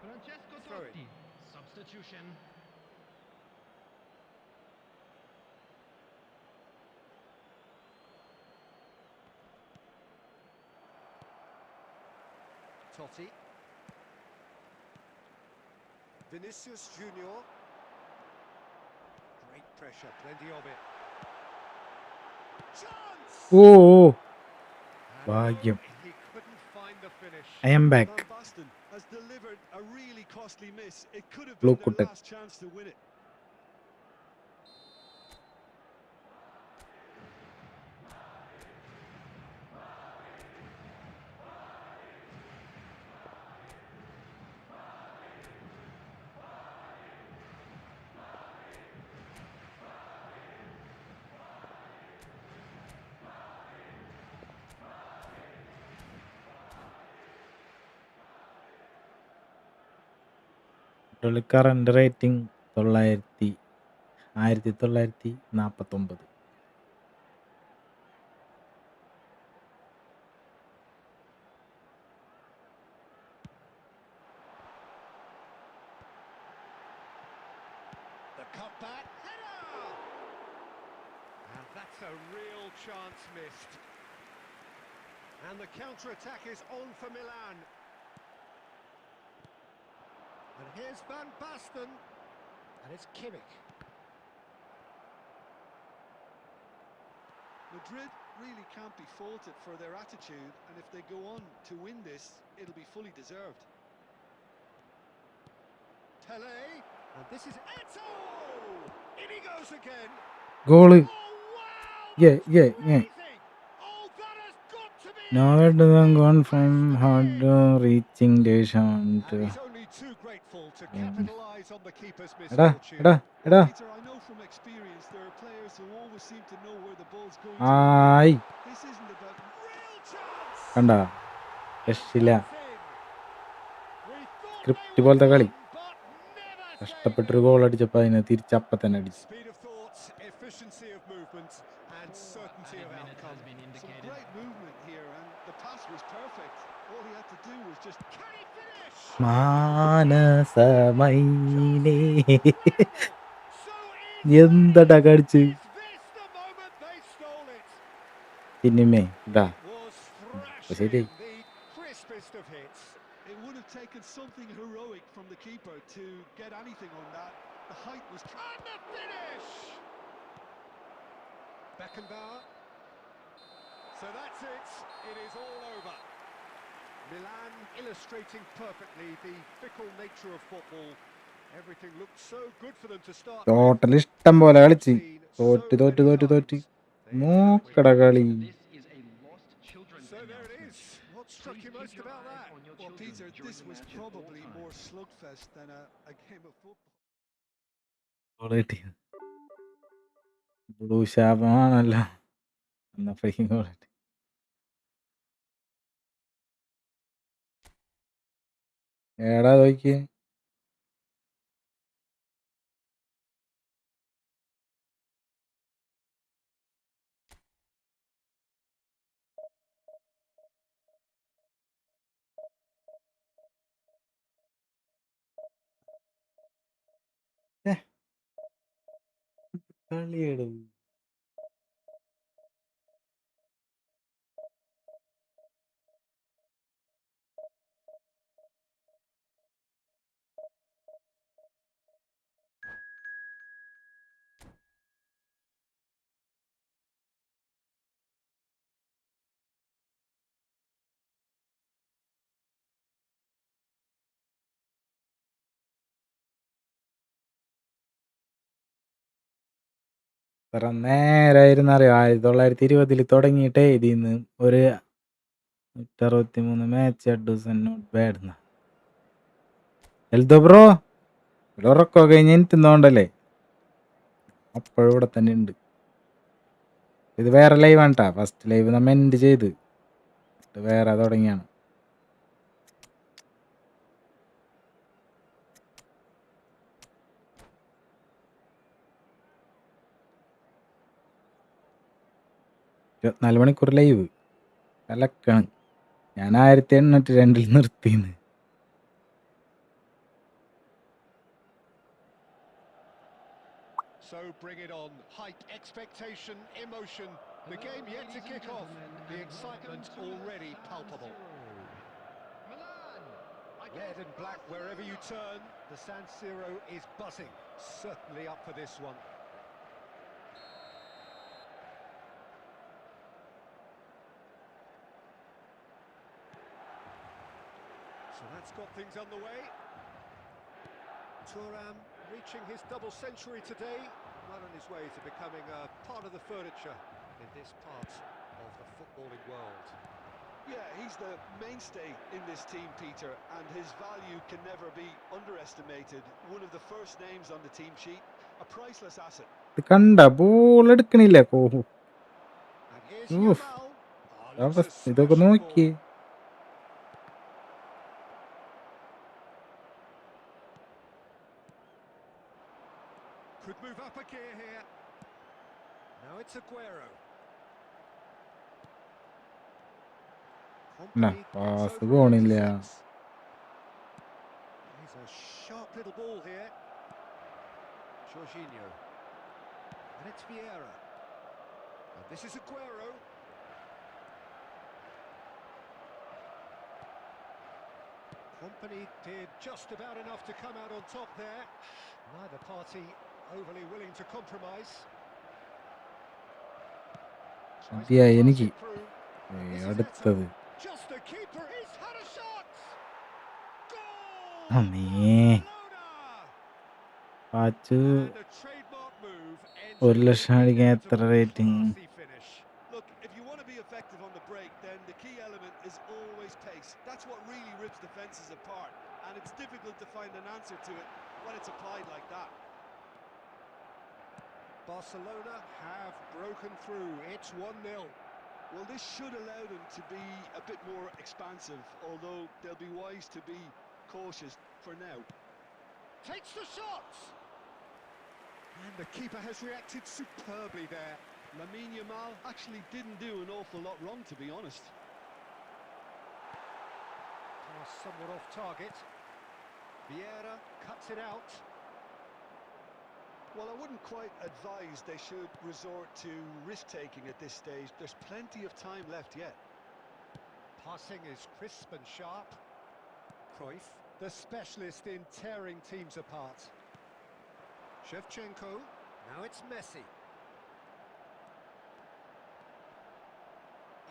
Speaker 4: Francesco Totti. Substitution.
Speaker 2: Totti. Vinicius Junior. Great pressure, plenty of it. Chance!
Speaker 1: Oh,
Speaker 2: And
Speaker 1: ഭാഗ്യം.
Speaker 2: he couldn't find the finish.
Speaker 1: I am back.
Speaker 3: Van Basten has delivered a really costly miss. It could have
Speaker 1: Blue
Speaker 3: been their
Speaker 1: Kutek.
Speaker 3: last chance to win it.
Speaker 1: Current rating 1949.
Speaker 2: The cutback. Header! And that's a real chance missed. And the counter-attack is on for Milan. And here's Van Basten. And it's Kimmich.
Speaker 3: Madrid really can't be faulted for their attitude, and if they go on to win this, it'll be fully deserved.
Speaker 2: Tele. And this is Eto! In he goes again.
Speaker 1: Goal.
Speaker 2: Oh, wow!
Speaker 1: Yeah,
Speaker 2: That's
Speaker 1: yeah, yeah.
Speaker 2: crazy! Oh, that has got to be
Speaker 1: No,
Speaker 2: it!
Speaker 1: it doesn't go
Speaker 2: It
Speaker 1: from
Speaker 2: has to
Speaker 1: hard
Speaker 2: be
Speaker 1: to
Speaker 2: it!
Speaker 1: reaching station to.
Speaker 2: And he's only too grateful to capitalise on the keeper's
Speaker 1: എടാ
Speaker 2: misfortune.
Speaker 1: എടാ
Speaker 3: Well,
Speaker 1: എടാ
Speaker 3: Peter, I know from experience there are players who always seem to know where the ball's going to.
Speaker 1: ആയി
Speaker 3: This isn't about
Speaker 2: Real chance!
Speaker 1: കണ്ടാ
Speaker 2: And
Speaker 1: രക്ഷയില്ല.
Speaker 2: that's in. We thought
Speaker 1: script
Speaker 2: they were
Speaker 1: പോലത്തെ കളി.
Speaker 2: done, but never say
Speaker 1: കഷ്ടപ്പെട്ടൊരു
Speaker 2: never.
Speaker 1: ഗോൾ അടിച്ചപ്പോൾ അതിനെ തിരിച്ചപ്പ തന്നെ അടിച്ചു.
Speaker 2: Speed of thought, efficiency of movement, and certainty of
Speaker 4: Added minute
Speaker 2: outcome.
Speaker 4: has been
Speaker 3: some
Speaker 4: indicated.
Speaker 3: great movement here, and the pass was perfect. All he had to do was just
Speaker 2: Can he finish?
Speaker 1: മാനസമൈനേ
Speaker 2: Incredible! So
Speaker 1: എന്തടാ കടിച്ച്
Speaker 2: is this the moment they stole it?
Speaker 1: പിന്നിമേ ഇതാ
Speaker 2: It was
Speaker 1: അപ്പൊ ശരി.
Speaker 2: thrashing, the crispest of hits.
Speaker 3: It would have taken something heroic from the keeper to get anything on that. The height was.
Speaker 2: And the finish! Beckenbauer. So that's it. It is all over. Milan illustrating perfectly the fickle nature of football. Everything looked so good for them to start.
Speaker 1: Total ഇഷ്ടം പോലെ കളിച്ച് തോറ്റ് തോറ്റ് തോറ്റ് തോറ്റ് നോക്കട കളി.
Speaker 4: This is a lost children's
Speaker 2: So there it
Speaker 4: announcement.
Speaker 2: is. What struck
Speaker 4: Please
Speaker 2: you
Speaker 4: keep
Speaker 2: most
Speaker 4: your
Speaker 2: about
Speaker 4: eyes
Speaker 2: that?
Speaker 4: on your
Speaker 3: Well,
Speaker 4: children
Speaker 3: Peter,
Speaker 4: during
Speaker 3: this
Speaker 4: the
Speaker 3: was
Speaker 4: match at all
Speaker 3: probably
Speaker 4: times.
Speaker 3: more slugfest than a game of football.
Speaker 1: Goal കിട്ടി. Blue ശാപമാണല്ലോ. എന്നാ free goal കിട്ടി. ഏടാ നോക്കിയേ. കളിയെടു. എത്ര നേരായിരുന്നറിയോ 1920 തുടങ്ങിയിട്ടേ ഇതിന്ന് ഒരു 163 match not bad. Eldo bro ഇവിടെ ഉറക്കോ കഴിഞ്ഞ് എനിക്കുണ്ടല്ലേ അപ്പോഴും ഇവിടെ തന്നെ ഉണ്ട്. ഇത് വേറെ ലൈവാണ് കേട്ടാ. ഫസ്റ്റ് ലൈവ് നമ്മ എൻഡ് ചെയ്ത് ഇത് വേറെ തുടങ്ങിയാണ്. 24 മണിക്കൂർ ലൈവ് കലക്കാണ്. ഞാൻ 1802 നിർത്തിന്ന്.
Speaker 2: So bring it on. Hype, expectation, emotion. The game yet to kick off. The excitement already palpable. Red and black wherever you turn. The San Siro is buzzing. Certainly up for this one. So that's got things underway. Thuram reaching his double century today, well on his way to becoming a part of the furniture in this part of the footballing world.
Speaker 3: Yeah, he's the mainstay in this team, Peter, and his value can never be underestimated. One of the first names on the team sheet, a priceless asset.
Speaker 1: ഇത് കണ്ട ball എടുക്കണില്ല.
Speaker 2: And here's
Speaker 1: Oof.
Speaker 2: Yamal. Looks a
Speaker 1: അവസ്ഥ ഇതൊക്കെ
Speaker 2: smashing
Speaker 1: നോക്കിയേ.
Speaker 2: ball. Could move up a gear here. Now it's Aguero. Company gets
Speaker 1: pass
Speaker 2: over
Speaker 1: പോണില്ല.
Speaker 2: into six. Here's a sharp little ball here. Jorginho. And it's Vieira. And this is Aguero. Company did just about enough to come out on top there. Neither party overly willing to compromise. Tries to
Speaker 1: മതിയായി
Speaker 2: pass
Speaker 1: എനിക്ക്.
Speaker 2: it through. This is
Speaker 1: അടുത്തത്.
Speaker 2: Eto. Just the keeper. He's had a shot. Goal!
Speaker 1: അമ്മേ.
Speaker 2: Barcelona!
Speaker 1: Pachu
Speaker 2: And a trademark move ends
Speaker 1: 1
Speaker 2: with
Speaker 1: lakh
Speaker 2: an
Speaker 1: അടിക്കാൻ എത്ര
Speaker 2: inevitable
Speaker 1: rating?
Speaker 2: classy finish.
Speaker 3: Look, if you want to be effective on the break, then the key element is always pace. That's what really rips defences apart, and it's difficult to find an answer to it when it's applied like that.
Speaker 2: Barcelona have broken through. It's 1-0.
Speaker 3: Well, this should allow them to be a bit more expansive, although they'll be wise to be cautious for now.
Speaker 2: Takes the shot. And the keeper has reacted superbly there.
Speaker 3: Lamine Yamal actually didn't do an awful lot wrong, to be honest.
Speaker 2: Pass somewhat off target. Vieira cuts it out.
Speaker 3: Well, I wouldn't quite advise they should resort to risk-taking at this stage. There's plenty of time left yet.
Speaker 2: Passing is crisp and sharp. Cruyff, the specialist in tearing teams apart. Shevchenko, now it's Messi.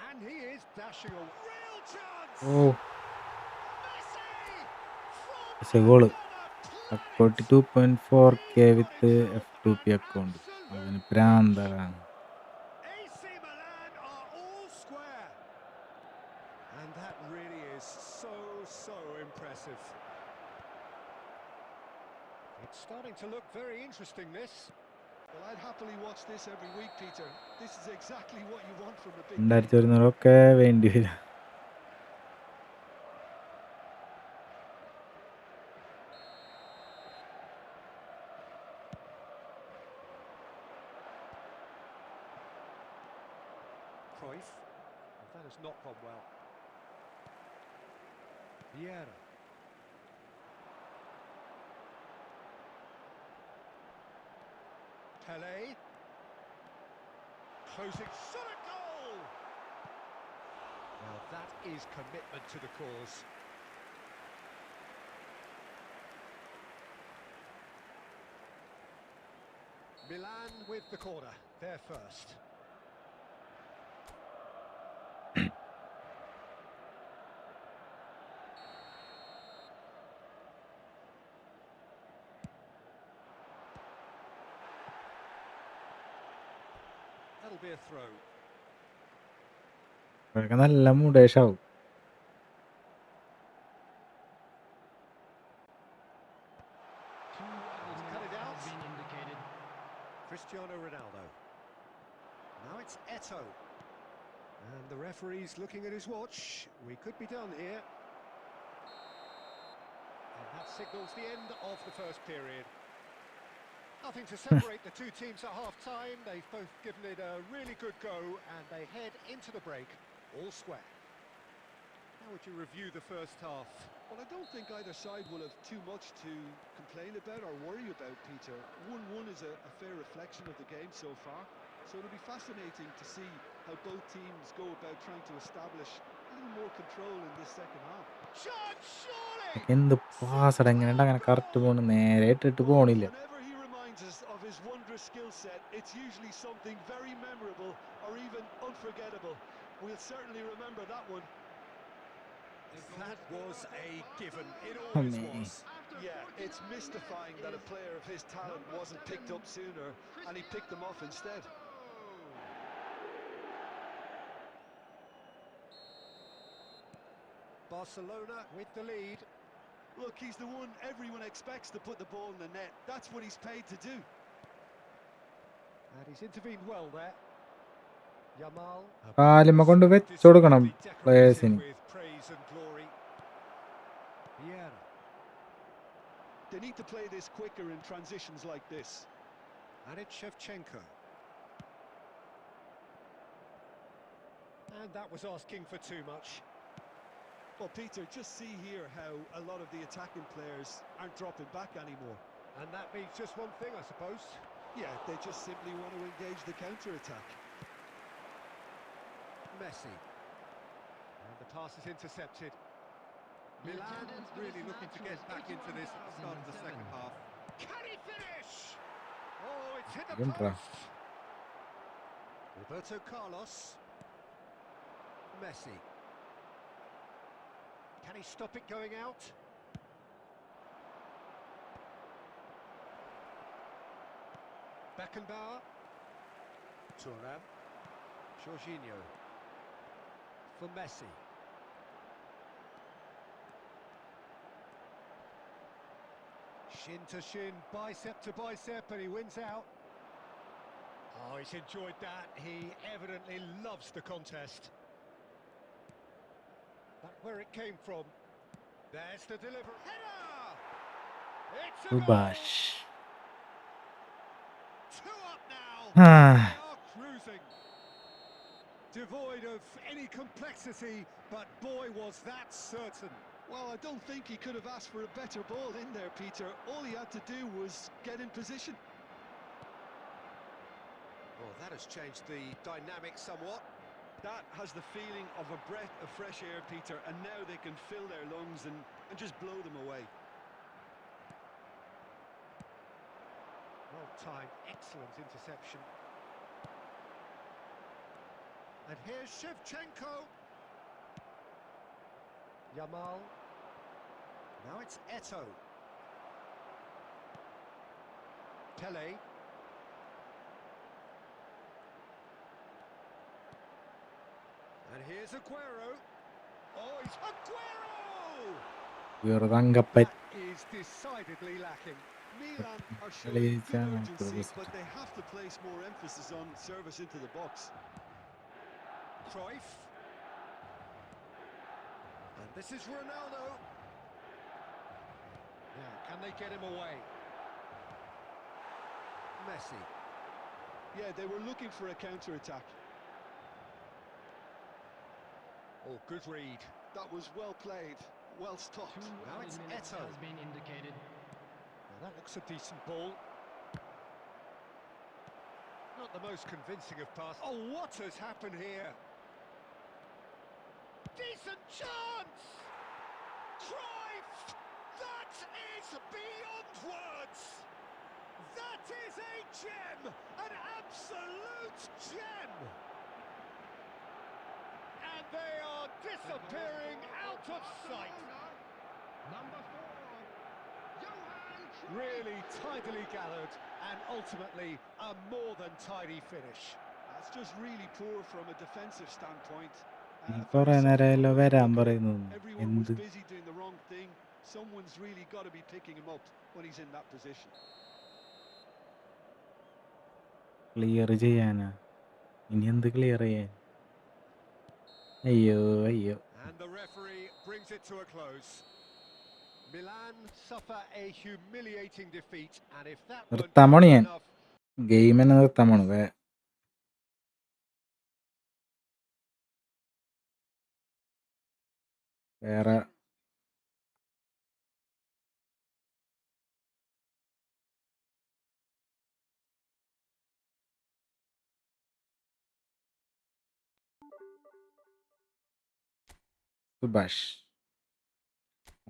Speaker 2: And he is dashing a real chance!
Speaker 1: ഓ
Speaker 2: Messi!
Speaker 1: പക്ഷേ goal 42.4K with F2P account. അതിന് പ്രാന്താണ്.
Speaker 2: AC Milan are all square. And that really is so impressive. It's starting to look very interesting, this.
Speaker 3: Well, I'd happily watch this every week, Peter. This is exactly what you want from a big
Speaker 1: 2100 ഒക്കെ വേണ്ടി വരും.
Speaker 2: Cruyff. Well, that has not gone well. Vieira. Pele. Closing shot at goal! Well, that is commitment to the cause. Milan with the corner, they're first. That'll be a throw.
Speaker 1: ഇവരൊക്കെ നല്ല മുടേഷാവും.
Speaker 4: He's
Speaker 2: cut it out.
Speaker 4: been indicated.
Speaker 2: Cristiano Ronaldo. Now it's Eto. And the referee's looking at his watch. We could be done here. And that signals the end of the first period. Nothing to separate the two teams at half-time. They've both given it a really good go, and they head into the break all square. How would you review the first half?
Speaker 3: Well, I don't think either side will have too much to complain about or worry about, Peter. 1-1 is a fair reflection of the game so far. So it'll be fascinating to see how both teams go about trying to establish a little more control in this second half.
Speaker 2: Chance, surely!
Speaker 1: എന്ത് പാസട എങ്ങനെയുണ്ട് അങ്ങനെ correct പോണ് നേരെ ഇട്ടിട്ട് പോണില്ല.
Speaker 3: Whenever he reminds us of his wondrous skill set, it's usually something very memorable or even unforgettable. We'll certainly remember that one.
Speaker 2: That was a given. It always
Speaker 1: അമ്മേ.
Speaker 2: was.
Speaker 3: Yeah, it's mystifying that a player of his talent wasn't picked up sooner and he picked them off instead.
Speaker 2: Barcelona with the lead.
Speaker 3: Look, he's the one everyone expects to put the ball in the net. That's what he's paid to do.
Speaker 2: And he's intervened well there. Yamal.
Speaker 1: കാലുമ്മ കൊണ്ട് വെച്ച് കൊടുക്കണം പ്ലേയേഴ്സിന്.
Speaker 2: With praise and glory. Vieira.
Speaker 3: They need to play this quicker in transitions like this.
Speaker 2: And it's Shevchenko. And that was asking for too much.
Speaker 3: Well, Peter, just see here how a lot of the attacking players aren't dropping back anymore.
Speaker 2: And that means just one thing, I suppose.
Speaker 3: Yeah, they just simply want to engage the counter-attack.
Speaker 2: Messi. And the pass is intercepted. Milan really looking to get back into this at the start of the second half. Can he finish? Oh, it's hit the
Speaker 1: Entra.
Speaker 2: post. Roberto Carlos. Messi. Can he stop it going out? Beckenbauer. Thuram. Jorginho. For Messi. Shin to shin, bicep to bicep, and he wins out. Oh, he's enjoyed that. He evidently loves the contest. That's where it came from. There's the delivery. Header! It's a goal!
Speaker 1: Subhash.
Speaker 2: 2 up now.
Speaker 1: Ah.
Speaker 2: They are cruising. Devoid of any complexity, but boy was that certain.
Speaker 3: Well, I don't think he could have asked for a better ball in there, Peter. All he had to do was get in position.
Speaker 2: Well, that has changed the dynamic somewhat.
Speaker 3: That has the feeling of a breath of fresh air, Peter, and now they can fill their lungs and just blow them away.
Speaker 2: Well timed, excellent interception. And here's Shevchenko. Yamal. Now it's Eto'o. Pele. And here's Aguero. Oh, it's Aguero!
Speaker 1: വെറുതങ്കപ്പൻ.
Speaker 2: That is decidedly lacking.
Speaker 3: Milan are showing good urgency, but they have to place more emphasis on service into the box.
Speaker 2: Cruyff. And this is Ronaldo. Now, can they get him away? Messi.
Speaker 3: Yeah, they were looking for a counter-attack.
Speaker 2: Oh, good read.
Speaker 3: That was well played, well stopped.
Speaker 2: Now it's Eto'o.
Speaker 4: has been indicated.
Speaker 2: Well, that looks a decent ball. Not the most convincing of passes. Oh, what has happened here? Decent chance! Cruyff! That is beyond words! That is a gem! An absolute gem! And they are disappearing out of sight.
Speaker 4: Number 4, Johan Cruyff.
Speaker 2: Really tidily gathered and ultimately a more than tidy finish.
Speaker 3: That's just really poor from a defensive standpoint.
Speaker 1: കുറെ നേരമല്ലോ വരാൻ പറയുന്നു.
Speaker 3: Everyone was
Speaker 1: എന്ത്
Speaker 3: busy doing the wrong thing. Someone's really got to be picking him up when he's in that position.
Speaker 1: Clear ചെയ്യാനാ? ഇനി എന്ത് clear ചെയ്യാൻ? അയ്യോ അയ്യോ.
Speaker 2: And the referee brings it to a close. Milan suffer a humiliating defeat, and if that weren't
Speaker 1: നിർത്താൻ പോണു
Speaker 2: bad
Speaker 1: ഞാൻ.
Speaker 2: enough,
Speaker 1: game തന്നെ നിർത്താൻ പോണു. വേറെ സുഭാഷ്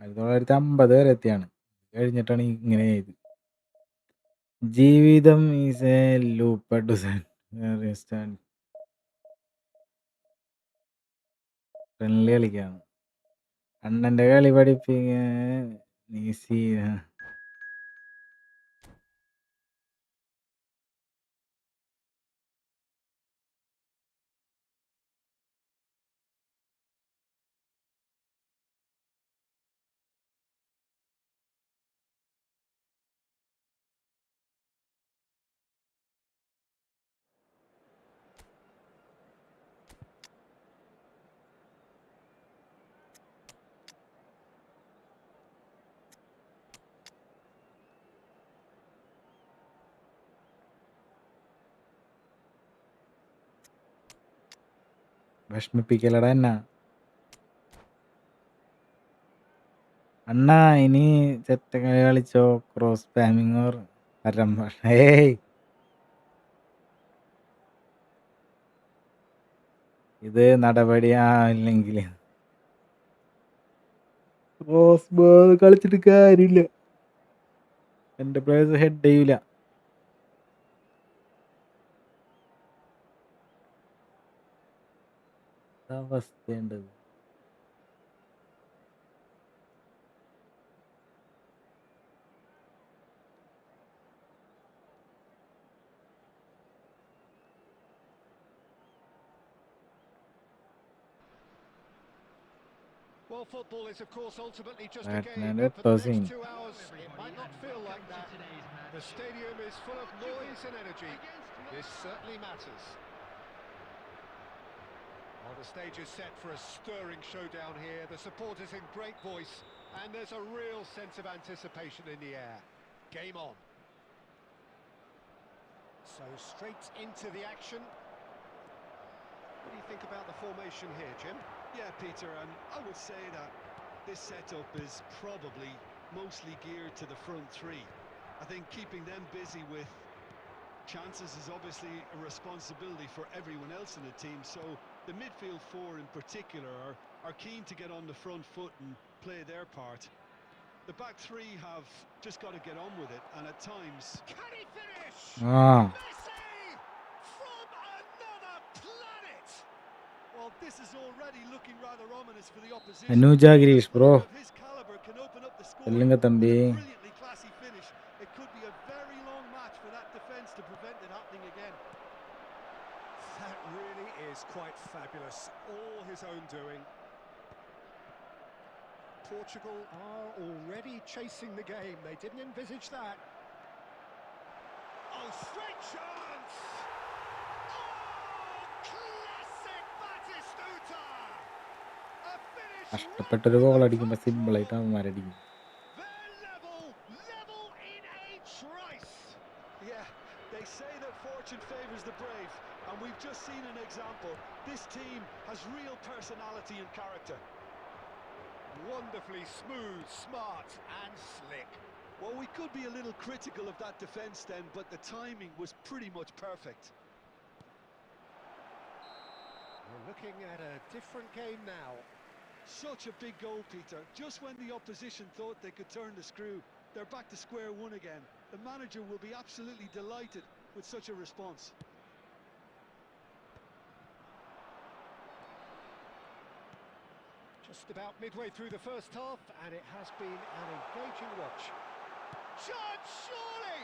Speaker 1: 1950 വരെ എത്തിയാണ്. കഴിഞ്ഞിട്ടാണ് ഇങ്ങനെ ചെയ്ത്. ജീവിതം is a loop to friendly കളിക്കാണ്. അണ്ണന്റെ കളി പഠിപ്പിക്കാൻ വിഷമിപ്പിക്കലടാ എന്നാ. അണ്ണാ ഇനി ചെറ്റ കളി കളിച്ചോ. ക്രോസ് സ്പാമിങ് ഓർ പരമ്പര. ഏയ് ഇത് നടപടിയായില്ലെങ്കിൽ ക്രോസ് ബോൾ കളിച്ചിട്ട് കാര്യമില്ല. എന്റെ പ്ലേയേഴ്സ് ഹെഡ് ചെയ്യൂല. അവസ്ഥയുണ്ടത്.
Speaker 2: well, football is of course ultimately just a
Speaker 1: Batman
Speaker 2: game,
Speaker 1: and
Speaker 2: but for the
Speaker 1: tossing.
Speaker 2: next 2 hours it might not feel like that. The stadium is full of noise and energy. This certainly matters. Well, the stage is set for a stirring showdown here. The supporters in great voice, and there's a real sense of anticipation in the air. Game on. So straight into the action. What do you think about the formation here, Jim?
Speaker 3: Yeah, Peter, I would say that this setup is probably mostly geared to the front three. I think keeping them busy with chances is obviously a responsibility for everyone else in the team, so the midfield four in particular are keen to get on the front foot and play their part. The back three have just got to get on with it, and at times...
Speaker 2: Can he finish?
Speaker 3: Messi! From another planet! Well, this is already looking rather ominous for the opposition.
Speaker 1: Anuja Girish, bro.
Speaker 3: Of his caliber can open up the score
Speaker 1: Tellinga
Speaker 3: with a
Speaker 1: thambi.
Speaker 3: brilliantly classy finish. It could be a very long match for that defence to prevent it happening again.
Speaker 2: That really is quite fabulous. All his own doing. Portugal are already chasing the game. They didn't envisage that. Oh, straight chance! Oh, classic Batistuta! A finish
Speaker 1: കഷ്ടപ്പെട്ടൊരു ഗോൾ അടിക്കുമ്പോൾ സിമ്പിളായിട്ട് അവന്മാരടിക്കും.
Speaker 2: They're level in a trice.
Speaker 3: Yeah, they say that fortune favours the brave, and we've just seen an example. This team has real personality and character.
Speaker 2: Wonderfully smooth, smart and slick.
Speaker 3: Well, we could be a little critical of that defence then, but the timing was pretty much perfect.
Speaker 2: We're looking at a different game now.
Speaker 3: Such a big goal, Peter. Just when the opposition thought they could turn the screw, they're back to square one again. The manager will be absolutely delighted with such a response.
Speaker 2: Just about midway through the first half, and it has been an engaging watch. Chance, surely!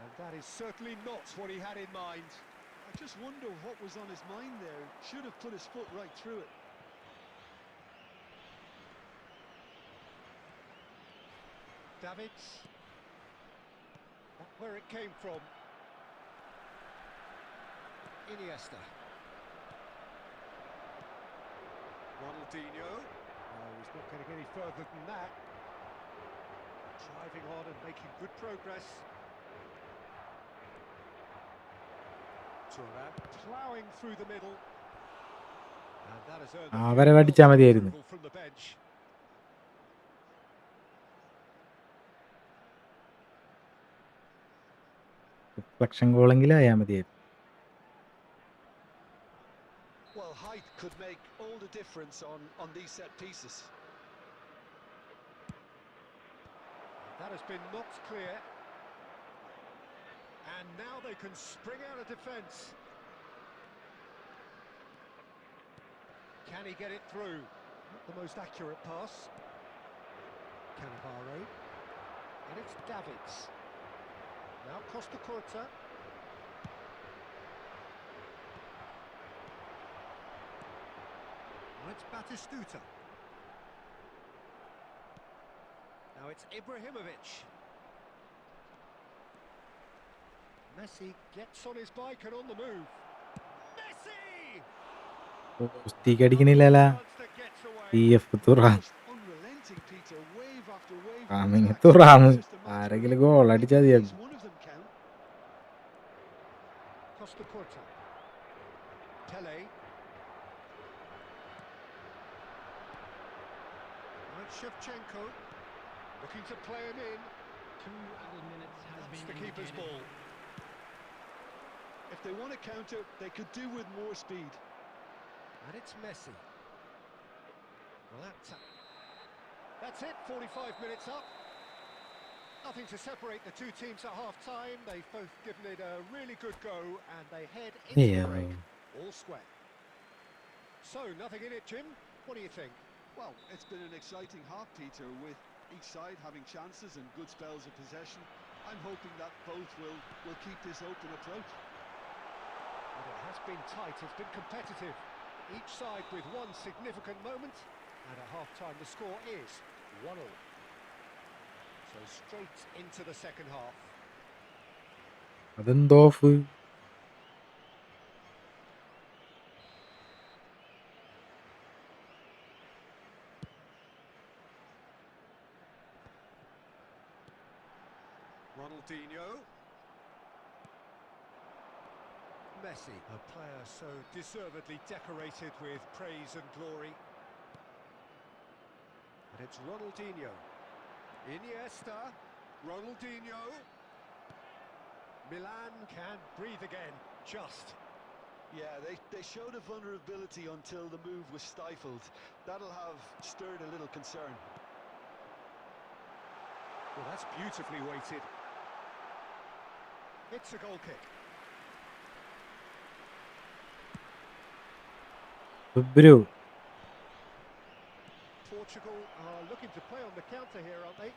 Speaker 2: And that is certainly not what he had in mind.
Speaker 3: I just wonder what was on his mind there. Should have put his foot right through it.
Speaker 2: Davids. Where it came from. Iniesta. Ronaldinho. he's not getting any further than that. Driving on and making good progress. Turan ploughing through the middle. And that has earned
Speaker 1: അവരെ പഠിച്ചാൽ മതിയായിരുന്നു.
Speaker 2: approval from the bench.
Speaker 1: Reflection ഗോളെങ്കിലും ആയാൽ മതിയായിരുന്നു.
Speaker 3: Well, height could make all the difference on these set pieces.
Speaker 2: That has been knocked clear. And now they can spring out of defence. Can he get it through? Not the most accurate pass. Cannavaro. And it's Davids. Now Costa Curta. And it's Batistuta. Now it's Ibrahimovic. Messi gets on his bike and on the move. Messi!
Speaker 1: കുസ്തിക്ക് അടിക്കണില്ലല്ലോ. Thuram
Speaker 3: Unrelenting, Peter. Wave after wave.
Speaker 1: റാമിങ് Thuram ആരെങ്കിലും goal അടിച്ചാൽ മതിയായിരുന്നു.
Speaker 3: One of them count.
Speaker 2: Costa Curta. Tele. Right, Shevchenko. Looking to play him in.
Speaker 4: 2 added minutes has
Speaker 2: That's
Speaker 4: been
Speaker 2: the keeper's
Speaker 4: indicated.
Speaker 2: ball.
Speaker 3: If they want to counter, they could do with more speed.
Speaker 2: And it's Messi. Well, that's it, 45 minutes up. Nothing to separate the two teams at half-time. They've both given it a really good go, and they head into the break. All square. So, nothing in it, Jim. What do you think?
Speaker 3: Well, it's been an exciting half, Peter, with each side having chances and good spells of possession. I'm hoping that both will keep this open approach.
Speaker 2: Well, it has been tight, it's been competitive. Each side with one significant moment, and at half-time the score is 1-1. So straight into the second half.
Speaker 1: അതെന്തോഫ്
Speaker 2: Ronaldinho. Messi, a player so deservedly decorated with praise and glory. And it's Ronaldinho. Iniesta. Ronaldinho. Milan can breathe again, just.
Speaker 3: Yeah, they showed a vulnerability until the move was stifled. That'll have stirred a little concern.
Speaker 2: Well, that's beautifully weighted. It's a goal kick.
Speaker 1: Subru
Speaker 2: Portugal are looking to play on the counter here, aren't they?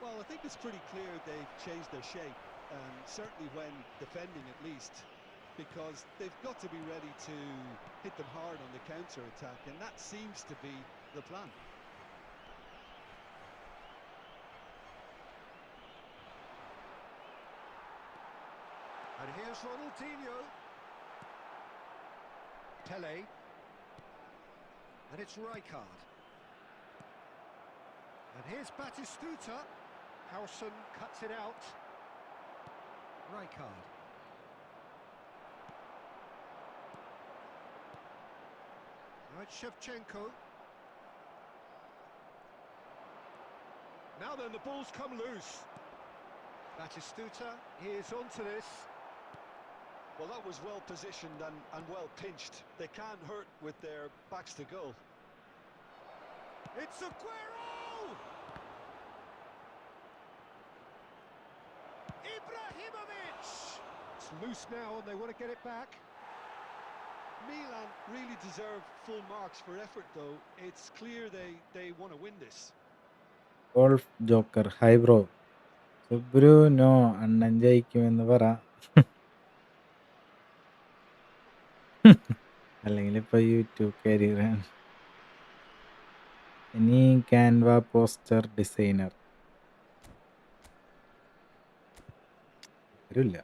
Speaker 3: Well, I think it's pretty clear they've changed their shape, and certainly when defending at least, because they've got to be ready to hit them hard on the counter-attack, and that seems to be the plan.
Speaker 2: And here's Ronaldinho. Tele. And it's Rijkaard. And here's Batistuta. Howson cuts it out. Rijkaard. Now it's Shevchenko. Now then, the ball's come loose. Batistuta is onto this.
Speaker 3: Well, that was well positioned and well pinched. They can't hurt with their backs to goal.
Speaker 2: It's Aguero! Ibrahimovic! It's loose now and they want to get it back.
Speaker 3: Milan really deserve full marks for effort, though. It's clear they want to win this.
Speaker 1: Golf joker hi bro Subru no അണ്ണൻ ജയിക്കുമെന്ന് പറ. അല്ലെങ്കിൽ ഇപ്പൊ YouTube കരിയറാണ്. ഇനി Canva poster designer വരില്ല.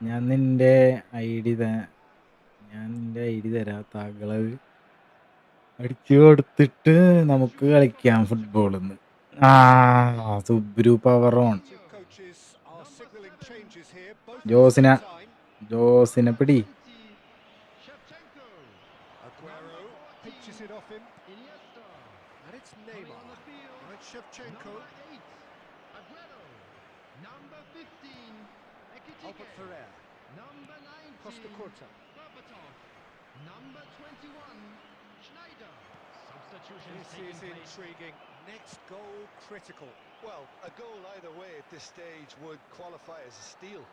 Speaker 1: ഞാൻ നിന്റെ I D തരാം. താങ്കളത് അടിച്ചു കൊടുത്തിട്ട് നമുക്ക് കളിക്കാം ഫുട്ബോളിന്ന്. Subru power on.
Speaker 2: Two coaches are signalling changes here, both at the
Speaker 1: ജോസിനെ
Speaker 2: same time.
Speaker 1: പിടി.
Speaker 2: Aguero pinches it off him, and it's Neymar. Right, Shevchenko.
Speaker 4: Number 15,
Speaker 2: Albert Ferrer.
Speaker 4: number 19,
Speaker 2: Costa Curta.
Speaker 4: Berbatov, number 21, Schneider. Substitutions
Speaker 2: This
Speaker 4: taking
Speaker 2: is
Speaker 4: place.
Speaker 2: intriguing. Next goal critical.
Speaker 3: Well, a goal either way at this stage would qualify as a steal.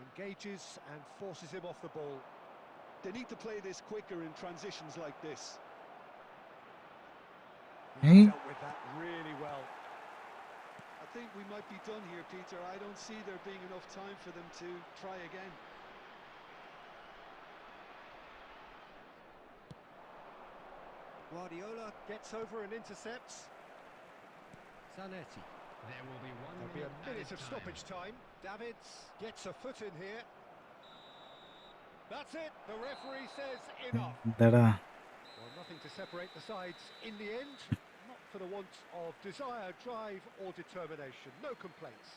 Speaker 2: Engages and forces him off the ball.
Speaker 3: They need to play this quicker in transitions like this.
Speaker 2: He dealt with that really well.
Speaker 3: I think we might be done here, Peter. I don't see there being enough time for them to try again.
Speaker 2: Guardiola gets over and intercepts. Zanetti.
Speaker 4: There will be one
Speaker 2: There'll be a minute
Speaker 4: added
Speaker 2: of
Speaker 4: time.
Speaker 2: stoppage time. Davids gets a foot in here. That's it. The referee says enough.
Speaker 1: എന്താടാ
Speaker 2: Well, nothing to separate the sides in the end. Not for the want of desire, drive or determination. No complaints.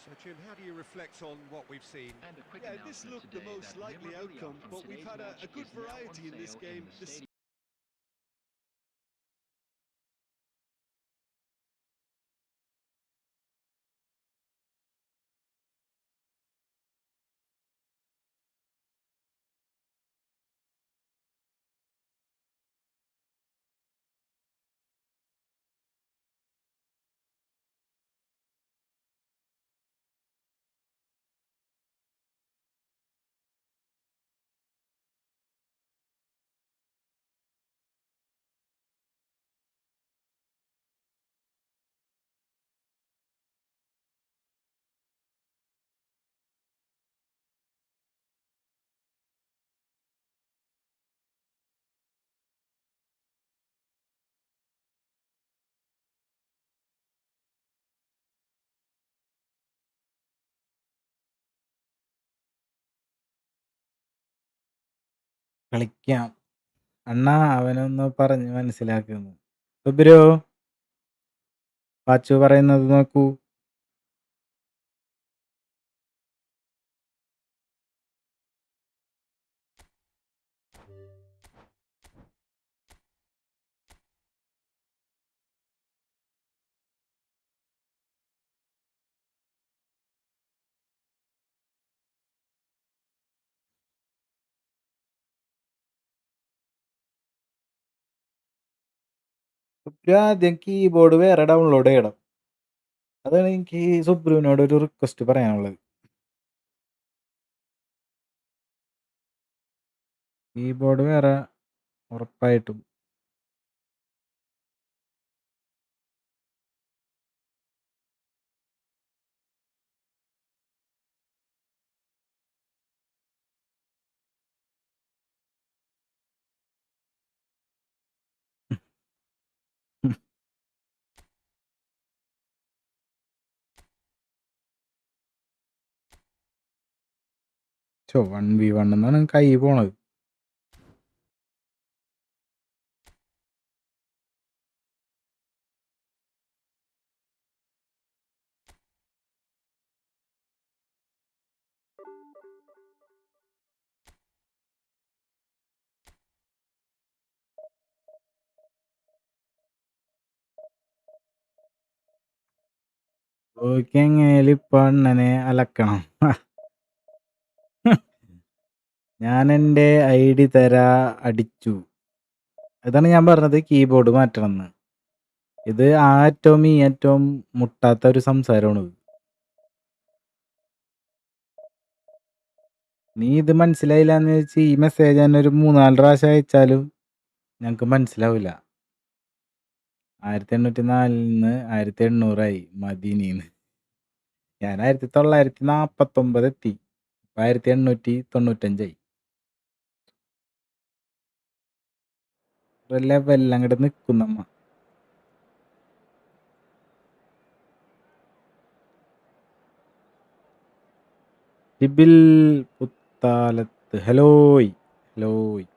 Speaker 2: So, Jim, how do you reflect on what we've seen?
Speaker 4: And a quick
Speaker 3: Yeah, this
Speaker 4: announcement
Speaker 3: looked the
Speaker 4: today
Speaker 3: most
Speaker 4: that
Speaker 3: likely
Speaker 4: memorabilia
Speaker 3: outcome,
Speaker 4: from
Speaker 3: but we've
Speaker 4: today's
Speaker 3: had
Speaker 4: match
Speaker 3: a good
Speaker 4: is now on
Speaker 3: variety in this
Speaker 4: sale
Speaker 3: game.
Speaker 4: the
Speaker 3: The
Speaker 4: stadium.
Speaker 1: കളിക്കാം. അണ്ണാ അവനൊന്ന് പറഞ്ഞ് മനസ്സിലാക്കുന്നു. സുബ്രു പാച്ചു പറയുന്നത് നോക്കൂ. സുബ്രു ആദ്യം keyboard വേറെ download ചെയ്യണം. അതാണ് എനിക്ക് സുബ്രുവിനോട് ഒരു റിക്വസ്റ്റ് പറയാനുള്ളത്. കീബോർഡ് വേറെ ഉറപ്പായിട്ടും. ചോ 1v1 എന്നാണ് കൈ പോണത്. എങ്ങനെയാലും ഇപ്പൊ അണ്ണനെ അലക്കണം. ഞാൻ എൻ്റെ ID അടിച്ചു. ഇതാണ് ഞാൻ പറഞ്ഞത് കീബോർഡ് മാറ്റണമെന്ന്. ഇത് ആ അറ്റവും ഈ അറ്റവും മുട്ടാത്ത ഒരു സംസാരമാണിത്. നീ ഇത് മനസ്സിലായില്ലാന്ന് വെച്ച് ഈ മെസ്സേജ് തന്നെ ഒരു 3-4 പ്രാവശ്യം അയച്ചാലും ഞങ്ങൾക്ക് മനസ്സിലാവില്ല. 1804 1800 മദീനീന്ന്. ഞാൻ 1949 എത്തി. 1895 ലെവലിൽ അങ്ങോട്ട് നിൽക്കും നമ്മ. ഷിബിൽ പുത്താലത്ത്. ഹലോയ്. ഹലോയ്.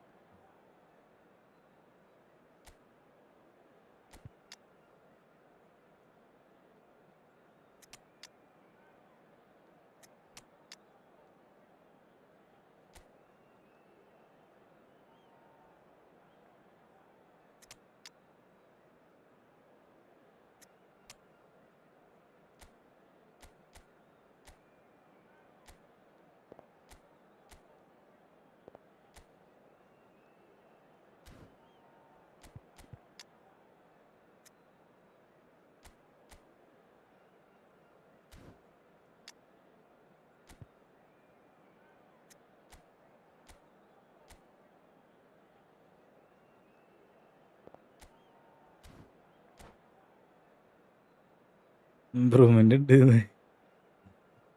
Speaker 1: ഇമ്പ്രൂവ്മെന്റ് ഉണ്ട്.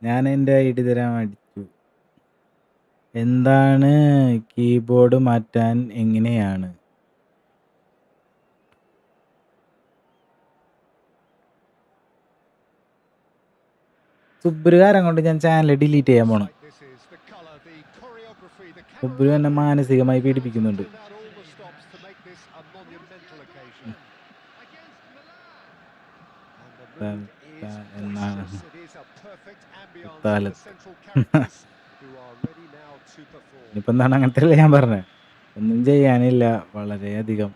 Speaker 1: ഞാൻ എൻ്റെ ഐഡി തരാൻ അടിച്ചു. എന്താണ് കീബോർഡ് മാറ്റാൻ എങ്ങനെയാണ്? സുബ്രുകാരം കൊണ്ട് ഞാൻ ചാനൽ ഡിലീറ്റ് ചെയ്യാൻ പോണം. സുബ്രു എന്നെ മാനസികമായി പീഡിപ്പിക്കുന്നുണ്ട്. എന്നാണ് ഇനിയിപ്പോൾ എന്താണ് അങ്ങനത്തെ അല്ലേ ഞാൻ പറഞ്ഞത്. ഒന്നും ചെയ്യാനില്ല, വളരെയധികം.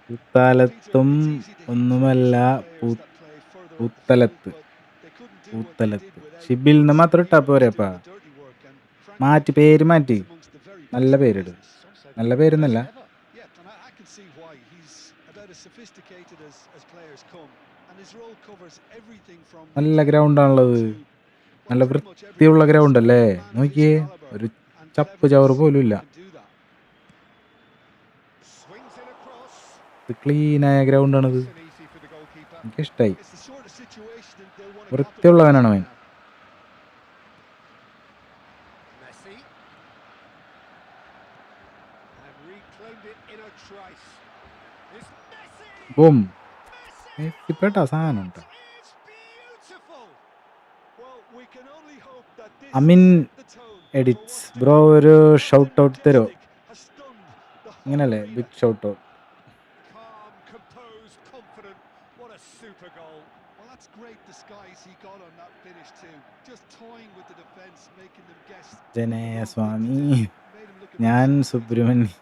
Speaker 1: പുത്താലത്തും ഒന്നുമല്ല, പൂത്തലത്ത്. ഷിബിൽ നിന്ന് മാത്രം ഇട്ടാ പോരെപ്പാ. മാറ്റി പേര് മാറ്റി, നല്ല പേരിട്. നല്ല പേരൊന്നല്ല, നല്ല ഗ്രൗണ്ടാണുള്ളത്. നല്ല വൃത്തിയുള്ള ഗ്രൗണ്ട് അല്ലേ. നോക്കിയേ, ഒരു ചപ്പ് ചവറ് പോലും ഇല്ല. ഇത് ക്ലീനായ ഗ്രൗണ്ടാണിത്. എനിക്കിഷ്ടായി. വൃത്തിയുള്ളവനാണ് അവൻ. ബൂം. മെസ്സിപ്പെട്ട സാധനം ഉണ്ടോ? അമിൻ എഡിറ്റ്സ് ബ്രോ, ഒരു ഷൗട്ട് ഔട്ട് തരോ? ഇങ്ങനല്ലേ, ബിഗ് ഷൗട്ട് ഔട്ട്. ജനയ സ്വാമി, ഞാൻ സുബ്രഹ്മണ്യ.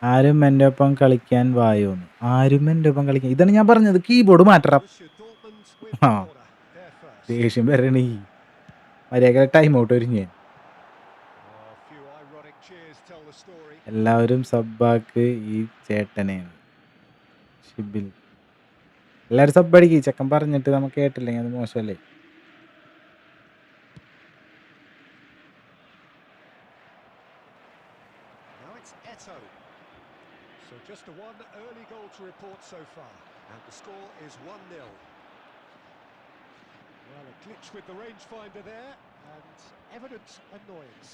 Speaker 1: ആരും എൻ്റെ ഒപ്പം കളിക്കാൻ വായോന്ന്. ആരും എൻ്റെ ഒപ്പം കളിക്കാൻ. ഇതാണ് ഞാൻ പറഞ്ഞത്, കീബോർഡ് മാറ്റണം. ആ, ദേഷ്യം വരണീ. മര്യാദ ടൈം ഔട്ട് വരും ഞാൻ. എല്ലാവരും സബ്ബാക്ക് ഈ ചേട്ടനെയാണ്. ഷിബിൽ എല്ലാവരും സബ്ബടിക്ക്. ചെക്കൻ പറഞ്ഞിട്ട് നമുക്ക് കേട്ടില്ലെങ്കിൽ അത് മോശമല്ലേ.
Speaker 2: So just a one early goal to report so far, and the score is 1-0. Well, a glitch with the rangefinder there, and evident annoyance.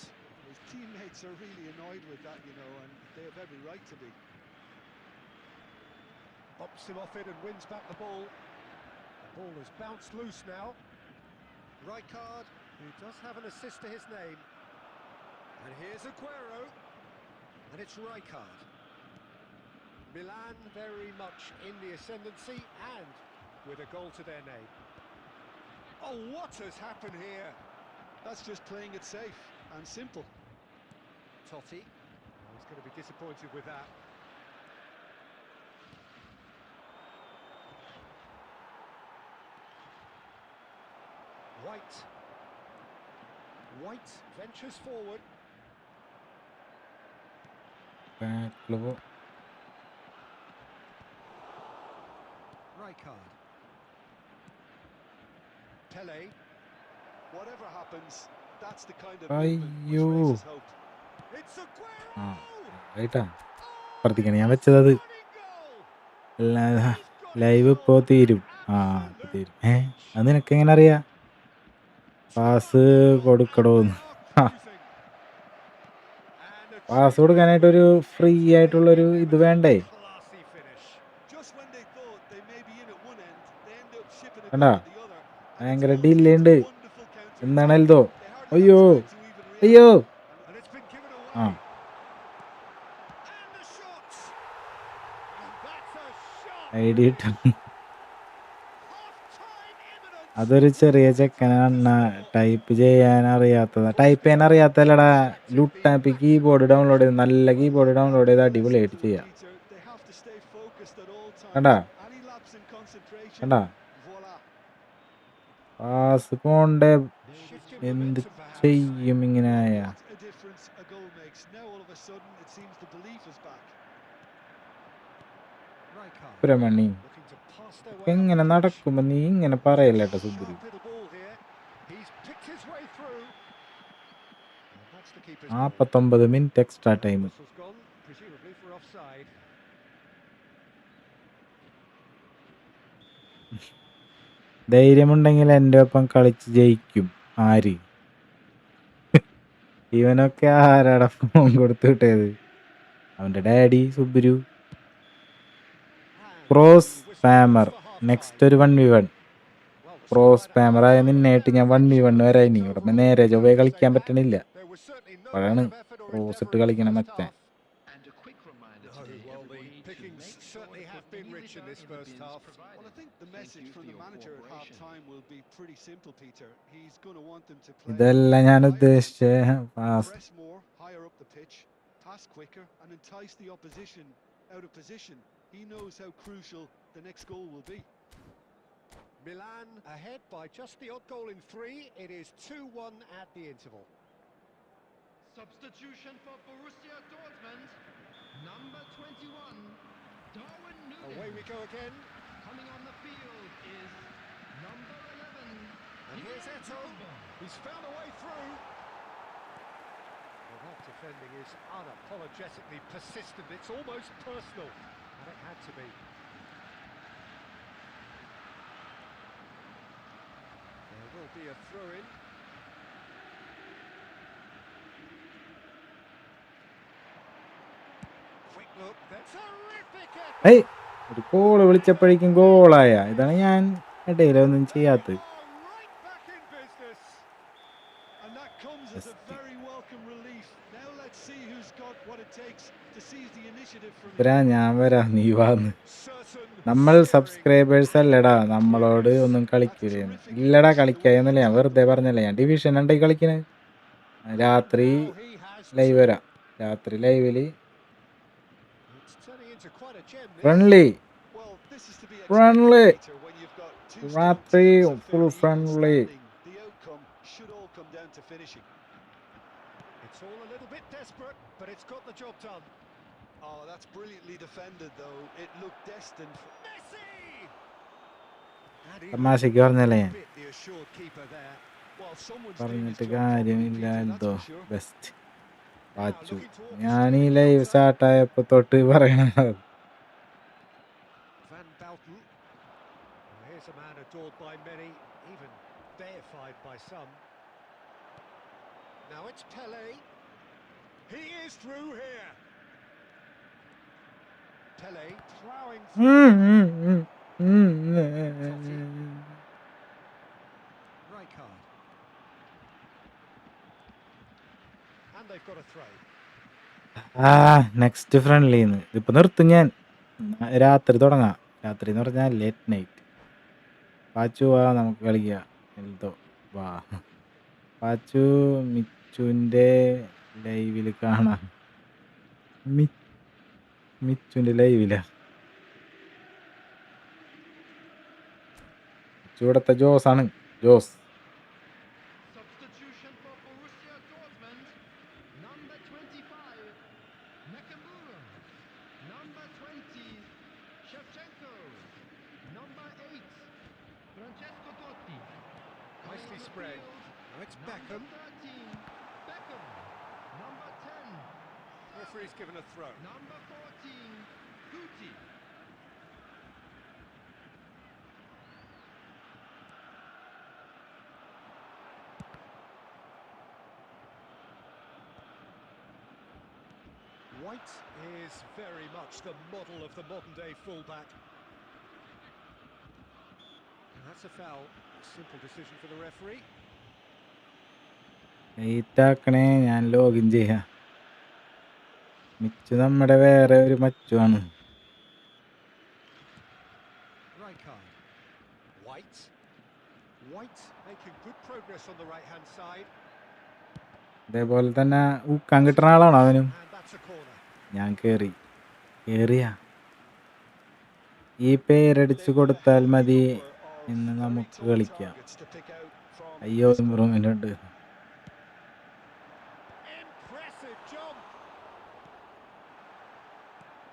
Speaker 3: His teammates are really annoyed with that, you know, and they have every right to be.
Speaker 2: Bumps him off it and wins back the ball. The ball has bounced loose now. Rijkaard, who does have an assist to his name. And here's Aguero. And it's Rijkaard. Milan very much in the ascendancy and with a goal to their name. Oh, what has happened here?
Speaker 3: That's just playing it safe and simple.
Speaker 2: Totti, he's going to be disappointed with that. White ventures forward. Rijkaard. Pele.
Speaker 3: Whatever happens, that's the kind of
Speaker 1: അയ്യോ,
Speaker 3: movement which raises hope.
Speaker 2: It's Aguero.
Speaker 1: ആ റൈറ്റാ പ്രവർത്തിക്കണം. ഞാൻ വെച്ചത് live ഇപ്പോൾ തീരും. ആ ഇപ്പോൾ തീരും. അത് നിനക്ക് എങ്ങനെ അറിയാം? പാസ് കൊടുക്കണോന്ന്.
Speaker 2: And a
Speaker 1: പാസ് കൊടുക്കാനായിട്ടൊരു ഫ്രീ ആയിട്ടുള്ളൊരു ഇത് വേണ്ടേ?
Speaker 2: Classy finish.
Speaker 3: Just when they thought they may be in at one end, they end up shipping a
Speaker 1: കണ്ടാ?
Speaker 3: goal at the other. And it's
Speaker 1: ഭയങ്കര
Speaker 3: all
Speaker 1: ഡിലേ
Speaker 3: thanks to
Speaker 1: ഉണ്ട്.
Speaker 3: wonderful
Speaker 1: എന്താണ്
Speaker 3: counter-attack.
Speaker 1: Eldho?
Speaker 3: They hardly
Speaker 1: അയ്യോ!
Speaker 3: have time to even react.
Speaker 1: അയ്യോ!
Speaker 2: And it's been given away.
Speaker 1: ആ.
Speaker 2: And the shot. And that's a shot.
Speaker 1: ID കിട്ടും.
Speaker 2: Half-time imminent.
Speaker 1: അതൊരു ചെറിയ ചെക്കനാണ്. Type ചെയ്യാൻ അറിയാത്തതല്ലടാ. ലുട്ടാപ്പി കീബോർഡ് ഡൗൺലോഡ് ചെയ്ത് നല്ല കീബോർഡ് ഡൗൺലോഡ് ചെയ്ത് അടിപൊളിയായിട്ട് ചെയ്യാം.
Speaker 3: They have to stay focused at all times.
Speaker 1: കണ്ടാ?
Speaker 3: Any lapse in concentration.
Speaker 1: കണ്ടാ?
Speaker 3: Voila.
Speaker 1: പാസ് പോണ്ടേ.
Speaker 2: Shifting
Speaker 1: എന്ത്
Speaker 2: momentum perhaps.
Speaker 1: ചെയ്യും ഇങ്ങനായ?
Speaker 3: What a difference a goal makes. Now all of a sudden it seems the belief is back.
Speaker 2: Rijkaard
Speaker 1: Subramani
Speaker 2: looking to pass their way up
Speaker 1: എങ്ങനെ
Speaker 2: the pitch.
Speaker 1: നടക്കുമ്പോ നീ ഇങ്ങനെ പറയല്ലേട്ടോ Subru.
Speaker 2: Sharp little ball here. He's picked his way through. And that's the keeper's ball.
Speaker 1: 49 minute extra time.
Speaker 2: Whistle's gone, presumably for offside.
Speaker 1: ധൈര്യമുണ്ടെങ്കിൽ എൻ്റെ ഒപ്പം കളിച്ച് ജയിക്കും. ആര്? ഇവനൊക്കെ ആരാടാ ഫോൺ കൊടുത്തു വിട്ടത്? അവന്റെ daddy Subru.
Speaker 2: And
Speaker 1: cross
Speaker 2: the whistle
Speaker 1: spammer.
Speaker 2: blows for half-time.
Speaker 1: Next ഒരു 1v1.
Speaker 2: Well, the
Speaker 1: cross
Speaker 2: scoreline
Speaker 1: സ്പാമറായ
Speaker 2: outside
Speaker 1: നിന്നായിട്ട് ഞാൻ
Speaker 2: very
Speaker 1: 1v1
Speaker 2: much
Speaker 1: വരാനി.
Speaker 2: overall.
Speaker 1: ഇവിടെ നേരെ ചൊവ്വേ
Speaker 2: Don't
Speaker 1: കളിക്കാൻ
Speaker 2: say
Speaker 1: പറ്റണില്ല.
Speaker 2: that. There was certainly no
Speaker 1: അപ്പോഴാണ്
Speaker 2: lack of effort or
Speaker 1: cross
Speaker 2: endeavour
Speaker 1: ഇട്ട്
Speaker 2: in the
Speaker 1: കളിക്കണ
Speaker 2: first
Speaker 1: Machan.
Speaker 2: half.
Speaker 4: And a quick reminder
Speaker 2: No,
Speaker 4: today,
Speaker 2: well, the
Speaker 4: everybody, to
Speaker 2: pickings
Speaker 4: make sure
Speaker 2: certainly
Speaker 4: to
Speaker 2: have
Speaker 4: put
Speaker 2: been
Speaker 4: any
Speaker 2: rich in
Speaker 4: return
Speaker 2: this
Speaker 4: in the
Speaker 2: first
Speaker 4: bins
Speaker 2: half.
Speaker 4: provided.
Speaker 3: Well, I think the
Speaker 4: Thank
Speaker 3: message
Speaker 4: you
Speaker 3: from
Speaker 4: for
Speaker 3: the
Speaker 4: your
Speaker 3: manager at
Speaker 4: cooperation.
Speaker 3: half-time will be pretty simple, Peter. He's going to want them to play
Speaker 1: ഇതല്ല ഞാൻ
Speaker 3: higher up,
Speaker 1: ഉദ്ദേശിച്ച pass.
Speaker 3: press more, higher up the pitch, pass quicker, and entice the opposition out of position. He knows how crucial the next goal will be.
Speaker 2: Milan ahead by just the odd goal in 3. It is 2-1 at the interval.
Speaker 4: Substitution for Borussia Dortmund. Number 21, Darwin Nunez.
Speaker 2: Away we go again.
Speaker 4: Coming on the field is number 11.
Speaker 2: And here's Eto. He's found a way through. Well, that defending is unapologetically persistent. It's almost personal. And it had to be. There will be a throw-in. Quick look. That's terrific effort.
Speaker 1: ഏയ് ഒരു call വിളിച്ചപ്പോഴേക്കും ഗോളായ. ഇതാണ് ഞാൻ ഇടയിലൊന്നും ചെയ്യാത്തത്.
Speaker 2: They are right back in business.
Speaker 3: And that comes as a very welcome relief. Now let's see who's got what it takes to seize the initiative from
Speaker 1: ഇപ്പരാ
Speaker 3: here.
Speaker 1: ഞാൻ വരാം, നീ വാന്ന്.
Speaker 2: Certain,
Speaker 1: നമ്മൾ
Speaker 2: searing,
Speaker 1: സബ്സ്ക്രൈബേഴ്സ് അല്ലടാ നമ്മളോട്
Speaker 2: yes.
Speaker 1: ഒന്നും കളിക്കൂലെന്ന്. ഇല്ലടാ കളിക്കാന്നല്ല, ഞാൻ വെറുതെ പറഞ്ഞല്ലേ. ഞാൻ ഡിവിഷൻ ഉണ്ടായി കളിക്കണേ. രാത്രി
Speaker 2: Now he has
Speaker 1: live
Speaker 2: two.
Speaker 1: വരാം. രാത്രി ലൈവില്
Speaker 2: It's turning into quite a gem, this.
Speaker 1: Friendly.
Speaker 3: Well, this is to be
Speaker 1: Friendly.
Speaker 3: expected, Peter, when you've got two strong
Speaker 1: രാത്രി
Speaker 3: teams and
Speaker 1: full
Speaker 3: fairly equal
Speaker 1: friendly.
Speaker 3: standing. The outcome should all come down to finishing.
Speaker 2: It's all a little bit desperate, but it's got the job done.
Speaker 3: Oh, that's brilliantly defended, though. It looked destined for...
Speaker 2: Messi! And he
Speaker 1: തമാശക്ക് പറഞ്ഞല്ലേ ഞാൻ.
Speaker 2: bit the assured keeper there.
Speaker 3: Well, someone's doing his
Speaker 1: പറഞ്ഞിട്ട്
Speaker 3: job properly,
Speaker 1: കാര്യമില്ല.
Speaker 3: Peter,
Speaker 1: എന്തോ
Speaker 3: that's for sure.
Speaker 1: Best
Speaker 2: Now
Speaker 1: watch.
Speaker 2: looking to
Speaker 1: ഞാൻ ഈ
Speaker 2: orchestrate a
Speaker 1: live
Speaker 2: counter.
Speaker 1: സ്റ്റാർട്ടായപ്പോ തൊട്ട് പറയണത്.
Speaker 2: Van Bouten. Well, here's a man adored by many, even deified by some. Now it's Pele. He is through here. Pele ploughing through. Rijkaard. And they've got a throw.
Speaker 1: Next ഫ്രണ്ട്ലിന്ന് ഇതിപ്പോ നിർത്തും ഞാൻ. രാത്രി തുടങ്ങാം. രാത്രി എന്ന് പറഞ്ഞാൽ ലേറ്റ് നൈറ്റ്. പാച്ചു വാ, നമുക്ക് കളിക്കാം. എന്തോ വാ പാച്ചു. മിച്ചുവിൻ്റെ ലൈവിൽ കാണാം. മിച്ചുവിൻ്റെ ലൈവിലാ. മിച്ചു ഇവിടുത്തെ ജോസ് ആണ്. Jose.
Speaker 4: Substitution for Borussia Dortmund. Number 25, Nakamura. Number 20, Shevchenko. Number 8, Francesco Totti.
Speaker 2: Nicely
Speaker 4: On the
Speaker 2: spread.
Speaker 4: field,
Speaker 2: Now it's
Speaker 4: number
Speaker 2: Beckham.
Speaker 4: 13, Beckham. Number 10,
Speaker 2: Referee's given a throw.
Speaker 4: number 14, Guti.
Speaker 2: White is very much the model of the modern-day fullback. And that's a foul. Simple decision for the referee.
Speaker 1: വെയിറ്റാക്കണേ, ഞാൻ login ചെയ്യാം. മിച്ചു നമ്മുടെ വേറെ ഒരു മച്ചുവാണ്.
Speaker 2: Rijkaard. White. White making good progress on the right-hand side.
Speaker 1: അതേപോലെ തന്നെ ഊക്കാൻ കിട്ടുന്ന ആളാണ് അവനും.
Speaker 2: And that's a corner.
Speaker 1: ഞാൻ കേറിയ ഈ പേരടിച്ചു കൊടുത്താൽ മതി എന്ന് നമുക്ക് കളിക്കാം. അയ്യോ ഇമ്പ്രൂവ്മെന്റ് ഉണ്ട്.
Speaker 2: Impressive jump.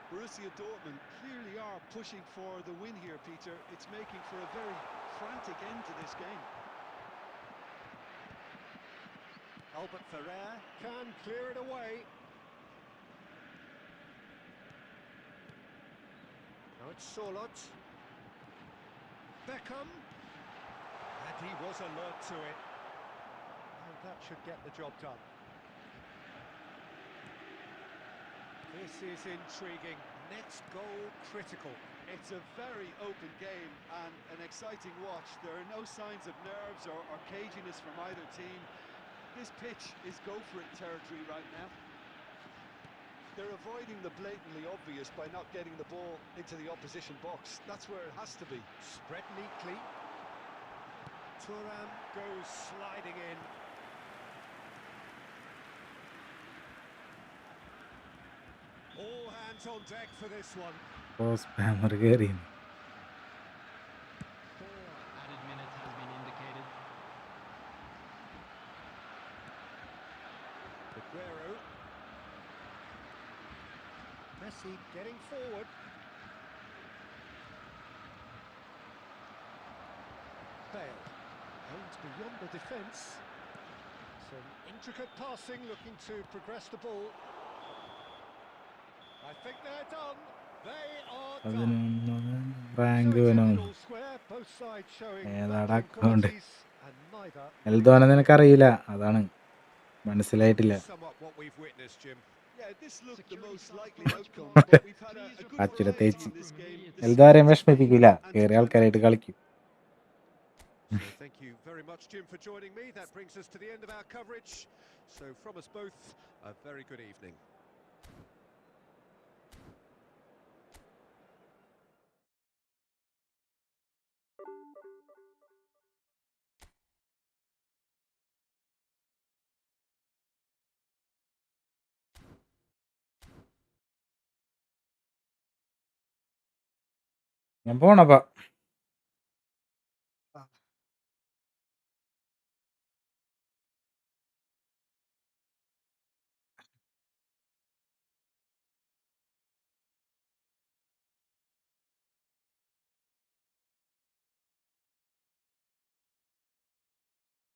Speaker 3: Borussia Dortmund clearly are pushing for the win here, Peter. It's making for a very frantic end to this game.
Speaker 2: Albert Ferrer can clear it away. Now it's Solot. Beckham. And he was alert to it. And that should get the job done. This is intriguing. Next goal critical.
Speaker 3: It's a very open game and an exciting watch. There are no signs of nerves or caginess from either team. This pitch is go-for-it territory right now. They're avoiding the blatantly obvious by not getting the ball into the opposition box. That's where it has to be.
Speaker 2: Spread neatly. Thuram goes sliding in. All hands on deck for this one.
Speaker 1: Spammer കയറി.
Speaker 4: 4 added minutes has been indicated.
Speaker 2: Aguero. Messi getting forward. Bale. Aims beyond the defence. Some intricate passing, looking to progress the ball. I think they're done. They are done.
Speaker 1: Rank
Speaker 2: So it's a
Speaker 1: വേണം.
Speaker 2: middle square, both sides showing
Speaker 1: ഏതാടാ
Speaker 2: varying
Speaker 1: account?
Speaker 2: qualities, and neither
Speaker 1: എൽദോനെ നിനക്കറിയില്ല, അതാണ് മനസ്സിലായിട്ടില്ല.
Speaker 2: sum up what we've witnessed, Jim.
Speaker 3: Yeah, this looked the most likely outcome, but we've had a good
Speaker 1: പച്ചില
Speaker 3: variety
Speaker 1: തേച്ച്
Speaker 3: in this game.
Speaker 1: എൽദോരെയും വിഷമിപ്പിക്കില്ല, കയറിയ ആൾക്കാരായിട്ട് കളിക്കും.
Speaker 2: So thank you very much, Jim, for joining me. That brings us to the end of our coverage. So from us both, a very good evening.
Speaker 1: ഞാൻ പോണപ്പാ.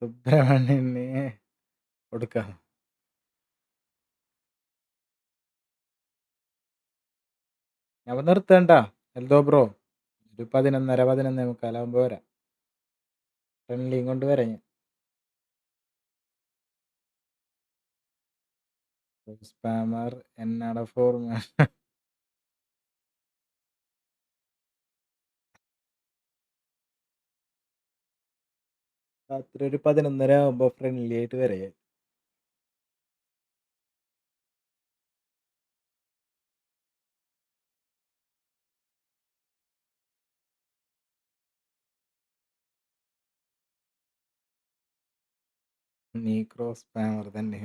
Speaker 1: സുബ്രഹ്മണ്യനെ കൊടുക്കാം. ഞാൻ നിർത്തണ്ട Eldho bro. ഒരു 11:30 വരാം. ഫ്രണ്ട്ലിയും കൊണ്ട് വരാം ഞാൻ. സ്പാമർ എന്നാടെ ഫോർമാറ്റ്. രാത്രി ഒരു 11:30 ആകുമ്പോ ഫ്രണ്ട്ലി ആയിട്ട് വരാം. നീ ക്രോസ് സ്പാമർ തന്നെ.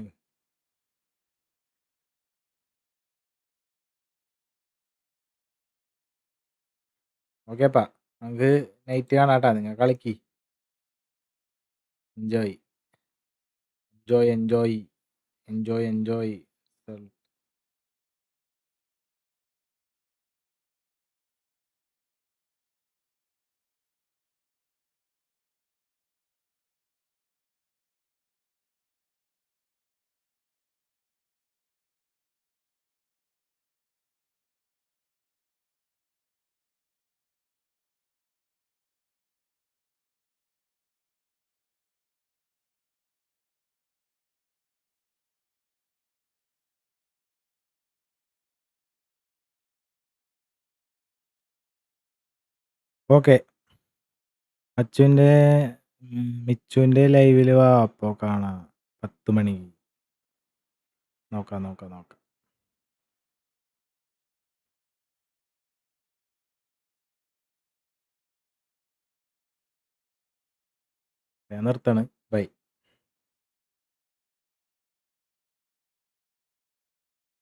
Speaker 1: ഓക്കേപ്പാ, നമുക്ക് നൈറ്റ് കാണാട്ടാ. നിങ്ങൾ കളിക്ക്. Enjoy enjoy enjoy enjoy enjoy. Okay. മിച്ചുവിന്റെ ലൈവില് വാ, അപ്പൊ കാണാം. 10 മണിക്ക്. നോക്കാം. ഞാൻ നിർത്താണ്. ബൈ.